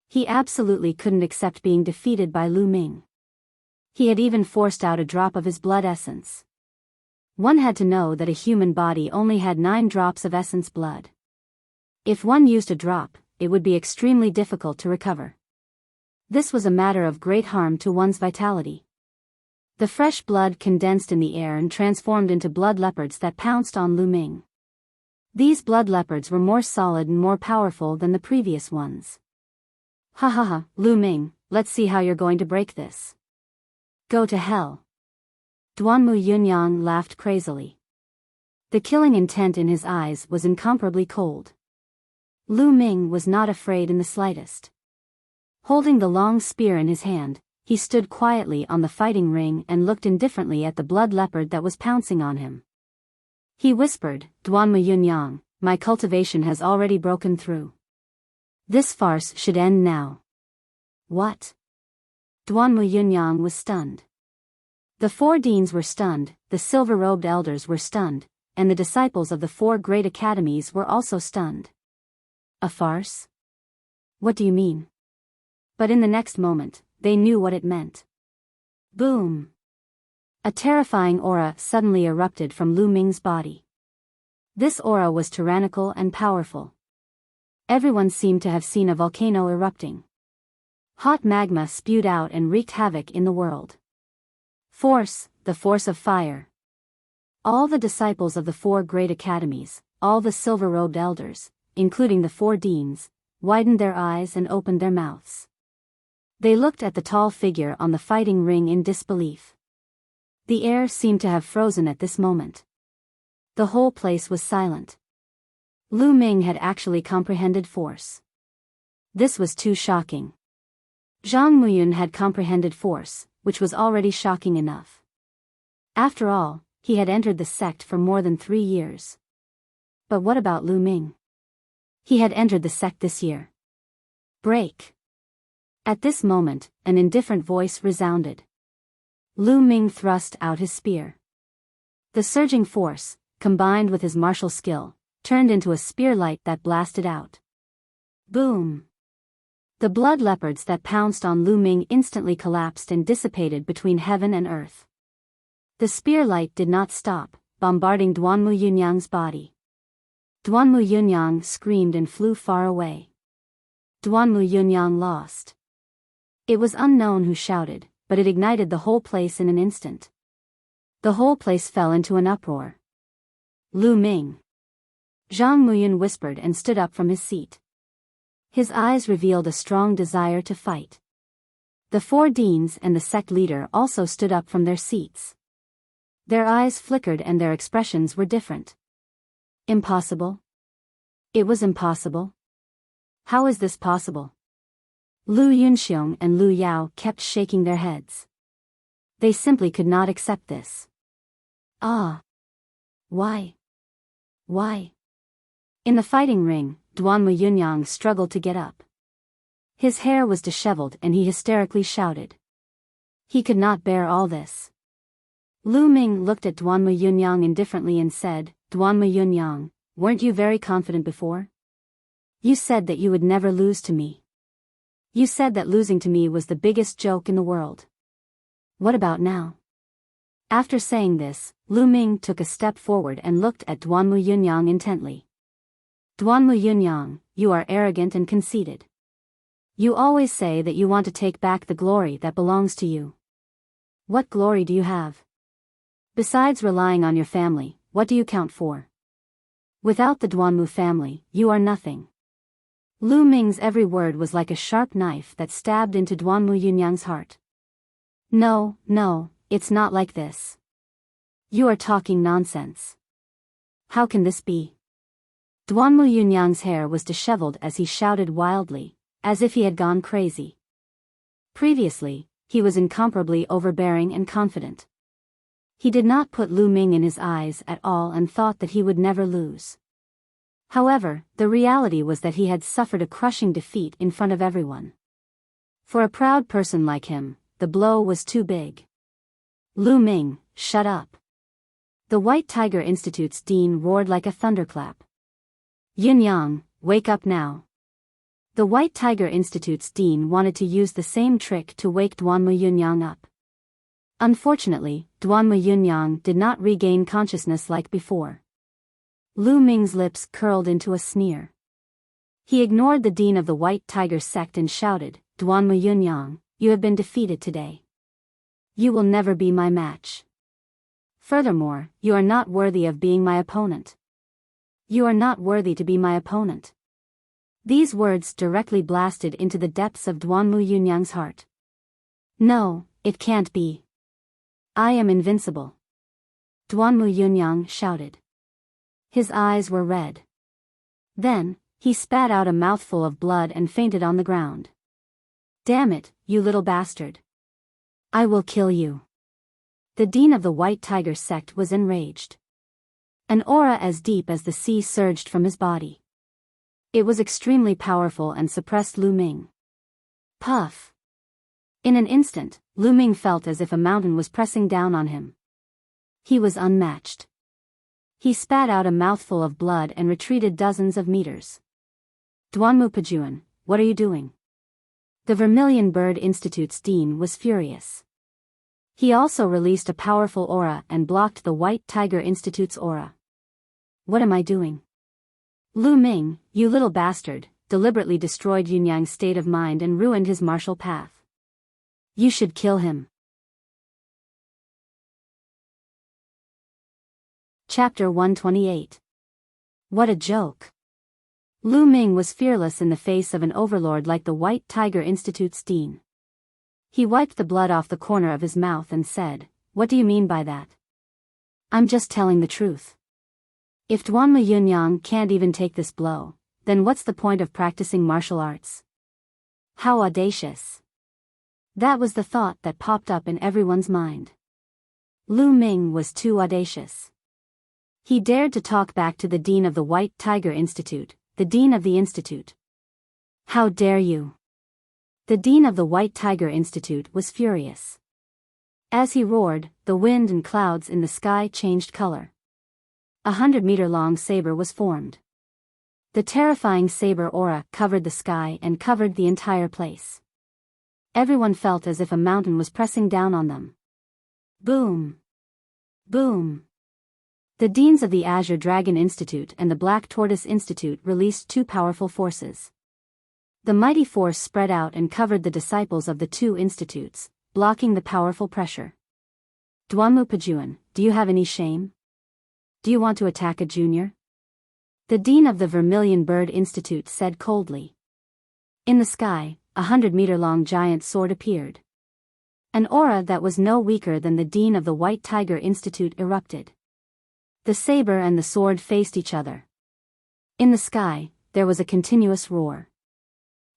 He absolutely couldn't accept being defeated by Lu Ming. He had even forced out a drop of his blood essence. One had to know that a human body only had 9 drops of essence blood. If one used a drop, it would be extremely difficult to recover. This was a matter of great harm to one's vitality. The fresh blood condensed in the air and transformed into blood leopards that pounced on Lu Ming. These blood leopards were more solid and more powerful than the previous ones. Ha ha ha, Lu Ming, let's see how you're going to break this. Go to hell. Duanmu Yunyang laughed crazily. The killing intent in his eyes was incomparably cold. Lu Ming was not afraid in the slightest. Holding the long spear in his hand, he stood quietly on the fighting ring and looked indifferently at the blood leopard that was pouncing on him. He whispered, Duanmu Yunyang, my cultivation has already broken through. This farce should end now. What? Duanmu Yunyang was stunned. The 4 deans were stunned, the silver-robed elders were stunned, and the disciples of the 4 great academies were also stunned. A farce? What do you mean? But in the next moment, they knew what it meant. Boom! A terrifying aura suddenly erupted from Lu Ming's body. This aura was tyrannical and powerful. Everyone seemed to have seen a volcano erupting. Hot magma spewed out and wreaked havoc in the world. Force, the force of fire. All the disciples of the 4 great academies, all the silver-robed elders, including the 4 deans, widened their eyes and opened their mouths. They looked at the tall figure on the fighting ring in disbelief. The air seemed to have frozen at this moment. The whole place was silent. Lu Ming had actually comprehended force. This was too shocking. Zhang Muyun had comprehended force, which was already shocking enough. After all, he had entered the sect for more than 3 years. But what about Lu Ming? He had entered the sect this year. Break. At this moment, an indifferent voice resounded. Lu Ming thrust out his spear. The surging force, combined with his martial skill, turned into a spear light that blasted out. Boom! The blood leopards that pounced on Lu Ming instantly collapsed and dissipated between heaven and earth. The spear light did not stop, bombarding Duanmu Yunyang's body. Duanmu Yunyang screamed and flew far away. Duanmu Yunyang lost. It was unknown who shouted, but it ignited the whole place in an instant. The whole place fell into an uproar. Lu Ming. Zhang Muyun whispered and stood up from his seat. His eyes revealed a strong desire to fight. The 4 deans and the sect leader also stood up from their seats. Their eyes flickered and their expressions were different. Impossible? It was impossible. How is this possible? Lu Yunxiong and Lu Yao kept shaking their heads. They simply could not accept this. Ah! Why? Why? In the fighting ring, Duanmu Yunyang struggled to get up. His hair was disheveled and he hysterically shouted. He could not bear all this. Lu Ming looked at Duanmu Yunyang indifferently and said, Duanmu Yunyang, weren't you very confident before? You said that you would never lose to me. You said that losing to me was the biggest joke in the world. What about now? After saying this, Lu Ming took a step forward and looked at Duanmu Yunyang intently. Duanmu Yunyang, you are arrogant and conceited. You always say that you want to take back the glory that belongs to you. What glory do you have? Besides relying on your family, what do you count for? Without the Duanmu family, you are nothing. Lu Ming's every word was like a sharp knife that stabbed into Duanmu Yunyang's heart. No, no, it's not like this. You are talking nonsense. How can this be? Duanmu Yunyang's hair was disheveled as he shouted wildly, as if he had gone crazy. Previously, he was incomparably overbearing and confident. He did not put Lu Ming in his eyes at all and thought that he would never lose. However, the reality was that he had suffered a crushing defeat in front of everyone. For a proud person like him, the blow was too big. Lu Ming, shut up. The White Tiger Institute's dean roared like a thunderclap. Yunyang, wake up now. The White Tiger Institute's dean wanted to use the same trick to wake Duanmu Yunyang up. Unfortunately, Duanmu Yunyang did not regain consciousness like before. Lu Ming's lips curled into a sneer. He ignored the dean of the White Tiger sect and shouted, Duanmu Yunyang, you have been defeated today. You will never be my match. Furthermore, you are not worthy of being my opponent. You are not worthy to be my opponent. These words directly blasted into the depths of Duanmu Yunyang's heart. No, it can't be. I am invincible. Duanmu Yunyang shouted. His eyes were red. Then, he spat out a mouthful of blood and fainted on the ground. Damn it, you little bastard. I will kill you. The dean of the White Tiger sect was enraged. An aura as deep as the sea surged from his body. It was extremely powerful and suppressed Lu Ming. Puff. In an instant, Lu Ming felt as if a mountain was pressing down on him. He was unmatched. He spat out a mouthful of blood and retreated dozens of meters. Duanmu Pajuan, what are you doing? The Vermilion Bird Institute's dean was furious. He also released a powerful aura and blocked the White Tiger Institute's aura. What am I doing? Lu Ming, you little bastard, deliberately destroyed Yunyang's state of mind and ruined his martial path. You should kill him. Chapter 128. What a joke. Lu Ming was fearless in the face of an overlord like the White Tiger Institute's dean. He wiped the blood off the corner of his mouth and said, "What do you mean by that?" "I'm just telling the truth. If Duanmu Yunyang can't even take this blow, then what's the point of practicing martial arts?" How audacious. That was the thought that popped up in everyone's mind. Lu Ming was too audacious. He dared to talk back to the dean of the White Tiger Institute, the dean of the institute. How dare you? The dean of the White Tiger Institute was furious. As he roared, the wind and clouds in the sky changed color. 100-meter-long saber was formed. The terrifying saber aura covered the sky and covered the entire place. Everyone felt as if a mountain was pressing down on them. Boom! Boom! The deans of the Azure Dragon Institute and the Black Tortoise Institute released two powerful forces. The mighty force spread out and covered the disciples of the two institutes, blocking the powerful pressure. Duanmu Pajuan, do you have any shame? Do you want to attack a junior? The dean of the Vermilion Bird Institute said coldly. In the sky, 100-meter-long giant sword appeared. An aura that was no weaker than the dean of the White Tiger Institute erupted. The saber and the sword faced each other. In the sky, there was a continuous roar.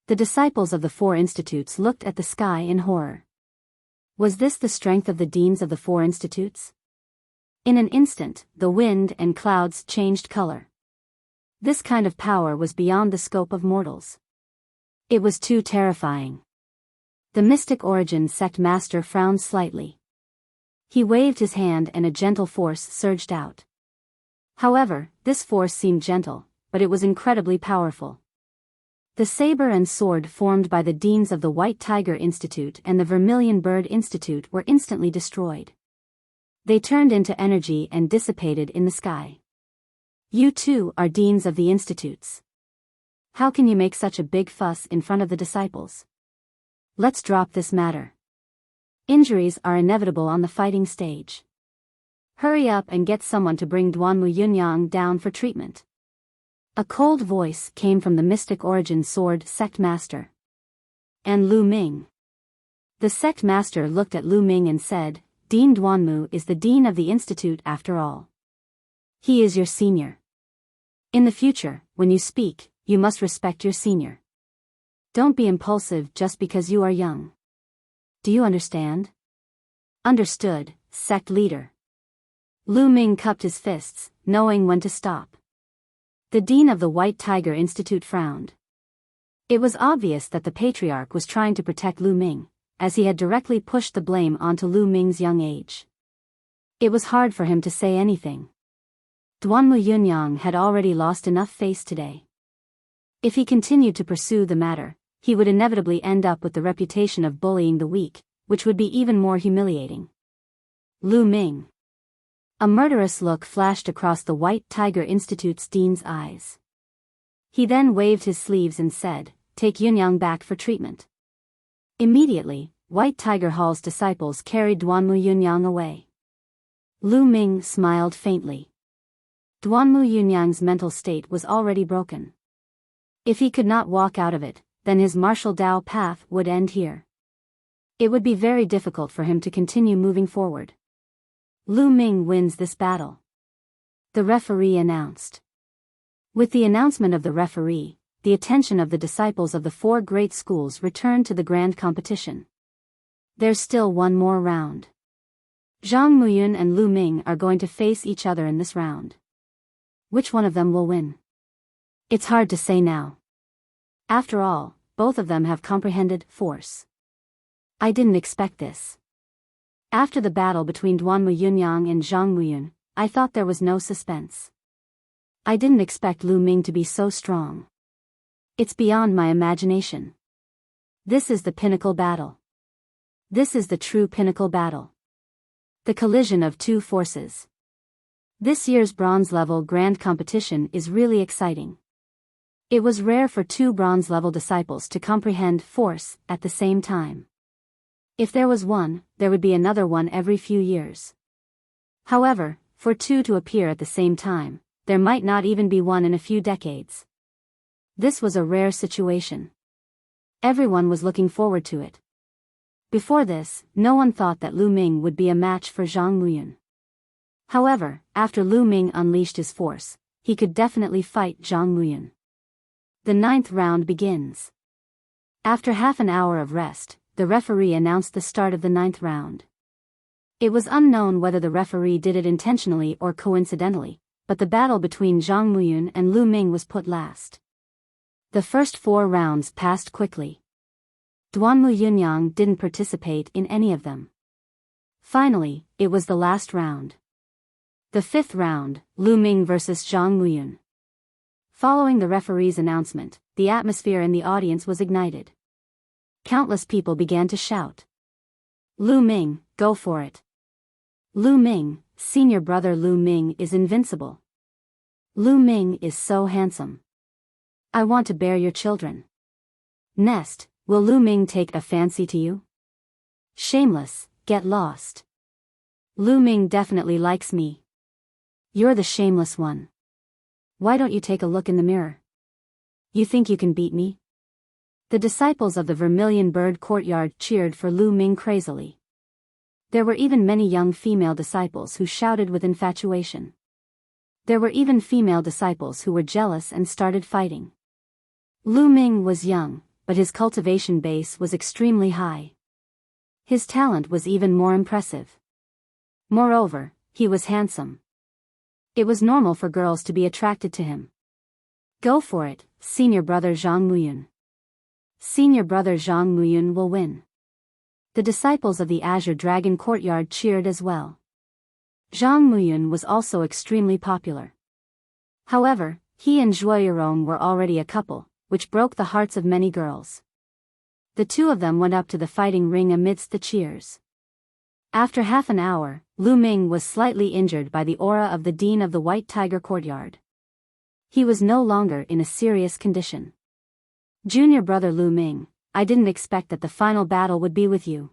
The disciples of the four institutes looked at the sky in horror. Was this the strength of the deans of the four institutes? In an instant, the wind and clouds changed color. This kind of power was beyond the scope of mortals. It was too terrifying. The Mystic Origin sect master frowned slightly. He waved his hand and a gentle force surged out. However, this force seemed gentle, but it was incredibly powerful. The saber and sword formed by the deans of the White Tiger Institute and the Vermilion Bird Institute were instantly destroyed. They turned into energy and dissipated in the sky. You too are deans of the institutes. How can you make such a big fuss in front of the disciples? Let's drop this matter. Injuries are inevitable on the fighting stage. Hurry up and get someone to bring Duanmu Yunyang down for treatment. A cold voice came from the Mystic Origin Sword sect master. And Lu Ming. The sect master looked at Lu Ming and said, Dean Duanmu is the dean of the institute after all. He is your senior. In the future, when you speak, you must respect your senior. Don't be impulsive just because you are young. Do you understand? Understood, sect leader. Lu Ming cupped his fists, knowing when to stop. The dean of the White Tiger Institute frowned. It was obvious that the patriarch was trying to protect Lu Ming, as he had directly pushed the blame onto Lu Ming's young age. It was hard for him to say anything. Duanmu Yunyang had already lost enough face today. If he continued to pursue the matter, he would inevitably end up with the reputation of bullying the weak, which would be even more humiliating. Lu Ming. A murderous look flashed across the White Tiger Institute's dean's eyes. He then waved his sleeves and said, Take Yunyang back for treatment. Immediately, White Tiger Hall's disciples carried Duanmu Yunyang away. Lu Ming smiled faintly. Duanmu Yunyang's mental state was already broken. If he could not walk out of it, then his martial Dao path would end here. It would be very difficult for him to continue moving forward. Lu Ming wins this battle, the referee announced. With the announcement of the referee, the attention of the disciples of the four great schools returned to the grand competition. There's still one more round. Zhang Muyun and Lu Ming are going to face each other in this round. Which one of them will win? It's hard to say now. After all, both of them have comprehended force. I didn't expect this. After the battle between Duanmu Yunyang and Zhang Muyun, I thought there was no suspense. I didn't expect Lu Ming to be so strong. It's beyond my imagination. This is the pinnacle battle. This is the true pinnacle battle. The collision of two forces. This year's bronze-level grand competition is really exciting. It was rare for two bronze-level disciples to comprehend force at the same time. If there was one, there would be another one every few years. However, for two to appear at the same time, there might not even be one in a few decades. This was a rare situation. Everyone was looking forward to it. Before this, no one thought that Lu Ming would be a match for Zhang Muyun. However, after Lu Ming unleashed his force, he could definitely fight Zhang Muyun. The 9th round begins. After half an hour of rest, the referee announced the start of the 9th round. It was unknown whether the referee did it intentionally or coincidentally, but the battle between Zhang Muyun and Lu Ming was put last. The first 4 rounds passed quickly. Duanmu Yunyang didn't participate in any of them. Finally, it was the last round. The 5th round, Lu Ming vs. Zhang Muyun. Following the referee's announcement, the atmosphere in the audience was ignited. Countless people began to shout. Lu Ming, go for it. Lu Ming, senior brother Lu Ming is invincible. Lu Ming is so handsome. I want to bear your children. Nest, will Lu Ming take a fancy to you? Shameless, get lost. Lu Ming definitely likes me. You're the shameless one. Why don't you take a look in the mirror? You think you can beat me? The disciples of the Vermilion Bird Courtyard cheered for Lu Ming crazily. There were even many young female disciples who shouted with infatuation. There were even female disciples who were jealous and started fighting. Lu Ming was young, but his cultivation base was extremely high. His talent was even more impressive. Moreover, he was handsome. It was normal for girls to be attracted to him. Go for it, senior brother Zhang Muyun. Senior brother Zhang Muyun will win. The disciples of the Azure Dragon Courtyard cheered as well. Zhang Muyun was also extremely popular. However, he and Zhuoyarong were already a couple, which broke the hearts of many girls. The two of them went up to the fighting ring amidst the cheers. After half an hour, Lu Ming was slightly injured by the aura of the Dean of the White Tiger Courtyard. He was no longer in a serious condition. Junior brother Lu Ming, I didn't expect that the final battle would be with you.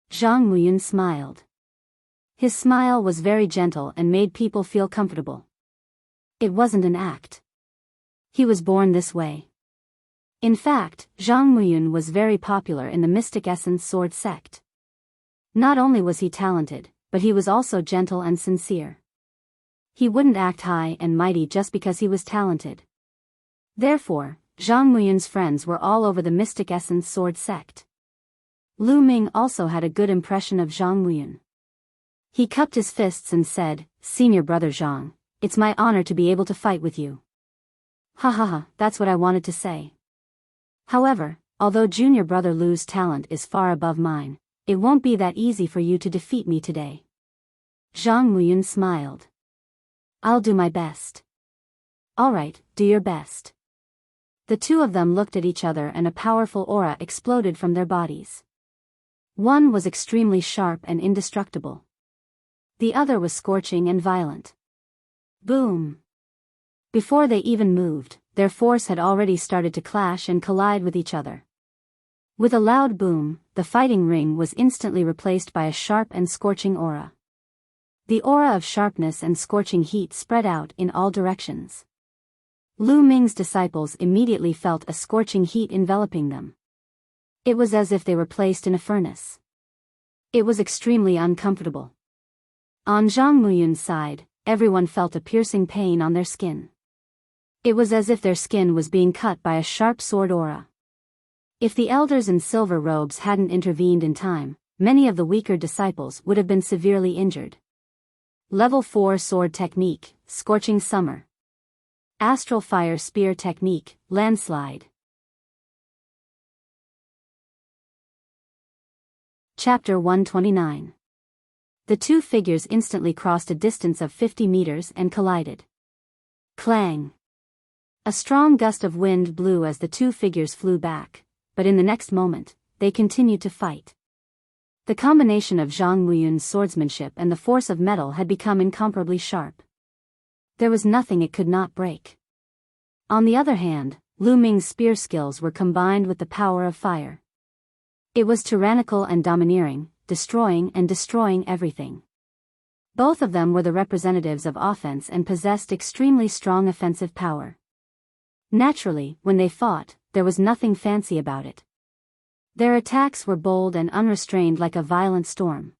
Zhang Muyun smiled. His smile was very gentle and made people feel comfortable. It wasn't an act. He was born this way. In fact, Zhang Muyun was very popular in the Mystic Essence Sword sect. Not only was he talented, but he was also gentle and sincere. He wouldn't act high and mighty just because he was talented. Therefore, Zhang Muyun's friends were all over the Mystic Essence Sword sect. Lu Ming also had a good impression of Zhang Muyun. He cupped his fists and said, Senior brother Zhang, it's my honor to be able to fight with you. Ha ha ha, that's what I wanted to say. However, although junior brother Lu's talent is far above mine, it won't be that easy for you to defeat me today. Zhang Muyun smiled. I'll do my best. Alright, do your best. The two of them looked at each other and a powerful aura exploded from their bodies. One was extremely sharp and indestructible. The other was scorching and violent. Boom! Before they even moved, their force had already started to clash and collide with each other. With a loud boom, the fighting ring was instantly replaced by a sharp and scorching aura. The aura of sharpness and scorching heat spread out in all directions. Lu Ming's disciples immediately felt a scorching heat enveloping them. It was as if they were placed in a furnace. It was extremely uncomfortable. On Zhang Muyun's side, everyone felt a piercing pain on their skin. It was as if their skin was being cut by a sharp sword aura. If the elders in silver robes hadn't intervened in time, many of the weaker disciples would have been severely injured. Level 4 Sword Technique, Scorching Summer. Astral Fire Spear Technique, Landslide. Chapter 129. The two figures instantly crossed a distance of 50 meters and collided. Clang! A strong gust of wind blew as the two figures flew back, but in the next moment, they continued to fight. The combination of Zhang Muyun's swordsmanship and the force of metal had become incomparably sharp. There was nothing it could not break. On the other hand, Lu Ming's spear skills were combined with the power of fire. It was tyrannical and domineering, destroying everything. Both of them were the representatives of offense and possessed extremely strong offensive power. Naturally, when they fought, there was nothing fancy about it. Their attacks were bold and unrestrained like a violent storm.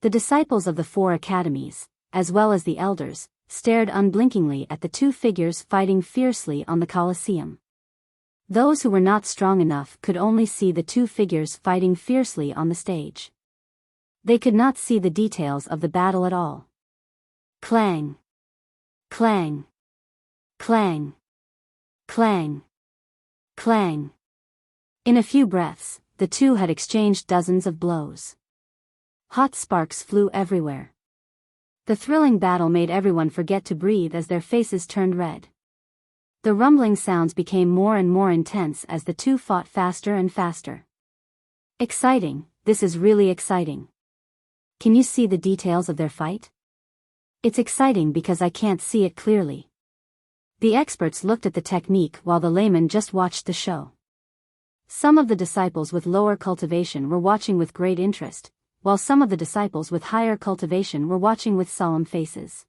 The disciples of the four academies, as well as the elders, stared unblinkingly at the two figures fighting fiercely on the Colosseum. Those who were not strong enough could only see the two figures fighting fiercely on the stage. They could not see the details of the battle at all. Clang! Clang! Clang! Clang! Clang! In a few breaths, the two had exchanged dozens of blows. Hot sparks flew everywhere. The thrilling battle made everyone forget to breathe as their faces turned red. The rumbling sounds became more and more intense as the two fought faster and faster. Exciting, this is really exciting. Can you see the details of their fight? It's exciting because I can't see it clearly. The experts looked at the technique while the laymen just watched the show. Some of the disciples with lower cultivation were watching with great interest, while some of the disciples with higher cultivation were watching with solemn faces.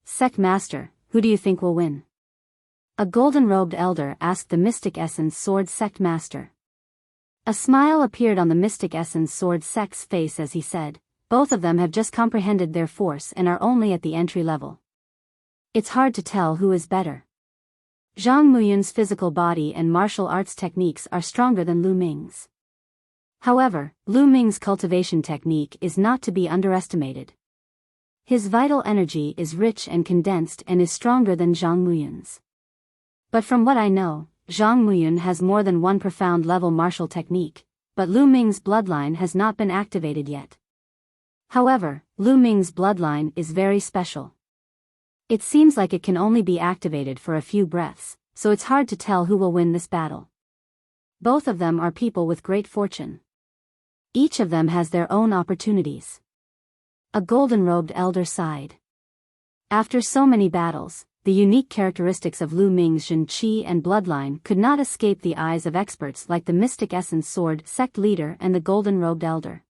Sect Master, who do you think will win? A golden-robed elder asked the Mystic Essence Sword Sect Master. A smile appeared on the Mystic Essence Sword Sect's face as he said, both of them have just comprehended their force and are only at the entry level. It's hard to tell who is better. Zhang Muyun's physical body and martial arts techniques are stronger than Lu Ming's. However, Lu Ming's cultivation technique is not to be underestimated. His vital energy is rich and condensed and is stronger than Zhang Muyun's. But from what I know, Zhang Muyun has more than one profound level martial technique, but Lu Ming's bloodline has not been activated yet. However, Lu Ming's bloodline is very special. It seems like it can only be activated for a few breaths, so it's hard to tell who will win this battle. Both of them are people with great fortune. Each of them has their own opportunities. A golden-robed elder sighed. After so many battles, the unique characteristics of Lu Ming's Zhen Qi and bloodline could not escape the eyes of experts like the Mystic Essence Sword Sect leader and the golden-robed elder.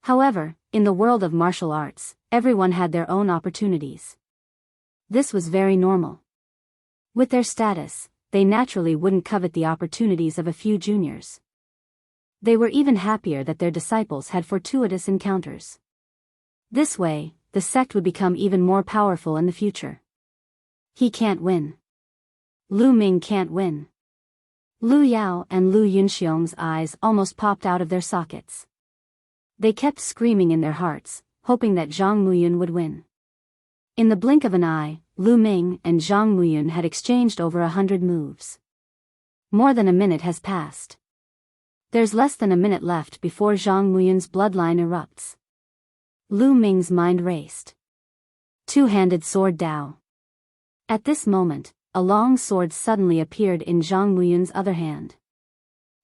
However, in the world of martial arts, everyone had their own opportunities. This was very normal. With their status, they naturally wouldn't covet the opportunities of a few juniors. They were even happier that their disciples had fortuitous encounters. This way, the sect would become even more powerful in the future. He can't win. Lu Ming can't win. Lu Yao and Lu Yunxiong's eyes almost popped out of their sockets. They kept screaming in their hearts, hoping that Zhang Muyun would win. In the blink of an eye, Lu Ming and Zhang Muyun had exchanged over 100 moves. More than a minute has passed. There's less than a minute left before Zhang Muyun's bloodline erupts. Lu Ming's mind raced. Two-handed sword Dao. At this moment, a long sword suddenly appeared in Zhang Muyun's other hand.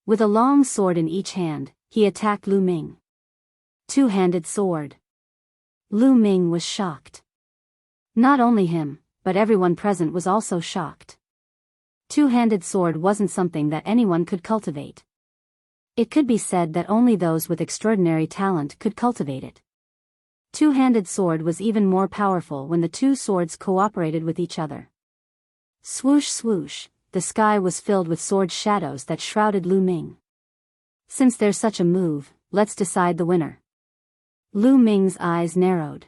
With a long sword in each hand, he attacked Lu Ming. Two-handed sword. Lu Ming was shocked. Not only him, but everyone present was also shocked. Two-handed sword wasn't something that anyone could cultivate. It could be said that only those with extraordinary talent could cultivate it. Two-handed sword was even more powerful when the two swords cooperated with each other. Swoosh swoosh, the sky was filled with sword shadows that shrouded Lu Ming. Since there's such a move, let's decide the winner. Lu Ming's eyes narrowed.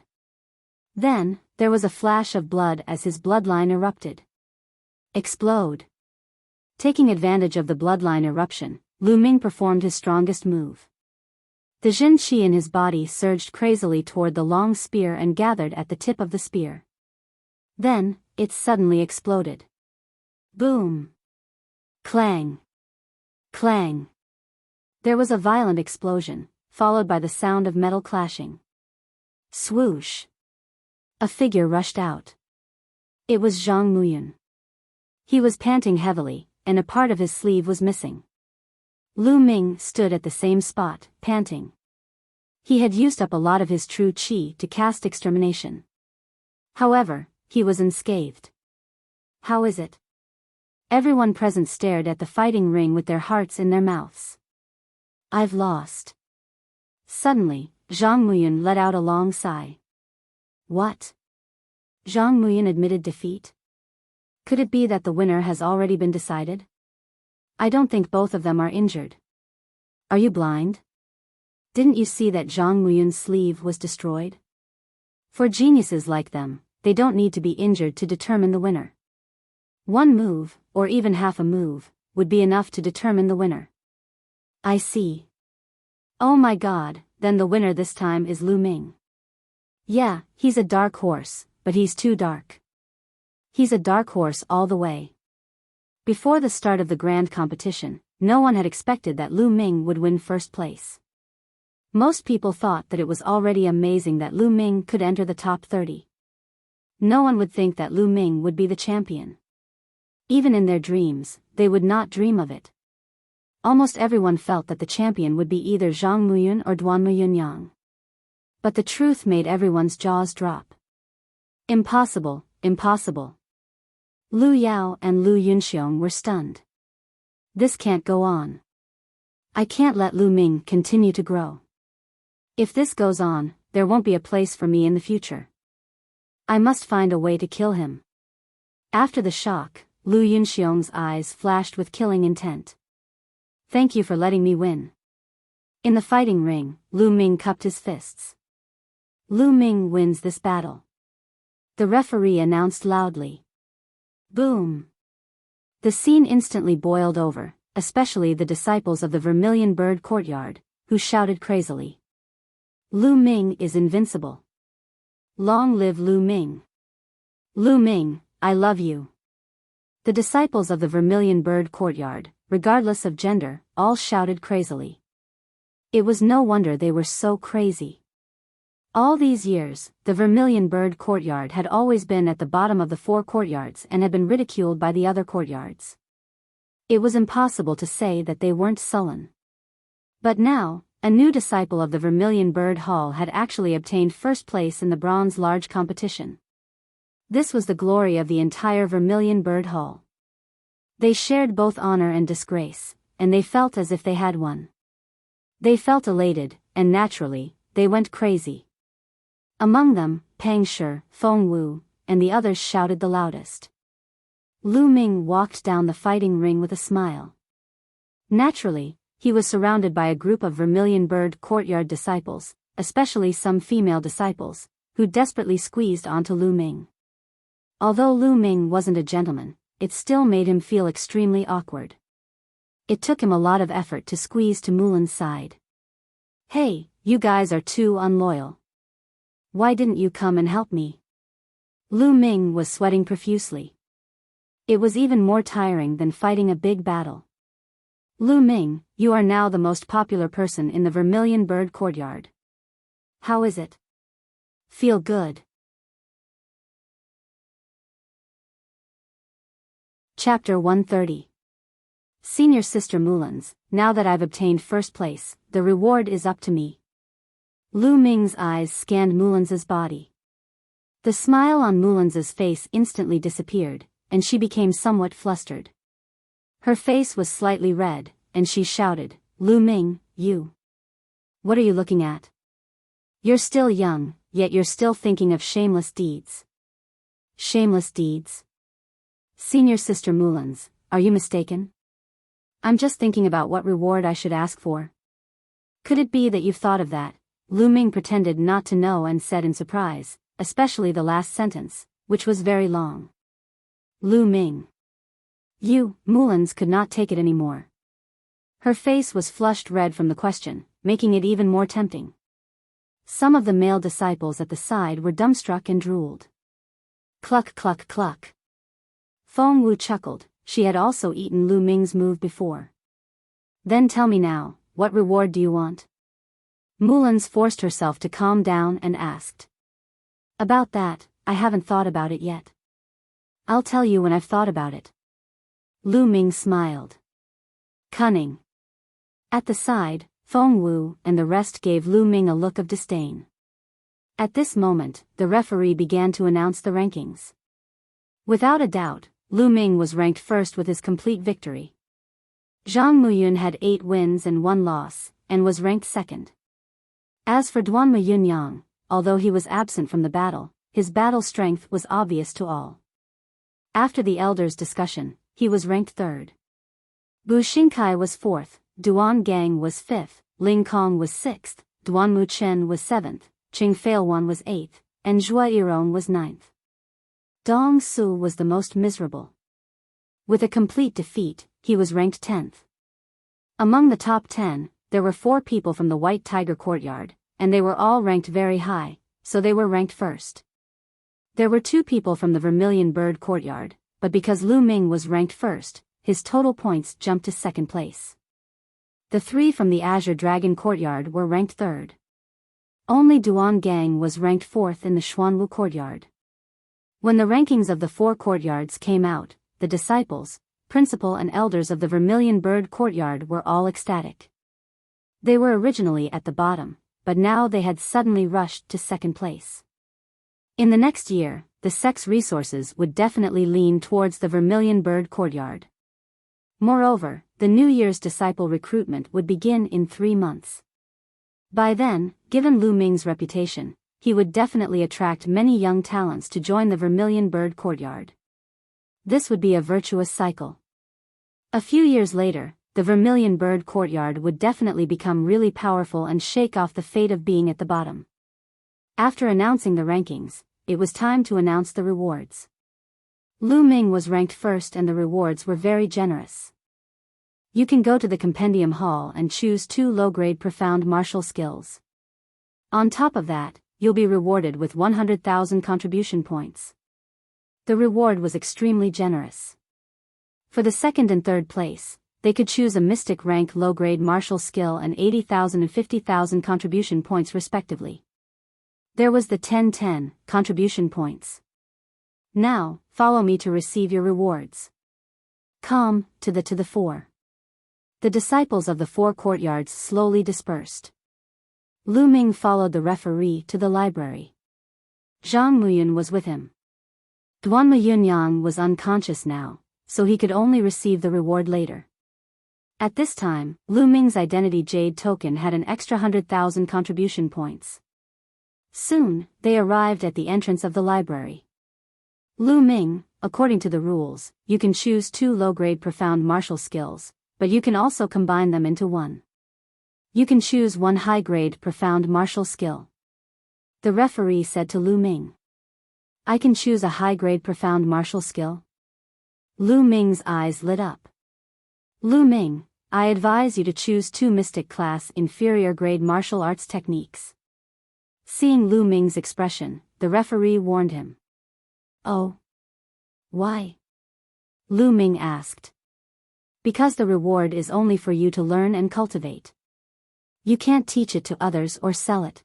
Then, there was a flash of blood as his bloodline erupted. Explode. Taking advantage of the bloodline eruption, Lu Ming performed his strongest move. The Jin Qi in his body surged crazily toward the long spear and gathered at the tip of the spear. Then, it suddenly exploded. Boom! Clang! Clang! There was a violent explosion, followed by the sound of metal clashing. Swoosh! A figure rushed out. It was Zhang Muyun. He was panting heavily, and a part of his sleeve was missing. Lu Ming stood at the same spot, panting. He had used up a lot of his true qi to cast extermination. However, he was unscathed. How is it? Everyone present stared at the fighting ring with their hearts in their mouths. I've lost. Suddenly, Zhang Muyun let out a long sigh. What? Zhang Muyun admitted defeat? Could it be that the winner has already been decided? I don't think both of them are injured. Are you blind? Didn't you see that Zhang Muyun's sleeve was destroyed? For geniuses like them, they don't need to be injured to determine the winner. One move, or even half a move, would be enough to determine the winner. I see. Oh my god, then the winner this time is Lu Ming. Yeah, he's a dark horse, but he's too dark. He's a dark horse all the way. Before the start of the grand competition, no one had expected that Lu Ming would win first place. Most people thought that it was already amazing that Lu Ming could enter the top 30. No one would think that Lu Ming would be the champion. Even in their dreams, they would not dream of it. Almost everyone felt that the champion would be either Zhang Muyun or Duan Muyunyang. But the truth made everyone's jaws drop. Impossible, impossible. Lu Yao and Lu Yunxiong were stunned. This can't go on. I can't let Lu Ming continue to grow. If this goes on, there won't be a place for me in the future. I must find a way to kill him. After the shock, Lu Yunxiong's eyes flashed with killing intent. Thank you for letting me win. In the fighting ring, Lu Ming cupped his fists. Lu Ming wins this battle. The referee announced loudly. Boom! The scene instantly boiled over, especially the disciples of the Vermilion Bird Courtyard, who shouted crazily. Lu Ming is invincible. Long live Lu Ming. Lu Ming, I love you. The disciples of the Vermilion Bird Courtyard, regardless of gender, all shouted crazily. It was no wonder they were so crazy. All these years, the Vermilion Bird Courtyard had always been at the bottom of the 4 courtyards and had been ridiculed by the other courtyards. It was impossible to say that they weren't sullen. But now, a new disciple of the Vermilion Bird Hall had actually obtained first place in the bronze large competition. This was the glory of the entire Vermilion Bird Hall. They shared both honor and disgrace, and they felt as if they had won. They felt elated, and naturally, they went crazy. Among them, Pang Shi, Feng Wu, and the others shouted the loudest. Lu Ming walked down the fighting ring with a smile. Naturally, he was surrounded by a group of Vermilion Bird Courtyard disciples, especially some female disciples, who desperately squeezed onto Lu Ming. Although Lu Ming wasn't a gentleman, it still made him feel extremely awkward. It took him a lot of effort to squeeze to Mulan's side. Hey, you guys are too unloyal. Why didn't you come and help me? Lu Ming was sweating profusely. It was even more tiring than fighting a big battle. Lu Ming, you are now the most popular person in the Vermilion Bird Courtyard. How is it? Feel good. Chapter 130. Senior Sister Mulan's, now that I've obtained first place, the reward is up to me. Lu Ming's eyes scanned Mulan's body. The smile on Mulan's face instantly disappeared, and she became somewhat flustered. Her face was slightly red, and she shouted, Lu Ming, you. What are you looking at? You're still young, yet you're still thinking of shameless deeds. Shameless deeds? Senior Sister Mulans, are you mistaken? I'm just thinking about what reward I should ask for. Could it be that you've thought of that? Lu Ming pretended not to know and said in surprise, especially the last sentence, which was very long. Lu Ming. You, Mulans could not take it anymore. Her face was flushed red from the question, making it even more tempting. Some of the male disciples at the side were dumbstruck and drooled. Cluck cluck cluck. Feng Wu chuckled, she had also eaten Lu Ming's move before. Then tell me now, what reward do you want? Mulans forced herself to calm down and asked. About that, I haven't thought about it yet. I'll tell you when I've thought about it. Lu Ming smiled. Cunning. At the side, Feng Wu and the rest gave Lu Ming a look of disdain. At this moment, the referee began to announce the rankings. Without a doubt, Lu Ming was ranked first with his complete victory. Zhang Muyun had 8 wins and 1 loss, and was ranked second. As for Duan Muyunyang, although he was absent from the battle, his battle strength was obvious to all. After the elders' discussion, he was ranked third. Bu Xingkai was fourth, Duan Gang was fifth, Ling Kong was sixth, Duan Muchen was seventh, Qing Failwan was eighth, and Zhua Yirong was ninth. Dong Su was the most miserable. With a complete defeat, he was ranked 10th. Among the top 10, there were 4 people from the White Tiger Courtyard, and they were all ranked very high, so they were ranked first. There were 2 people from the Vermilion Bird Courtyard, but because Lu Ming was ranked first, his total points jumped to second place. The 3 from the Azure Dragon Courtyard were ranked third. Only Duan Gang was ranked fourth in the Xuanwu Courtyard. When the rankings of the 4 courtyards came out, the disciples, principal and elders of the Vermilion Bird Courtyard were all ecstatic. They were originally at the bottom, but now they had suddenly rushed to second place. In the next year, the sex resources would definitely lean towards the Vermilion Bird Courtyard. Moreover, the New Year's disciple recruitment would begin in 3 months. By then, given Lu Ming's reputation, he would definitely attract many young talents to join the Vermilion Bird Courtyard. This would be a virtuous cycle. A few years later, the Vermilion Bird Courtyard would definitely become really powerful and shake off the fate of being at the bottom. After announcing the rankings, it was time to announce the rewards. Lu Ming was ranked first and the rewards were very generous. You can go to the Compendium Hall and choose 2 low-grade profound martial skills. On top of that, you'll be rewarded with 100,000 contribution points. The reward was extremely generous. For the second and third place, they could choose a mystic rank low-grade martial skill and 80,000 and 50,000 contribution points respectively. There was the 10-10 contribution points. Now, follow me to receive your rewards. Come, to the 4. The disciples of the 4 courtyards slowly dispersed. Lu Ming followed the referee to the library. Zhang Muyun was with him. Duan Muyunyang was unconscious now, so he could only receive the reward later. At this time, Lu Ming's identity jade token had an extra 100,000 contribution points. Soon, they arrived at the entrance of the library. Lu Ming, according to the rules, you can choose 2 low-grade profound martial skills, but you can also combine them into 1. You can choose 1 high-grade profound martial skill. The referee said to Lu Ming. I can choose a high-grade profound martial skill? Lu Ming's eyes lit up. Lu Ming, I advise you to choose 2 mystic class inferior grade martial arts techniques. Seeing Lu Ming's expression, the referee warned him. Oh. Why? Lu Ming asked. Because the reward is only for you to learn and cultivate. You can't teach it to others or sell it.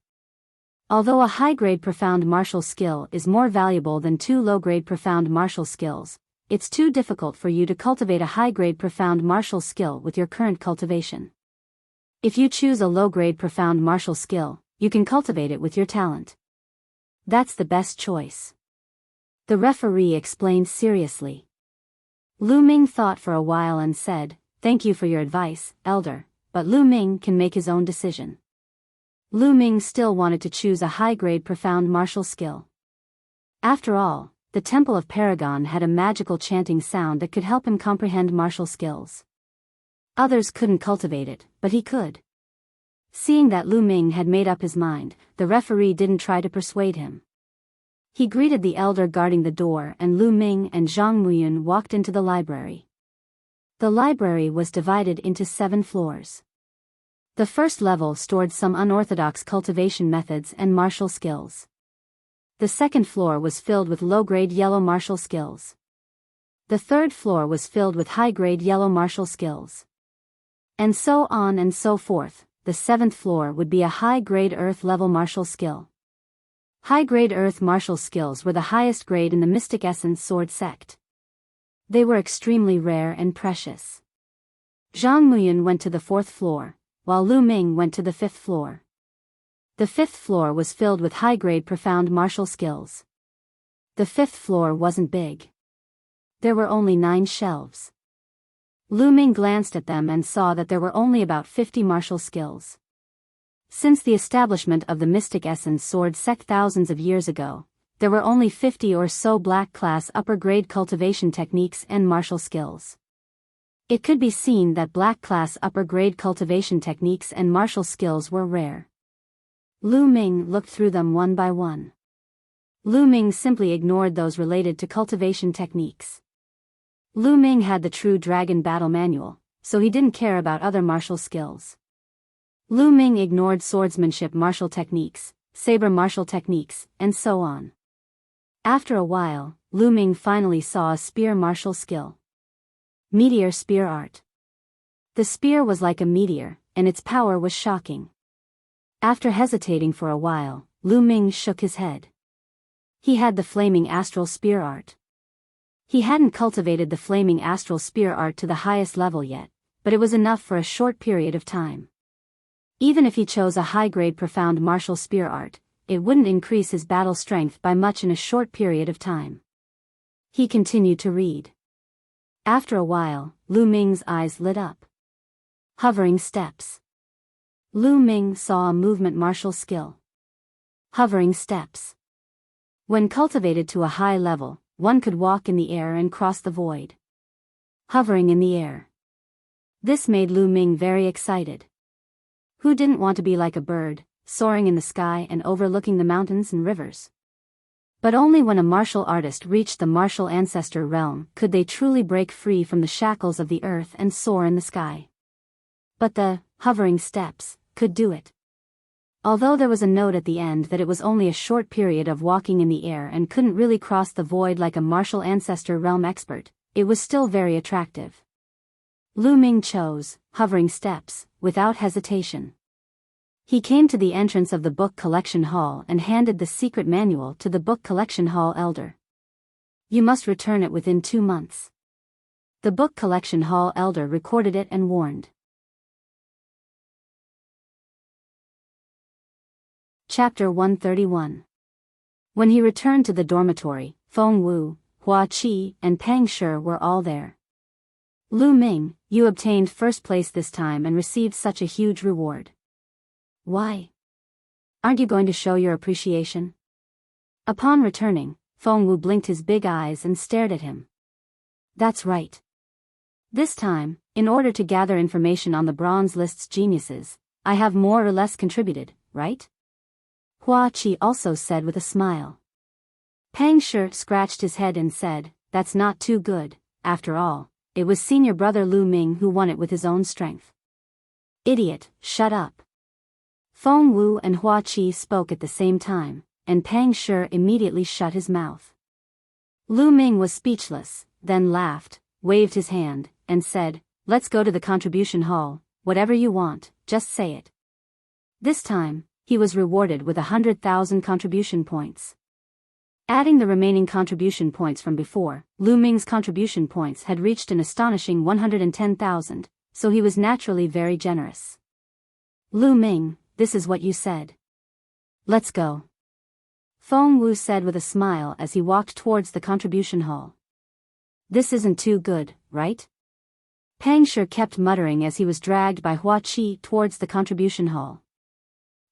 Although a high-grade profound martial skill is more valuable than 2 low-grade profound martial skills, it's too difficult for you to cultivate a high-grade profound martial skill with your current cultivation. If you choose a low-grade profound martial skill, you can cultivate it with your talent. That's the best choice. The referee explained seriously. Lu Ming thought for a while and said, Thank you for your advice, Elder, but Lu Ming can make his own decision. Lu Ming still wanted to choose a high-grade profound martial skill. After all, the Temple of Paragon had a magical chanting sound that could help him comprehend martial skills. Others couldn't cultivate it, but he could. Seeing that Lu Ming had made up his mind, the referee didn't try to persuade him. He greeted the elder guarding the door, and Lu Ming and Zhang Muyun walked into the library. The library was divided into 7 floors. The first level stored some unorthodox cultivation methods and martial skills. The second floor was filled with low-grade yellow martial skills. The third floor was filled with high-grade yellow martial skills. And so on and so forth. The 7th floor would be a high-grade earth-level martial skill. High-grade earth martial skills were the highest grade in the Mystic Essence Sword sect. They were extremely rare and precious. Zhang Muyun went to the 4th floor, while Lu Ming went to the 5th floor. The 5th floor was filled with high-grade profound martial skills. The 5th floor wasn't big. There were only 9 shelves. Lu Ming glanced at them and saw that there were only about 50 martial skills. Since the establishment of the Mystic Essence Sword sect thousands of years ago, there were only 50 or so black-class upper-grade cultivation techniques and martial skills. It could be seen that black-class upper-grade cultivation techniques and martial skills were rare. Lu Ming looked through them one by one. Lu Ming simply ignored those related to cultivation techniques. Lu Ming had the True Dragon Battle Manual, so he didn't care about other martial skills. Lu Ming ignored swordsmanship martial techniques, saber martial techniques, and so on. After a while, Lu Ming finally saw a spear martial skill. Meteor Spear Art. The spear was like a meteor, and its power was shocking. After hesitating for a while, Lu Ming shook his head. He had the Flaming Astral Spear Art. He hadn't cultivated the Flaming Astral Spear Art to the highest level yet, but it was enough for a short period of time. Even if he chose a high-grade profound martial spear art, it wouldn't increase his battle strength by much in a short period of time. He continued to read. After a while, Lu Ming's eyes lit up. Hovering steps. Lu Ming saw a movement martial skill. Hovering steps. When cultivated to a high level, one could walk in the air and cross the void. Hovering in the air. This made Lu Ming very excited. Who didn't want to be like a bird, soaring in the sky and overlooking the mountains and rivers? But only when a martial artist reached the martial ancestor realm could they truly break free from the shackles of the earth and soar in the sky. But the hovering steps could do it. Although there was a note at the end that it was only a short period of walking in the air and couldn't really cross the void like a martial ancestor realm expert, it was still very attractive. Lu Ming chose hovering steps without hesitation. He came to the entrance of the book collection hall and handed the secret manual to the book collection hall elder. You must return it within 2 months. The book collection hall elder recorded it and warned. Chapter 131. When he returned to the dormitory, Feng Wu, Hua Qi, and Pang Shi were all there. Lu Ming, you obtained first place this time and received such a huge reward. Why? Aren't you going to show your appreciation? Upon returning, Feng Wu blinked his big eyes and stared at him. That's right. This time, in order to gather information on the bronze list's geniuses, I have more or less contributed, right? Hua Qi also said with a smile. Pang Shi scratched his head and said, that's not too good. After all, it was senior brother Lu Ming who won it with his own strength. Idiot, shut up. Feng Wu and Hua Qi spoke at the same time, and Pang Shi immediately shut his mouth. Lu Ming was speechless, then laughed, waved his hand, and said, let's go to the contribution hall, whatever you want, just say it. This time, he was rewarded with 100,000 contribution points. Adding the remaining contribution points from before, Lu Ming's contribution points had reached an astonishing 110,000, so he was naturally very generous. Lu Ming, this is what you said. Let's go. Feng Wu said with a smile as he walked towards the contribution hall. This isn't too good, right? Pang Shi kept muttering as he was dragged by Hua Qi towards the contribution hall.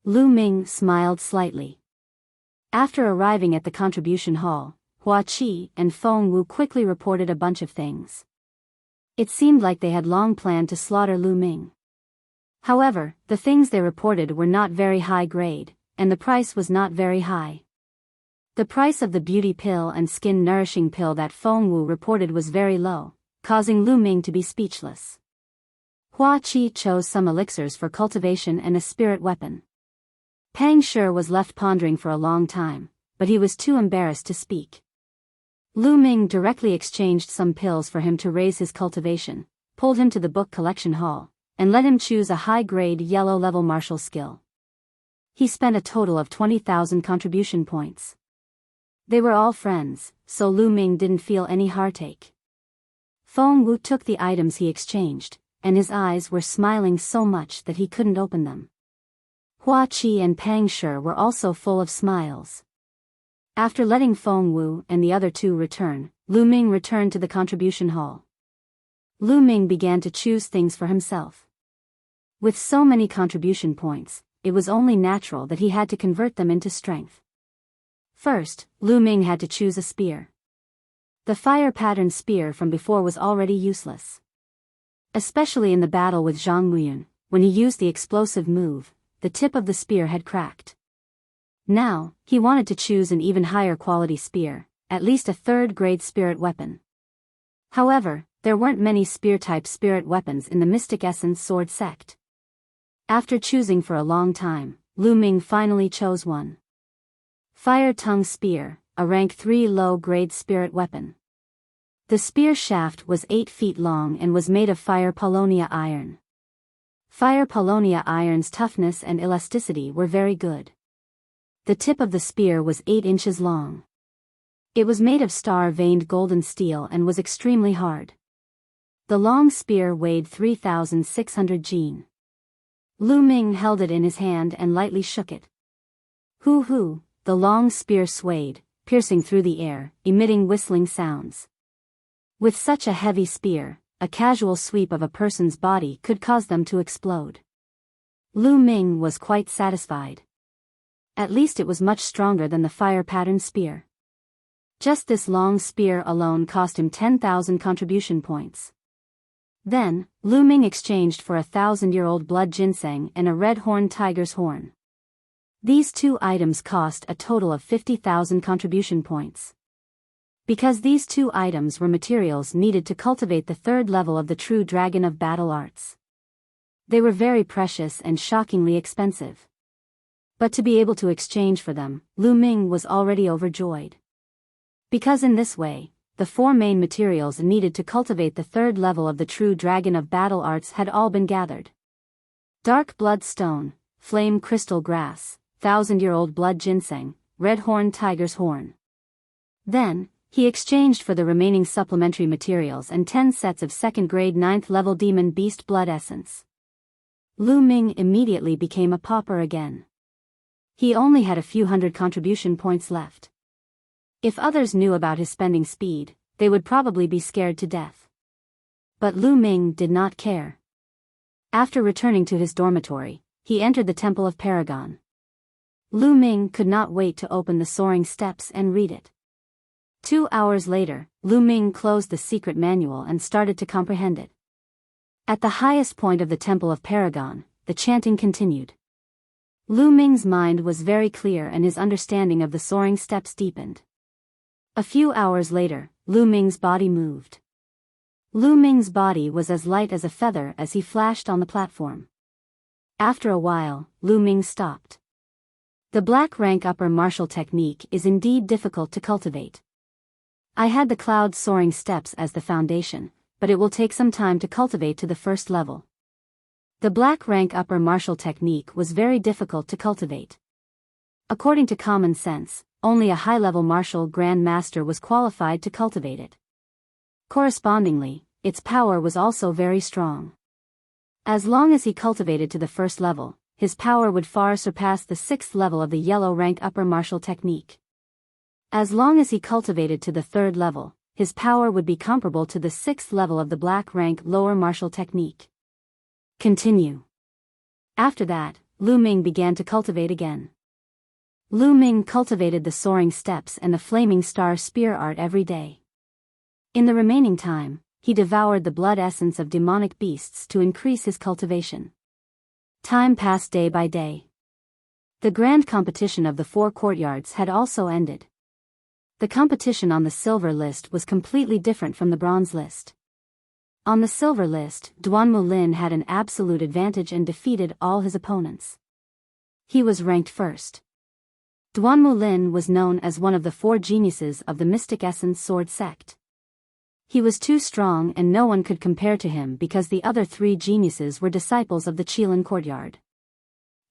Lu Ming smiled slightly. After arriving at the contribution hall, Hua Qi and Feng Wu quickly reported a bunch of things. It seemed like they had long planned to slaughter Lu Ming. However, the things they reported were not very high grade, and the price was not very high. The price of the beauty pill and skin nourishing pill that Feng Wu reported was very low, causing Lu Ming to be speechless. Hua Qi chose some elixirs for cultivation and a spirit weapon. Pang Shi was left pondering for a long time, but he was too embarrassed to speak. Lu Ming directly exchanged some pills for him to raise his cultivation, pulled him to the book collection hall, and let him choose a high-grade yellow-level martial skill. He spent a total of 20,000 contribution points. They were all friends, so Lu Ming didn't feel any heartache. Feng Wu took the items he exchanged, and his eyes were smiling so much that he couldn't open them. Hua Qi and Pang Shi were also full of smiles. After letting Feng Wu and the other two return, Lu Ming returned to the contribution hall. Lu Ming began to choose things for himself. With so many contribution points, it was only natural that he had to convert them into strength. First, Lu Ming had to choose a spear. The fire-patterned spear from before was already useless. Especially in the battle with Zhang Muyun, when he used the explosive move, the tip of the spear had cracked. Now, he wanted to choose an even higher quality spear, at least a third-grade spirit weapon. However, there weren't many spear-type spirit weapons in the Mystic Essence Sword sect. After choosing for a long time, Lu Ming finally chose one. Fire Tongue Spear, a rank 3 low-grade spirit weapon. The spear shaft was 8 feet long and was made of fire paulownia iron. Fire paulownia iron's toughness and elasticity were very good. The tip of the spear was 8 inches long. It was made of star-veined golden steel and was extremely hard. The long spear weighed 3,600 jin. Lu Ming held it in his hand and lightly shook it. Hoo-hoo, the long spear swayed, piercing through the air, emitting whistling sounds. With such a heavy spear, a casual sweep of a person's body could cause them to explode. Lu Ming was quite satisfied. At least it was much stronger than the fire-patterned spear. Just this long spear alone cost him 10,000 contribution points. Then, Lu Ming exchanged for a 1,000-year-old blood ginseng and a red-horned tiger's horn. These two items cost a total of 50,000 contribution points. Because these two items were materials needed to cultivate the third level of the true dragon of battle arts. They were very precious and shockingly expensive. But to be able to exchange for them, Lu Ming was already overjoyed. Because in this way, the 4 main materials needed to cultivate the third level of the true dragon of battle arts had all been gathered. Dark blood stone, flame crystal grass, 1,000-year-old blood ginseng, red-horned tiger's horn. Then, he exchanged for the remaining supplementary materials and 10 sets of 2nd-grade 9th-level demon beast blood essence. Lu Ming immediately became a pauper again. He only had a few hundred contribution points left. If others knew about his spending speed, they would probably be scared to death. But Lu Ming did not care. After returning to his dormitory, he entered the Temple of Paragon. Lu Ming could not wait to open the soaring steps and read it. 2 hours later, Lu Ming closed the secret manual and started to comprehend it. At the highest point of the Temple of Paragon, the chanting continued. Lu Ming's mind was very clear and his understanding of the soaring steps deepened. A few hours later, Lu Ming's body moved. Lu Ming's body was as light as a feather as he flashed on the platform. After a while, Lu Ming stopped. The black rank upper martial technique is indeed difficult to cultivate. I had the cloud soaring steps as the foundation, but it will take some time to cultivate to the first level. The black rank upper martial technique was very difficult to cultivate. According to common sense, only a high-level martial Grand Master was qualified to cultivate it. Correspondingly, its power was also very strong. As long as he cultivated to the first level, his power would far surpass the 6th level of the yellow rank upper martial technique. As long as he cultivated to the 3rd level, his power would be comparable to the 6th level of the black rank lower martial technique. Continue. After that, Lu Ming began to cultivate again. Lu Ming cultivated the soaring steps and the flaming star spear art every day. In the remaining time, he devoured the blood essence of demonic beasts to increase his cultivation. Time passed day by day. The grand competition of the 4 courtyards had also ended. The competition on the silver list was completely different from the bronze list. On the silver list, Duanmu Lin had an absolute advantage and defeated all his opponents. He was ranked first. Duanmu Lin was known as one of the 4 geniuses of the Mystic Essence Sword sect. He was too strong and no one could compare to him because the other 3 geniuses were disciples of the Qilin courtyard.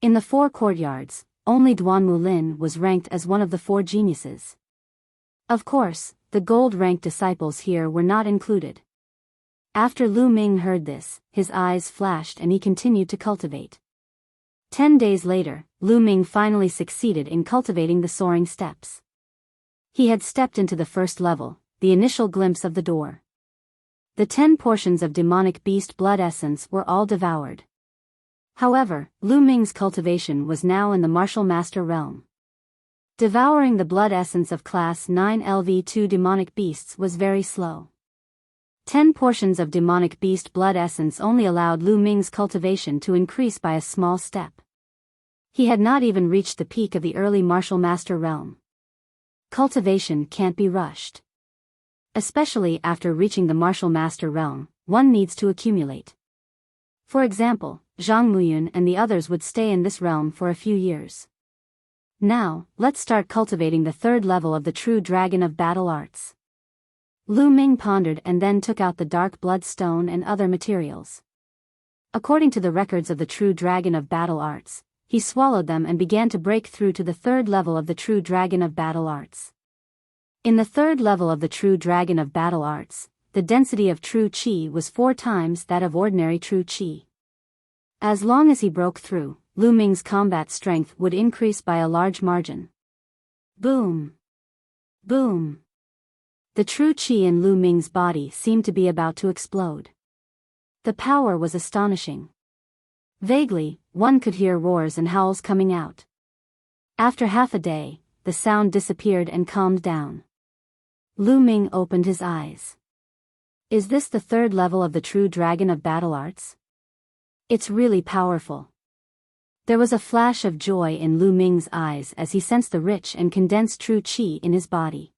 In the 4 courtyards, only Duanmu Lin was ranked as one of the 4 geniuses. Of course, the gold-ranked disciples here were not included. After Lu Ming heard this, his eyes flashed and he continued to cultivate. 10 days later, Lu Ming finally succeeded in cultivating the soaring steps. He had stepped into the first level, the initial glimpse of the door. The 10 portions of demonic beast blood essence were all devoured. However, Lu Ming's cultivation was now in the martial master realm. Devouring the blood essence of class 9 LV2 demonic beasts was very slow. 10 portions of demonic beast blood essence only allowed Lu Ming's cultivation to increase by a small step. He had not even reached the peak of the early martial master realm. Cultivation can't be rushed. Especially after reaching the martial master realm, one needs to accumulate. For example, Zhang Muyun and the others would stay in this realm for a few years. Now, let's start cultivating the 3rd level of the true dragon of battle arts. Lu Ming pondered and then took out the dark blood stone and other materials. According to the records of the true dragon of battle arts, he swallowed them and began to break through to the 3rd level of the true dragon of battle arts. In the 3rd level of the true dragon of battle arts, the density of true qi was 4 times that of ordinary true qi. As long as he broke through, Lu Ming's combat strength would increase by a large margin. Boom! Boom! The true qi in Lu Ming's body seemed to be about to explode. The power was astonishing. Vaguely, one could hear roars and howls coming out. After half a day, the sound disappeared and calmed down. Lu Ming opened his eyes. Is this the 3rd level of the true dragon of battle arts? It's really powerful. There was a flash of joy in Lu Ming's eyes as he sensed the rich and condensed true qi in his body.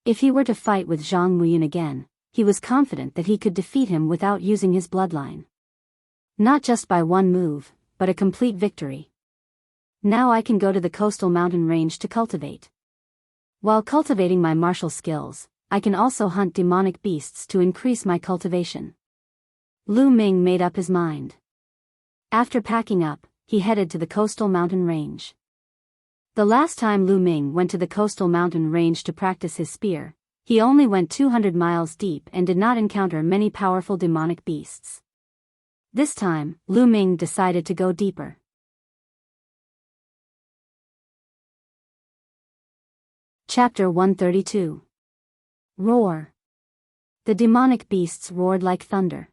If he were to fight with Zhang Muyun again, he was confident that he could defeat him without using his bloodline. Not just by one move, but a complete victory. Now I can go to the coastal mountain range to cultivate. While cultivating my martial skills, I can also hunt demonic beasts to increase my cultivation. Lu Ming made up his mind. After packing up, he headed to the coastal mountain range. The last time Lu Ming went to the coastal mountain range to practice his spear, he only went 200 miles deep and did not encounter many powerful demonic beasts. This time, Lu Ming decided to go deeper. Chapter 132. Roar. The demonic beasts roared like thunder.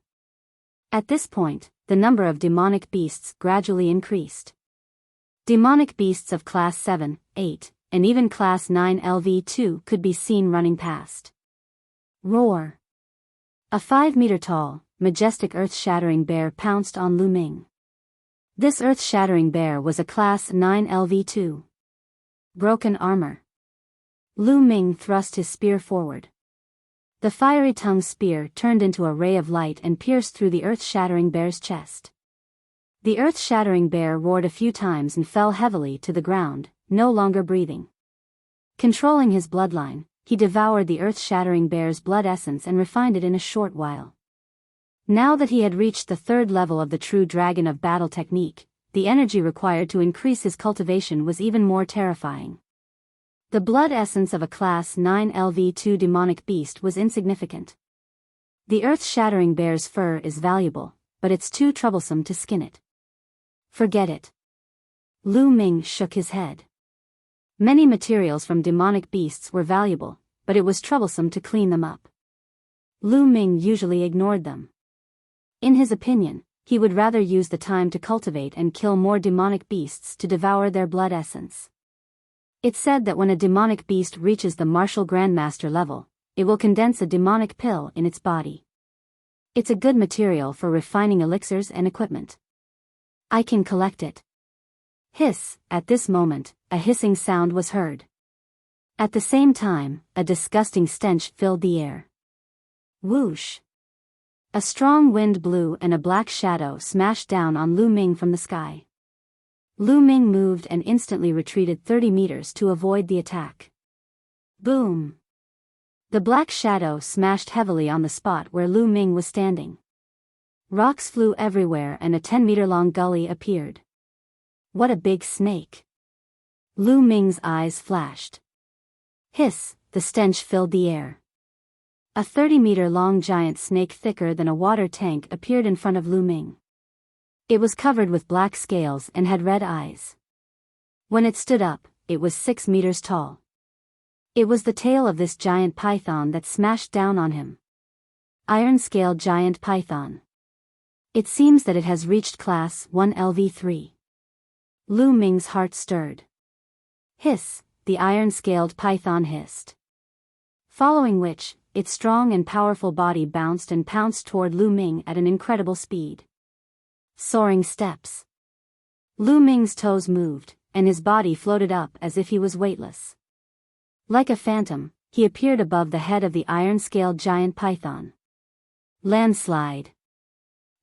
At this point, the number of demonic beasts gradually increased. Demonic beasts of class 7, 8, and even class 9 LV2 could be seen running past. Roar. A 5-meter-tall, majestic earth-shattering bear pounced on Lu Ming. This earth-shattering bear was a class 9 LV2. Broken armor. Lu Ming thrust his spear forward. The fiery tongue spear turned into a ray of light and pierced through the earth-shattering bear's chest. The earth-shattering bear roared a few times and fell heavily to the ground, no longer breathing. Controlling his bloodline, he devoured the earth-shattering bear's blood essence and refined it in a short while. Now that he had reached the 3rd level of the true dragon of battle technique, the energy required to increase his cultivation was even more terrifying. The blood essence of a class 9 LV2 demonic beast was insignificant. The earth-shattering bear's fur is valuable, but it's too troublesome to skin it. Forget it. Lu Ming shook his head. Many materials from demonic beasts were valuable, but it was troublesome to clean them up. Lu Ming usually ignored them. In his opinion, he would rather use the time to cultivate and kill more demonic beasts to devour their blood essence. It's said that when a demonic beast reaches the martial grandmaster level, it will condense a demonic pill in its body. It's a good material for refining elixirs and equipment. I can collect it. Hiss. At this moment, a hissing sound was heard. At the same time, a disgusting stench filled the air. Whoosh! A strong wind blew and a black shadow smashed down on Lu Ming from the sky. Lu Ming moved and instantly retreated 30 meters to avoid the attack. Boom! The black shadow smashed heavily on the spot where Lu Ming was standing. Rocks flew everywhere and a 10-meter-long gully appeared. What a big snake! Lu Ming's eyes flashed. Hiss! The stench filled the air. A 30-meter-long giant snake thicker than a water tank appeared in front of Lu Ming. It was covered with black scales and had red eyes. When it stood up, it was 6 meters tall. It was the tail of this giant python that smashed down on him. Iron-scaled giant python. It seems that it has reached class 1 LV3. Lu Ming's heart stirred. Hiss, the iron-scaled python hissed. Following which, its strong and powerful body bounced and pounced toward Lu Ming at an incredible speed. Soaring steps. Lu Ming's toes moved, and his body floated up as if he was weightless. Like a phantom, he appeared above the head of the iron-scaled giant python. Landslide.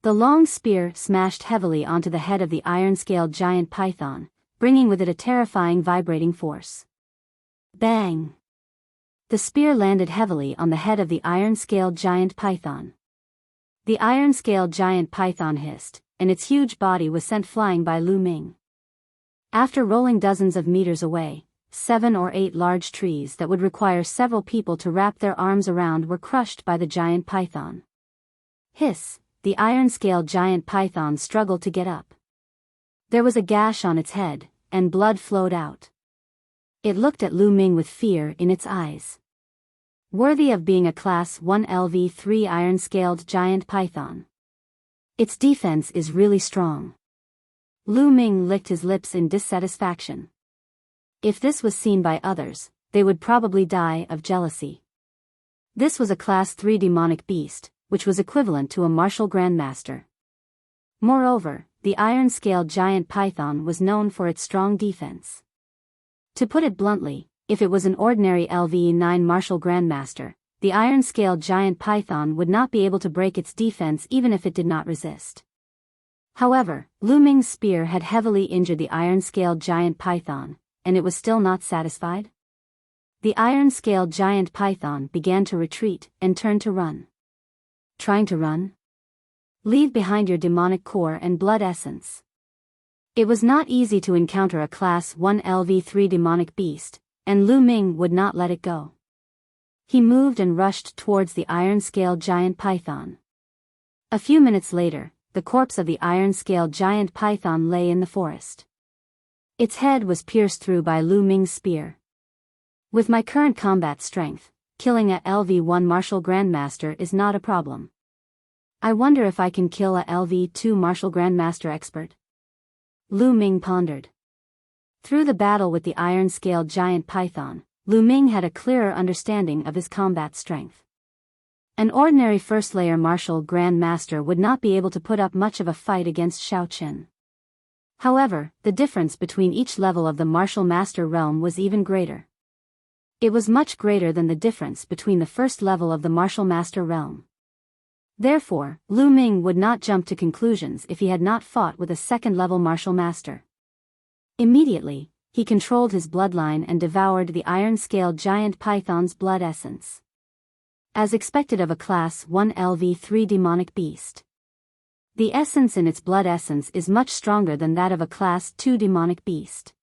The long spear smashed heavily onto the head of the iron-scaled giant python, bringing with it a terrifying vibrating force. Bang! The spear landed heavily on the head of the iron-scaled giant python. The iron-scaled giant python hissed, and its huge body was sent flying by Lu Ming. After rolling dozens of meters away, 7 or 8 large trees that would require several people to wrap their arms around were crushed by the giant python. Hiss! The iron-scaled giant python struggled to get up. There was a gash on its head, and blood flowed out. It looked at Lu Ming with fear in its eyes. Worthy of being a Class 1 LV3 iron-scaled giant python. Its defense is really strong. Lu Ming licked his lips in dissatisfaction. If this was seen by others, they would probably die of jealousy. This was a Class 3 demonic beast, which was equivalent to a martial grandmaster. Moreover, the iron-scaled giant python was known for its strong defense. To put it bluntly, if it was an ordinary LV9 martial grandmaster, the iron-scaled giant python would not be able to break its defense even if it did not resist. However, Lu Ming's spear had heavily injured the iron-scaled giant python, and it was still not satisfied. The iron-scaled giant python began to retreat and turned to run. Trying to run? Leave behind your demonic core and blood essence. It was not easy to encounter a Class 1 LV3 demonic beast, and Lu Ming would not let it go. He moved and rushed towards the iron-scaled giant python. A few minutes later, the corpse of the iron-scaled giant python lay in the forest. Its head was pierced through by Lu Ming's spear. With my current combat strength, killing a LV1 martial grandmaster is not a problem. I wonder if I can kill a LV2 martial grandmaster expert. Lu Ming pondered. Through the battle with the iron-scaled giant python, Lu Ming had a clearer understanding of his combat strength. An ordinary first-layer martial grandmaster would not be able to put up much of a fight against Shao Qin. However, the difference between each level of the martial master realm was even greater. It was much greater than the difference between the first level of the martial master realm. Therefore, Lu Ming would not jump to conclusions if he had not fought with a second-level martial master. Immediately, he controlled his bloodline and devoured the iron-scaled giant python's blood essence. As expected of a Class 1 LV3 demonic beast. The essence in its blood essence is much stronger than that of a Class 2 demonic beast.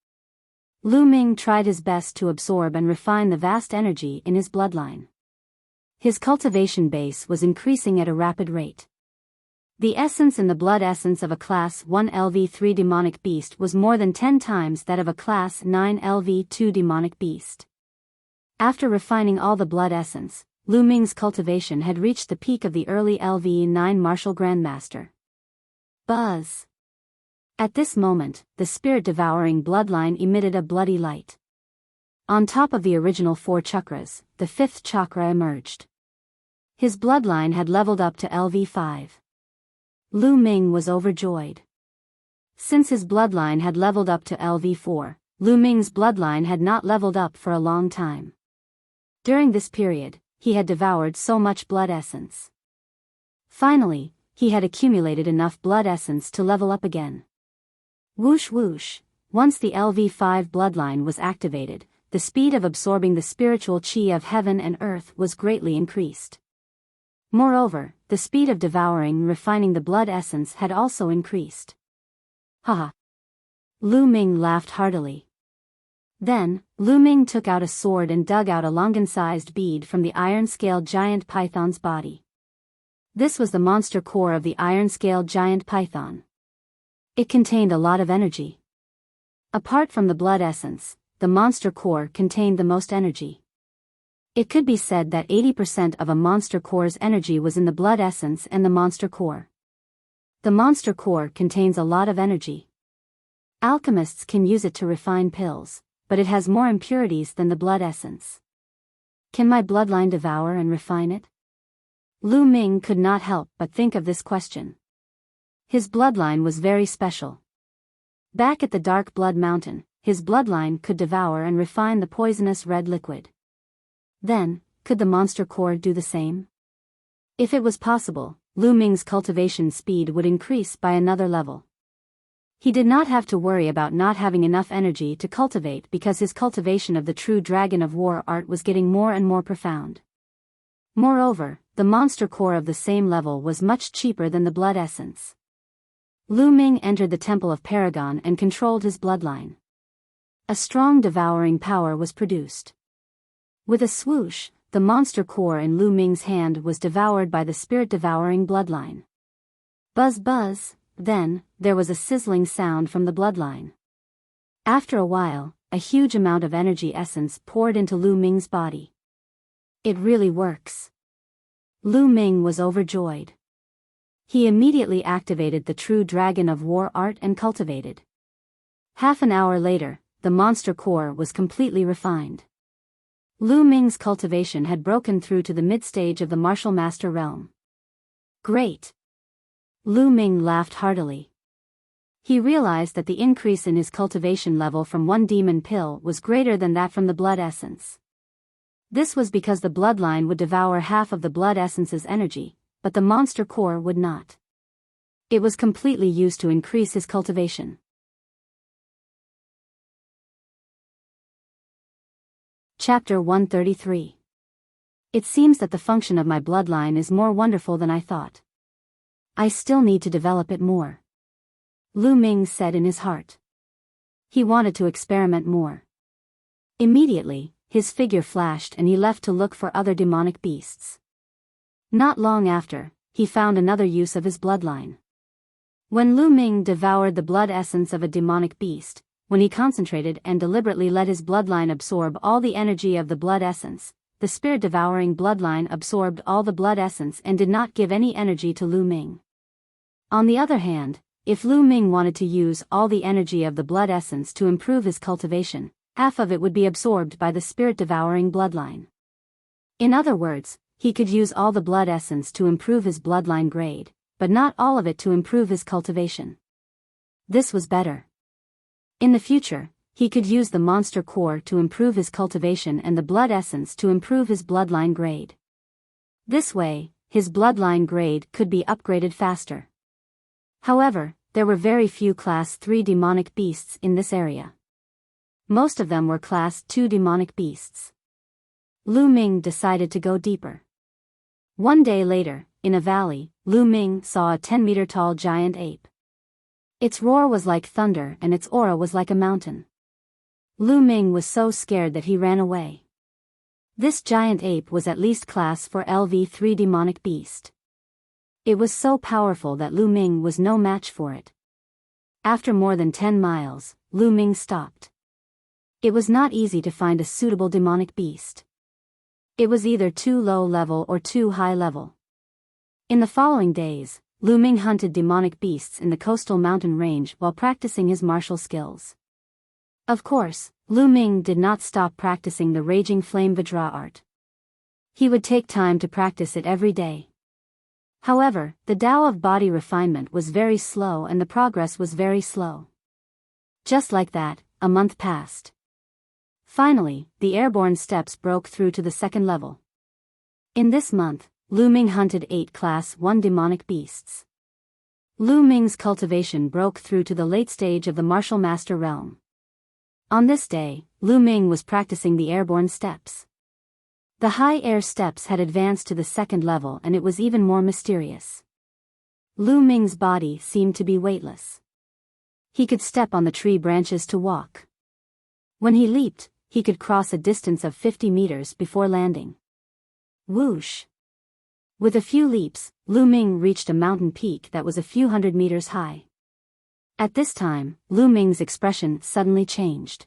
Lu Ming tried his best to absorb and refine the vast energy in his bloodline. His cultivation base was increasing at a rapid rate. The essence in the blood essence of a Class 1 LV3 demonic beast was more than 10 times that of a Class 9 LV2 demonic beast. After refining all the blood essence, Lu Ming's cultivation had reached the peak of the early LV9 Martial Grandmaster. Buzz! At this moment, the spirit-devouring bloodline emitted a bloody light. On top of the original 4 chakras, the 5th chakra emerged. His bloodline had leveled up to LV5. Lu Ming was overjoyed. Since his bloodline had leveled up to LV4, Lu Ming's bloodline had not leveled up for a long time. During this period, he had devoured so much blood essence. Finally, he had accumulated enough blood essence to level up again. Whoosh whoosh, once the LV5 bloodline was activated, the speed of absorbing the spiritual chi of heaven and earth was greatly increased. Moreover, the speed of devouring and refining the blood essence had also increased. Haha! Lu Ming laughed heartily. Then, Lu Ming took out a sword and dug out a longan-sized bead from the iron-scaled giant python's body. This was the monster core of the iron-scaled giant python. It contained a lot of energy. Apart from the blood essence, the monster core contained the most energy. It could be said that 80% of a monster core's energy was in the blood essence and the monster core. The monster core contains a lot of energy. Alchemists can use it to refine pills, but it has more impurities than the blood essence. Can my bloodline devour and refine it? Lu Ming could not help but think of this question. His bloodline was very special. Back at the Dark Blood Mountain, his bloodline could devour and refine the poisonous red liquid. Then, could the monster core do the same? If it was possible, Lu Ming's cultivation speed would increase by another level. He did not have to worry about not having enough energy to cultivate because his cultivation of the true Dragon of War art was getting more and more profound. Moreover, the monster core of the same level was much cheaper than the blood essence. Lu Ming entered the Temple of Paragon and controlled his bloodline. A strong devouring power was produced. With a swoosh, the monster core in Lu Ming's hand was devoured by the spirit-devouring bloodline. Buzz buzz, then, there was a sizzling sound from the bloodline. After a while, a huge amount of energy essence poured into Lu Ming's body. It really works. Lu Ming was overjoyed. He immediately activated the true Dragon of War art and cultivated. Half an hour later, the monster core was completely refined. Lu Ming's cultivation had broken through to the mid-stage of the Martial Master realm. Great! Lu Ming laughed heartily. He realized that the increase in his cultivation level from one demon pill was greater than that from the blood essence. This was because the bloodline would devour half of the blood essence's energy, but the monster core would not. It was completely used to increase his cultivation. Chapter 133. It seems that the function of my bloodline is more wonderful than I thought. I still need to develop it more. Lu Ming said in his heart. He wanted to experiment more. Immediately, his figure flashed and he left to look for other demonic beasts. Not long after, he found another use of his bloodline. When Lu Ming devoured the blood essence of a demonic beast, when he concentrated and deliberately let his bloodline absorb all the energy of the blood essence, the spirit-devouring bloodline absorbed all the blood essence and did not give any energy to Lu Ming. On the other hand, if Lu Ming wanted to use all the energy of the blood essence to improve his cultivation, half of it would be absorbed by the spirit-devouring bloodline. In other words, he could use all the blood essence to improve his bloodline grade, but not all of it to improve his cultivation. This was better. In the future, he could use the monster core to improve his cultivation and the blood essence to improve his bloodline grade. This way, his bloodline grade could be upgraded faster. However, there were very few Class 3 demonic beasts in this area. Most of them were Class 2 demonic beasts. Lu Ming decided to go deeper. One day later, in a valley, Lu Ming saw a 10-meter-tall giant ape. Its roar was like thunder and its aura was like a mountain. Lu Ming was so scared that he ran away. This giant ape was at least Class 4 LV3 demonic beast. It was so powerful that Lu Ming was no match for it. After more than 10 miles, Lu Ming stopped. It was not easy to find a suitable demonic beast. It was either too low level or too high level. In the following days, Lu Ming hunted demonic beasts in the coastal mountain range while practicing his martial skills. Of course, Lu Ming did not stop practicing the Raging Flame Vajra art. He would take time to practice it every day. However, the Tao of body refinement was very slow and the progress was very slow. Just like that, a month passed. Finally, the airborne steps broke through to the second level. In this month, Lu Ming hunted 8 Class 1 demonic beasts. Lu Ming's cultivation broke through to the late stage of the martial master realm. On this day, Lu Ming was practicing the airborne steps. The high air steps had advanced to the second level and it was even more mysterious. Lu Ming's body seemed to be weightless. He could step on the tree branches to walk. When he leaped, he could cross a distance of 50 meters before landing. Whoosh! With a few leaps, Lu Ming reached a mountain peak that was a few hundred meters high. At this time, Lu Ming's expression suddenly changed.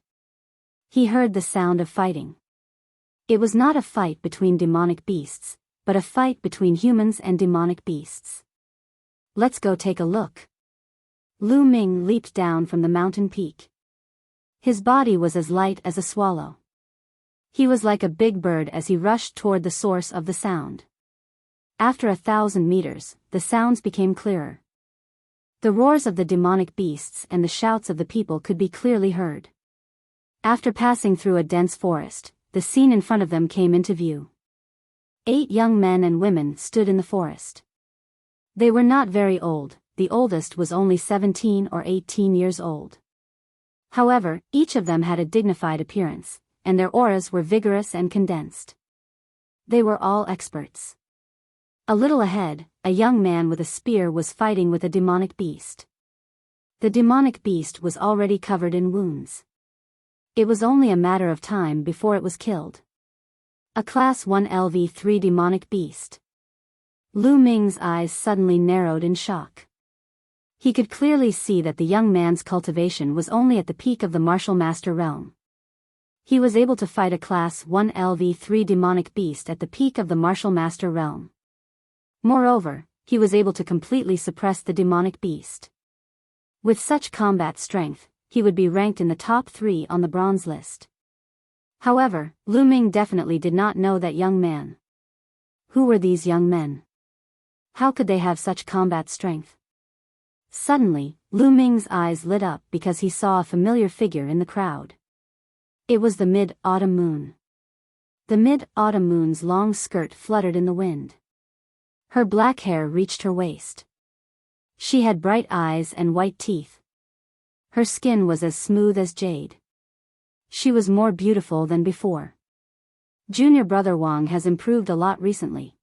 He heard the sound of fighting. It was not a fight between demonic beasts, but a fight between humans and demonic beasts. Let's go take a look. Lu Ming leaped down from the mountain peak. His body was as light as a swallow. He was like a big bird as he rushed toward the source of the sound. After 1,000 meters, the sounds became clearer. The roars of the demonic beasts and the shouts of the people could be clearly heard. After passing through a dense forest, the scene in front of them came into view. 8 young men and women stood in the forest. They were not very old, the oldest was only 17 or 18 years old. However, each of them had a dignified appearance, and their auras were vigorous and condensed. They were all experts. A little ahead, a young man with a spear was fighting with a demonic beast. The demonic beast was already covered in wounds. It was only a matter of time before it was killed. A Class 1 LV3 demonic beast. Lu Ming's eyes suddenly narrowed in shock. He could clearly see that the young man's cultivation was only at the peak of the martial master realm. He was able to fight a Class 1 LV3 demonic beast at the peak of the martial master realm. Moreover, he was able to completely suppress the demonic beast. With such combat strength, he would be ranked in the top 3 on the bronze list. However, Lu Ming definitely did not know that young man. Who were these young men? How could they have such combat strength? Suddenly, Lu Ming's eyes lit up because he saw a familiar figure in the crowd. It was the mid-autumn moon. The mid-autumn moon's long skirt fluttered in the wind. Her black hair reached her waist. She had bright eyes and white teeth. Her skin was as smooth as jade. She was more beautiful than before. Junior brother Wang has improved a lot recently.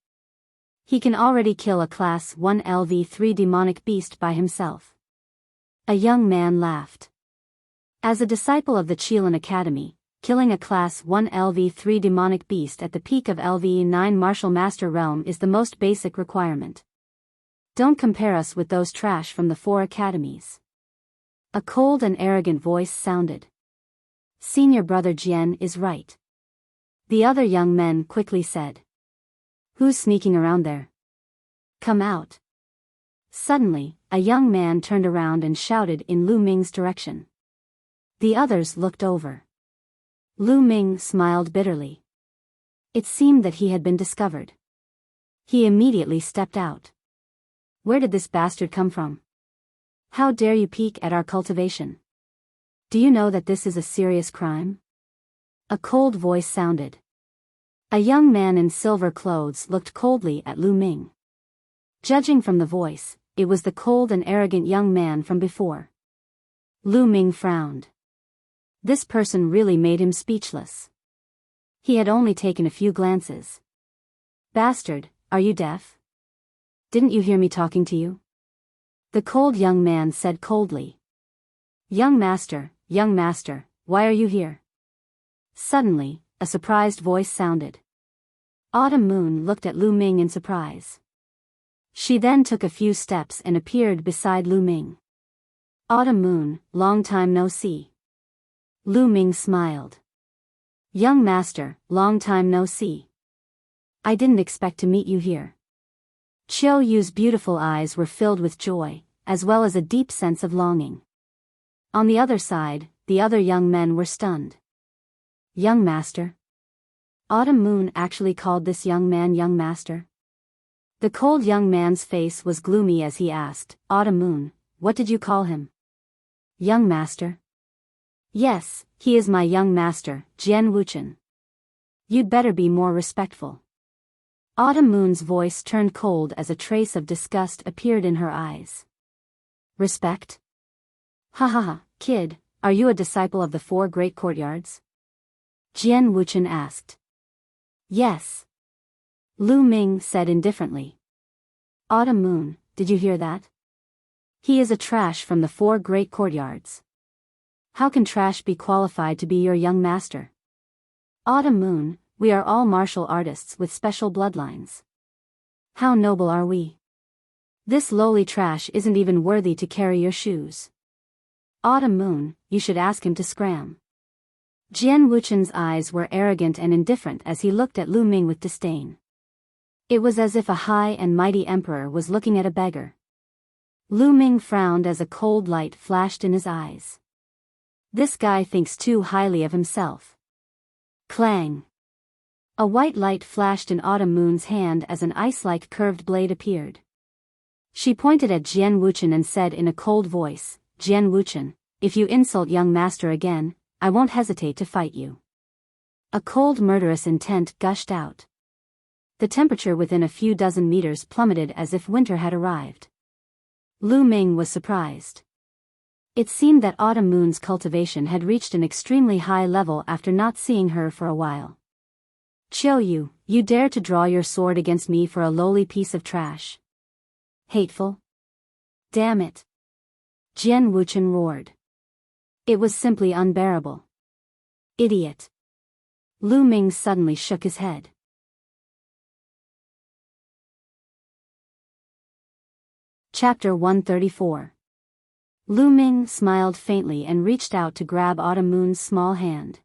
He can already kill a Class 1 LV3 demonic beast by himself. A young man laughed. As a disciple of the Qilin Academy, killing a Class 1 LV3 demonic beast at the peak of LV9 martial master realm is the most basic requirement. Don't compare us with those trash from the 4 academies. A cold and arrogant voice sounded. Senior brother Jian is right. The other young men quickly said. Who's sneaking around there? Come out. Suddenly, a young man turned around and shouted in Lu Ming's direction. The others looked over. Lu Ming smiled bitterly. It seemed that he had been discovered. He immediately stepped out. Where did this bastard come from? How dare you peek at our cultivation? Do you know that this is a serious crime? A cold voice sounded. A young man in silver clothes looked coldly at Lu Ming. Judging from the voice, it was the cold and arrogant young man from before. Lu Ming frowned. This person really made him speechless. He had only taken a few glances. Bastard, are you deaf? Didn't you hear me talking to you? The cold young man said coldly. Young master, why are you here? Suddenly, a surprised voice sounded. Autumn Moon looked at Lu Ming in surprise. She then took a few steps and appeared beside Lu Ming. Autumn Moon, long time no see. Lu Ming smiled. Young master, long time no see. I didn't expect to meet you here. Qiao Yu's beautiful eyes were filled with joy, as well as a deep sense of longing. On the other side, the other young men were stunned. Young master? Autumn Moon actually called this young man young master? The cold young man's face was gloomy as he asked, Autumn Moon, what did you call him? Young master? Yes, he is my young master, Jian Wuchen. You'd better be more respectful. Autumn Moon's voice turned cold as a trace of disgust appeared in her eyes. Respect? Ha ha ha, kid, are you a disciple of the 4 great courtyards? Jian Wuchen asked. Yes. Lu Ming said indifferently. Autumn Moon, did you hear that? He is a trash from the 4 great courtyards. How can trash be qualified to be your young master? Autumn Moon, we are all martial artists with special bloodlines. How noble are we? This lowly trash isn't even worthy to carry your shoes. Autumn Moon, you should ask him to scram. Jian Wuchen's eyes were arrogant and indifferent as he looked at Lu Ming with disdain. It was as if a high and mighty emperor was looking at a beggar. Lu Ming frowned as a cold light flashed in his eyes. This guy thinks too highly of himself. Clang! A white light flashed in Autumn Moon's hand as an ice-like curved blade appeared. She pointed at Jian Wuchen and said in a cold voice, Jian Wuchen, if you insult young master again, I won't hesitate to fight you. A cold murderous intent gushed out. The temperature within a few dozen meters plummeted as if winter had arrived. Lu Ming was surprised. It seemed that Autumn Moon's cultivation had reached an extremely high level after not seeing her for a while. Qiao Yu, you dare to draw your sword against me for a lowly piece of trash? Hateful? Damn it! Jian Wuchen roared. It was simply unbearable. Idiot! Lu Ming suddenly shook his head. Chapter 134. Lu Ming smiled faintly and reached out to grab Autumn Moon's small hand.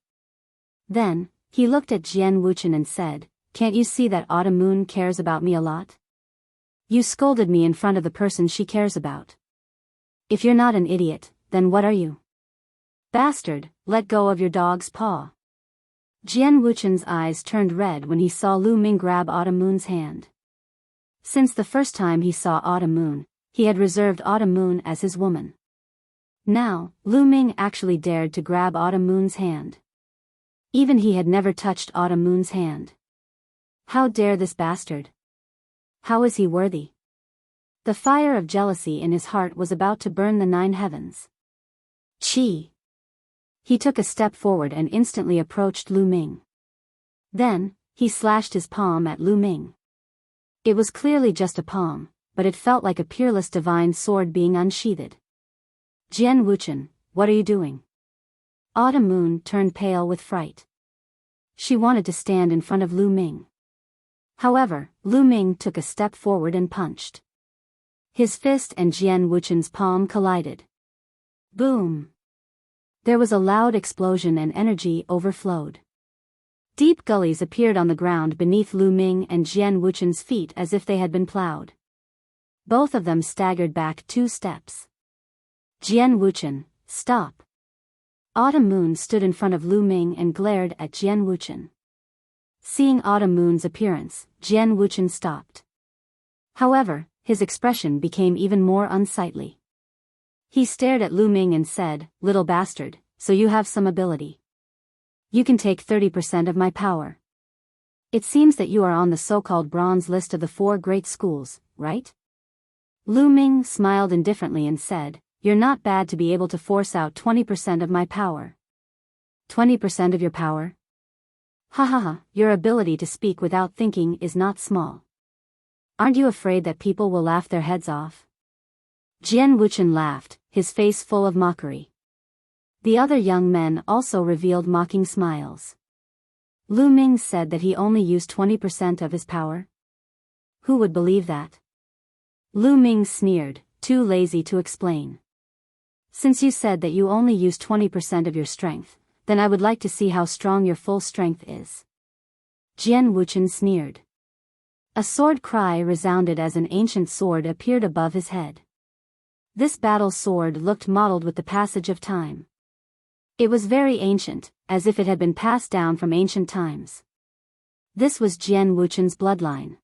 Then, he looked at Jian Wuchen and said, Can't you see that Autumn Moon cares about me a lot? You scolded me in front of the person she cares about. If you're not an idiot, then what are you? Bastard, let go of your dog's paw. Jian Wuchen's eyes turned red when he saw Lu Ming grab Autumn Moon's hand. Since the first time he saw Autumn Moon, he had reserved Autumn Moon as his woman. Now, Lu Ming actually dared to grab Autumn Moon's hand. Even he had never touched Autumn Moon's hand. How dare this bastard? How is he worthy? The fire of jealousy in his heart was about to burn the 9 heavens. Chi! He took a step forward and instantly approached Lu Ming. Then, he slashed his palm at Lu Ming. It was clearly just a palm, but it felt like a peerless divine sword being unsheathed. Jian Wuchen, what are you doing? Autumn Moon turned pale with fright. She wanted to stand in front of Lu Ming. However, Lu Ming took a step forward and punched. His fist and Jian Wuchen's palm collided. Boom! There was a loud explosion and energy overflowed. Deep gullies appeared on the ground beneath Lu Ming and Jian Wuchen's feet as if they had been plowed. Both of them staggered back 2 steps. Jian Wuchen, stop! Autumn Moon stood in front of Lu Ming and glared at Jian Wuchen. Seeing Autumn Moon's appearance, Jian Wuchen stopped. However, his expression became even more unsightly. He stared at Lu Ming and said, Little bastard, so you have some ability. You can take 30% of my power. It seems that you are on the so-called bronze list of the 4 great schools, right? Lu Ming smiled indifferently and said, You're not bad to be able to force out 20% of my power. 20% of your power? Ha ha ha, your ability to speak without thinking is not small. Aren't you afraid that people will laugh their heads off? Jian Wuchen laughed, his face full of mockery. The other young men also revealed mocking smiles. Lu Ming said that he only used 20% of his power. Who would believe that? Lu Ming sneered, too lazy to explain. Since you said that you only use 20% of your strength, then I would like to see how strong your full strength is. Jian Wuchen sneered. A sword cry resounded as an ancient sword appeared above his head. This battle sword looked mottled with the passage of time. It was very ancient, as if it had been passed down from ancient times. This was Jian Wuchen's bloodline.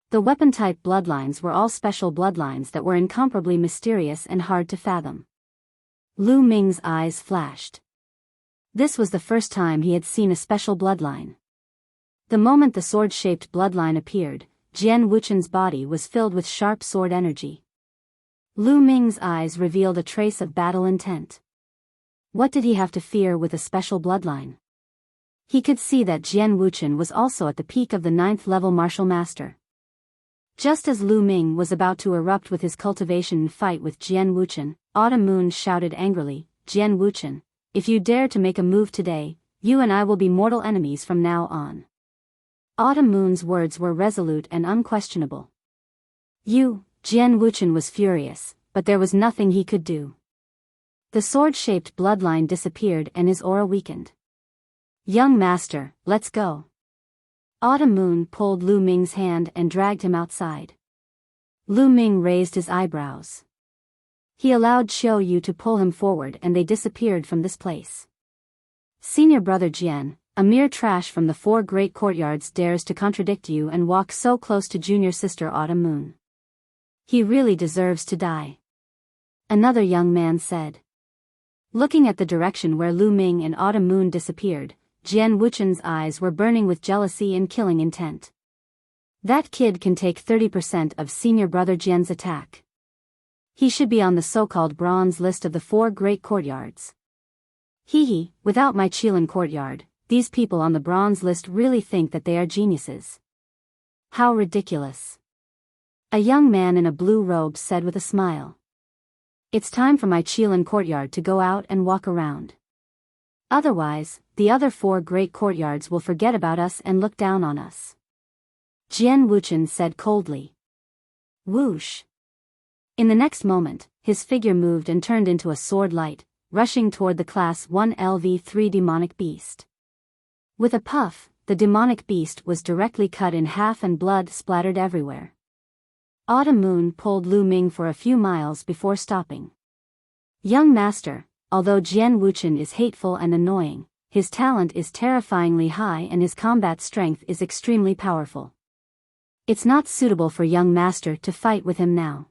The weapon-type bloodlines were all special bloodlines that were incomparably mysterious and hard to fathom. Lu Ming's eyes flashed. This was the first time he had seen a special bloodline. The moment the sword-shaped bloodline appeared, Jian Wuchen's body was filled with sharp sword energy. Lu Ming's eyes revealed a trace of battle intent. What did he have to fear with a special bloodline? He could see that Jian Wuchen was also at the peak of the 9th-level martial master. Just as Lu Ming was about to erupt with his cultivation and fight with Jian Wuchen, Autumn Moon shouted angrily, "Jian Wuchen, if you dare to make a move today, you and I will be mortal enemies from now on." Autumn Moon's words were resolute and unquestionable. Jian Wuchen was furious, but there was nothing he could do. The sword-shaped bloodline disappeared and his aura weakened. "Young master, let's go." Autumn Moon pulled Lu Ming's hand and dragged him outside. Lu Ming raised his eyebrows. He allowed Qiu Yu to pull him forward and they disappeared from this place. Senior brother Jian, a mere trash from the 4 great courtyards, dares to contradict you and walk so close to junior sister Autumn Moon. He really deserves to die. Another young man said. Looking at the direction where Lu Ming and Autumn Moon disappeared, Jian Wuchen's eyes were burning with jealousy and killing intent. That kid can take 30% of senior brother Jian's attack. He should be on the so-called bronze list of the 4 great courtyards. Without my Qilin courtyard, these people on the bronze list really think that they are geniuses. How ridiculous. A young man in a blue robe said with a smile. It's time for my Qilin courtyard to go out and walk around. Otherwise, the other 4 great courtyards will forget about us and look down on us. Jian Wuchen said coldly. Whoosh. In the next moment, his figure moved and turned into a sword light, rushing toward the Class 1 LV3 demonic beast. With a puff, the demonic beast was directly cut in half and blood splattered everywhere. Autumn Moon pulled Lu Ming for a few miles before stopping. Young master, although Jian Wuchen is hateful and annoying, his talent is terrifyingly high and his combat strength is extremely powerful. It's not suitable for young master to fight with him now.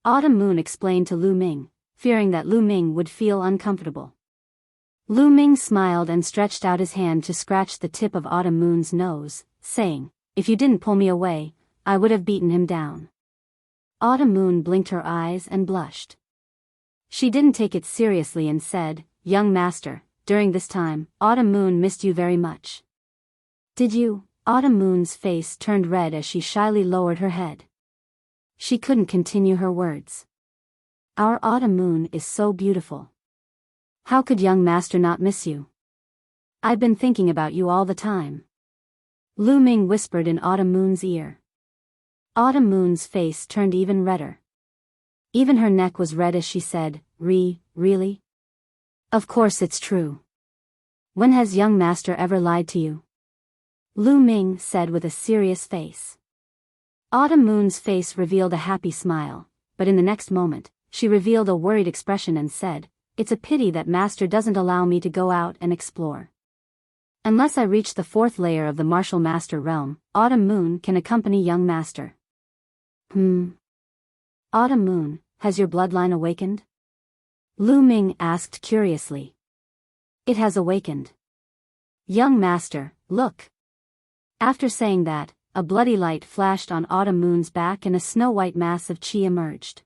Autumn Moon explained to Lu Ming, fearing that Lu Ming would feel uncomfortable. Lu Ming smiled and stretched out his hand to scratch the tip of Autumn Moon's nose, saying, "If you didn't pull me away, I would have beaten him down." Autumn Moon blinked her eyes and blushed. She didn't take it seriously and said, "Young master, during this time, Autumn Moon missed you very much." "Did you?" Autumn Moon's face turned red as she shyly lowered her head. She couldn't continue her words. "Our Autumn Moon is so beautiful. How could young master not miss you? I've been thinking about you all the time." Lu Ming whispered in Autumn Moon's ear. Autumn Moon's face turned even redder. Even her neck was red as she said, Really? Of course it's true. When has young master ever lied to you?" Lu Ming said with a serious face. Autumn Moon's face revealed a happy smile, but in the next moment, she revealed a worried expression and said, "It's a pity that master doesn't allow me to go out and explore. Unless I reach the 4th layer of the martial master realm, Autumn Moon can accompany young master." Autumn Moon, has your bloodline awakened?" Lu Ming asked curiously. "It has awakened. Young master, look." After saying that, a bloody light flashed on Autumn Moon's back and a snow-white mass of qi emerged.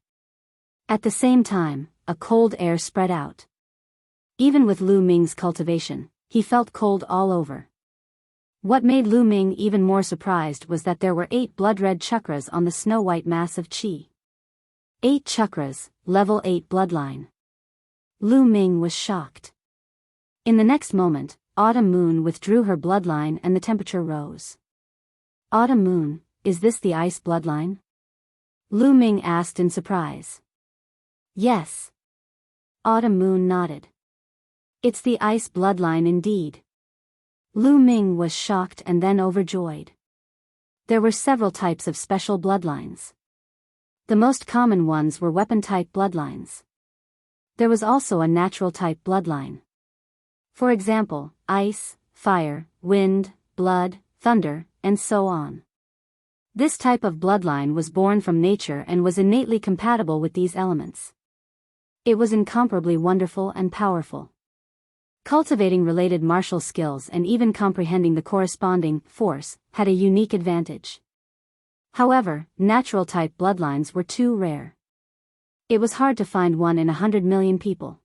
At the same time, a cold air spread out. Even with Lu Ming's cultivation, he felt cold all over. What made Lu Ming even more surprised was that there were 8 blood-red chakras on the snow-white mass of qi. 8 chakras, level 8 bloodline. Lu Ming was shocked. In the next moment, Autumn Moon withdrew her bloodline and the temperature rose. "Autumn Moon, is this the ice bloodline?" Lu Ming asked in surprise. "Yes." Autumn Moon nodded. "It's the ice bloodline indeed." Lu Ming was shocked and then overjoyed. There were several types of special bloodlines. The most common ones were weapon-type bloodlines. There was also a natural-type bloodline. For example, ice, fire, wind, blood, thunder, and so on. This type of bloodline was born from nature and was innately compatible with these elements. It was incomparably wonderful and powerful. Cultivating related martial skills and even comprehending the corresponding force had a unique advantage. However, natural-type bloodlines were too rare. It was hard to find one in 100 million people.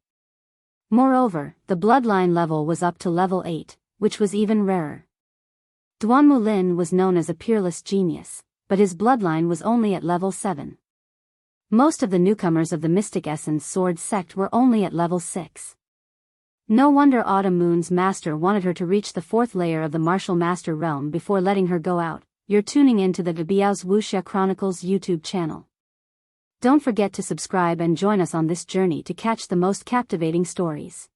Moreover, the bloodline level was up to level 8, which was even rarer. Duanmu Lin was known as a peerless genius, but his bloodline was only at level 7. Most of the newcomers of the Mystic Essence Sword sect were only at level 6. No wonder Autumn Moon's master wanted her to reach the 4th layer of the Martial Master realm before letting her go out. You're tuning in to the Biyao's Wuxia Chronicles YouTube channel. Don't forget to subscribe and join us on this journey to catch the most captivating stories.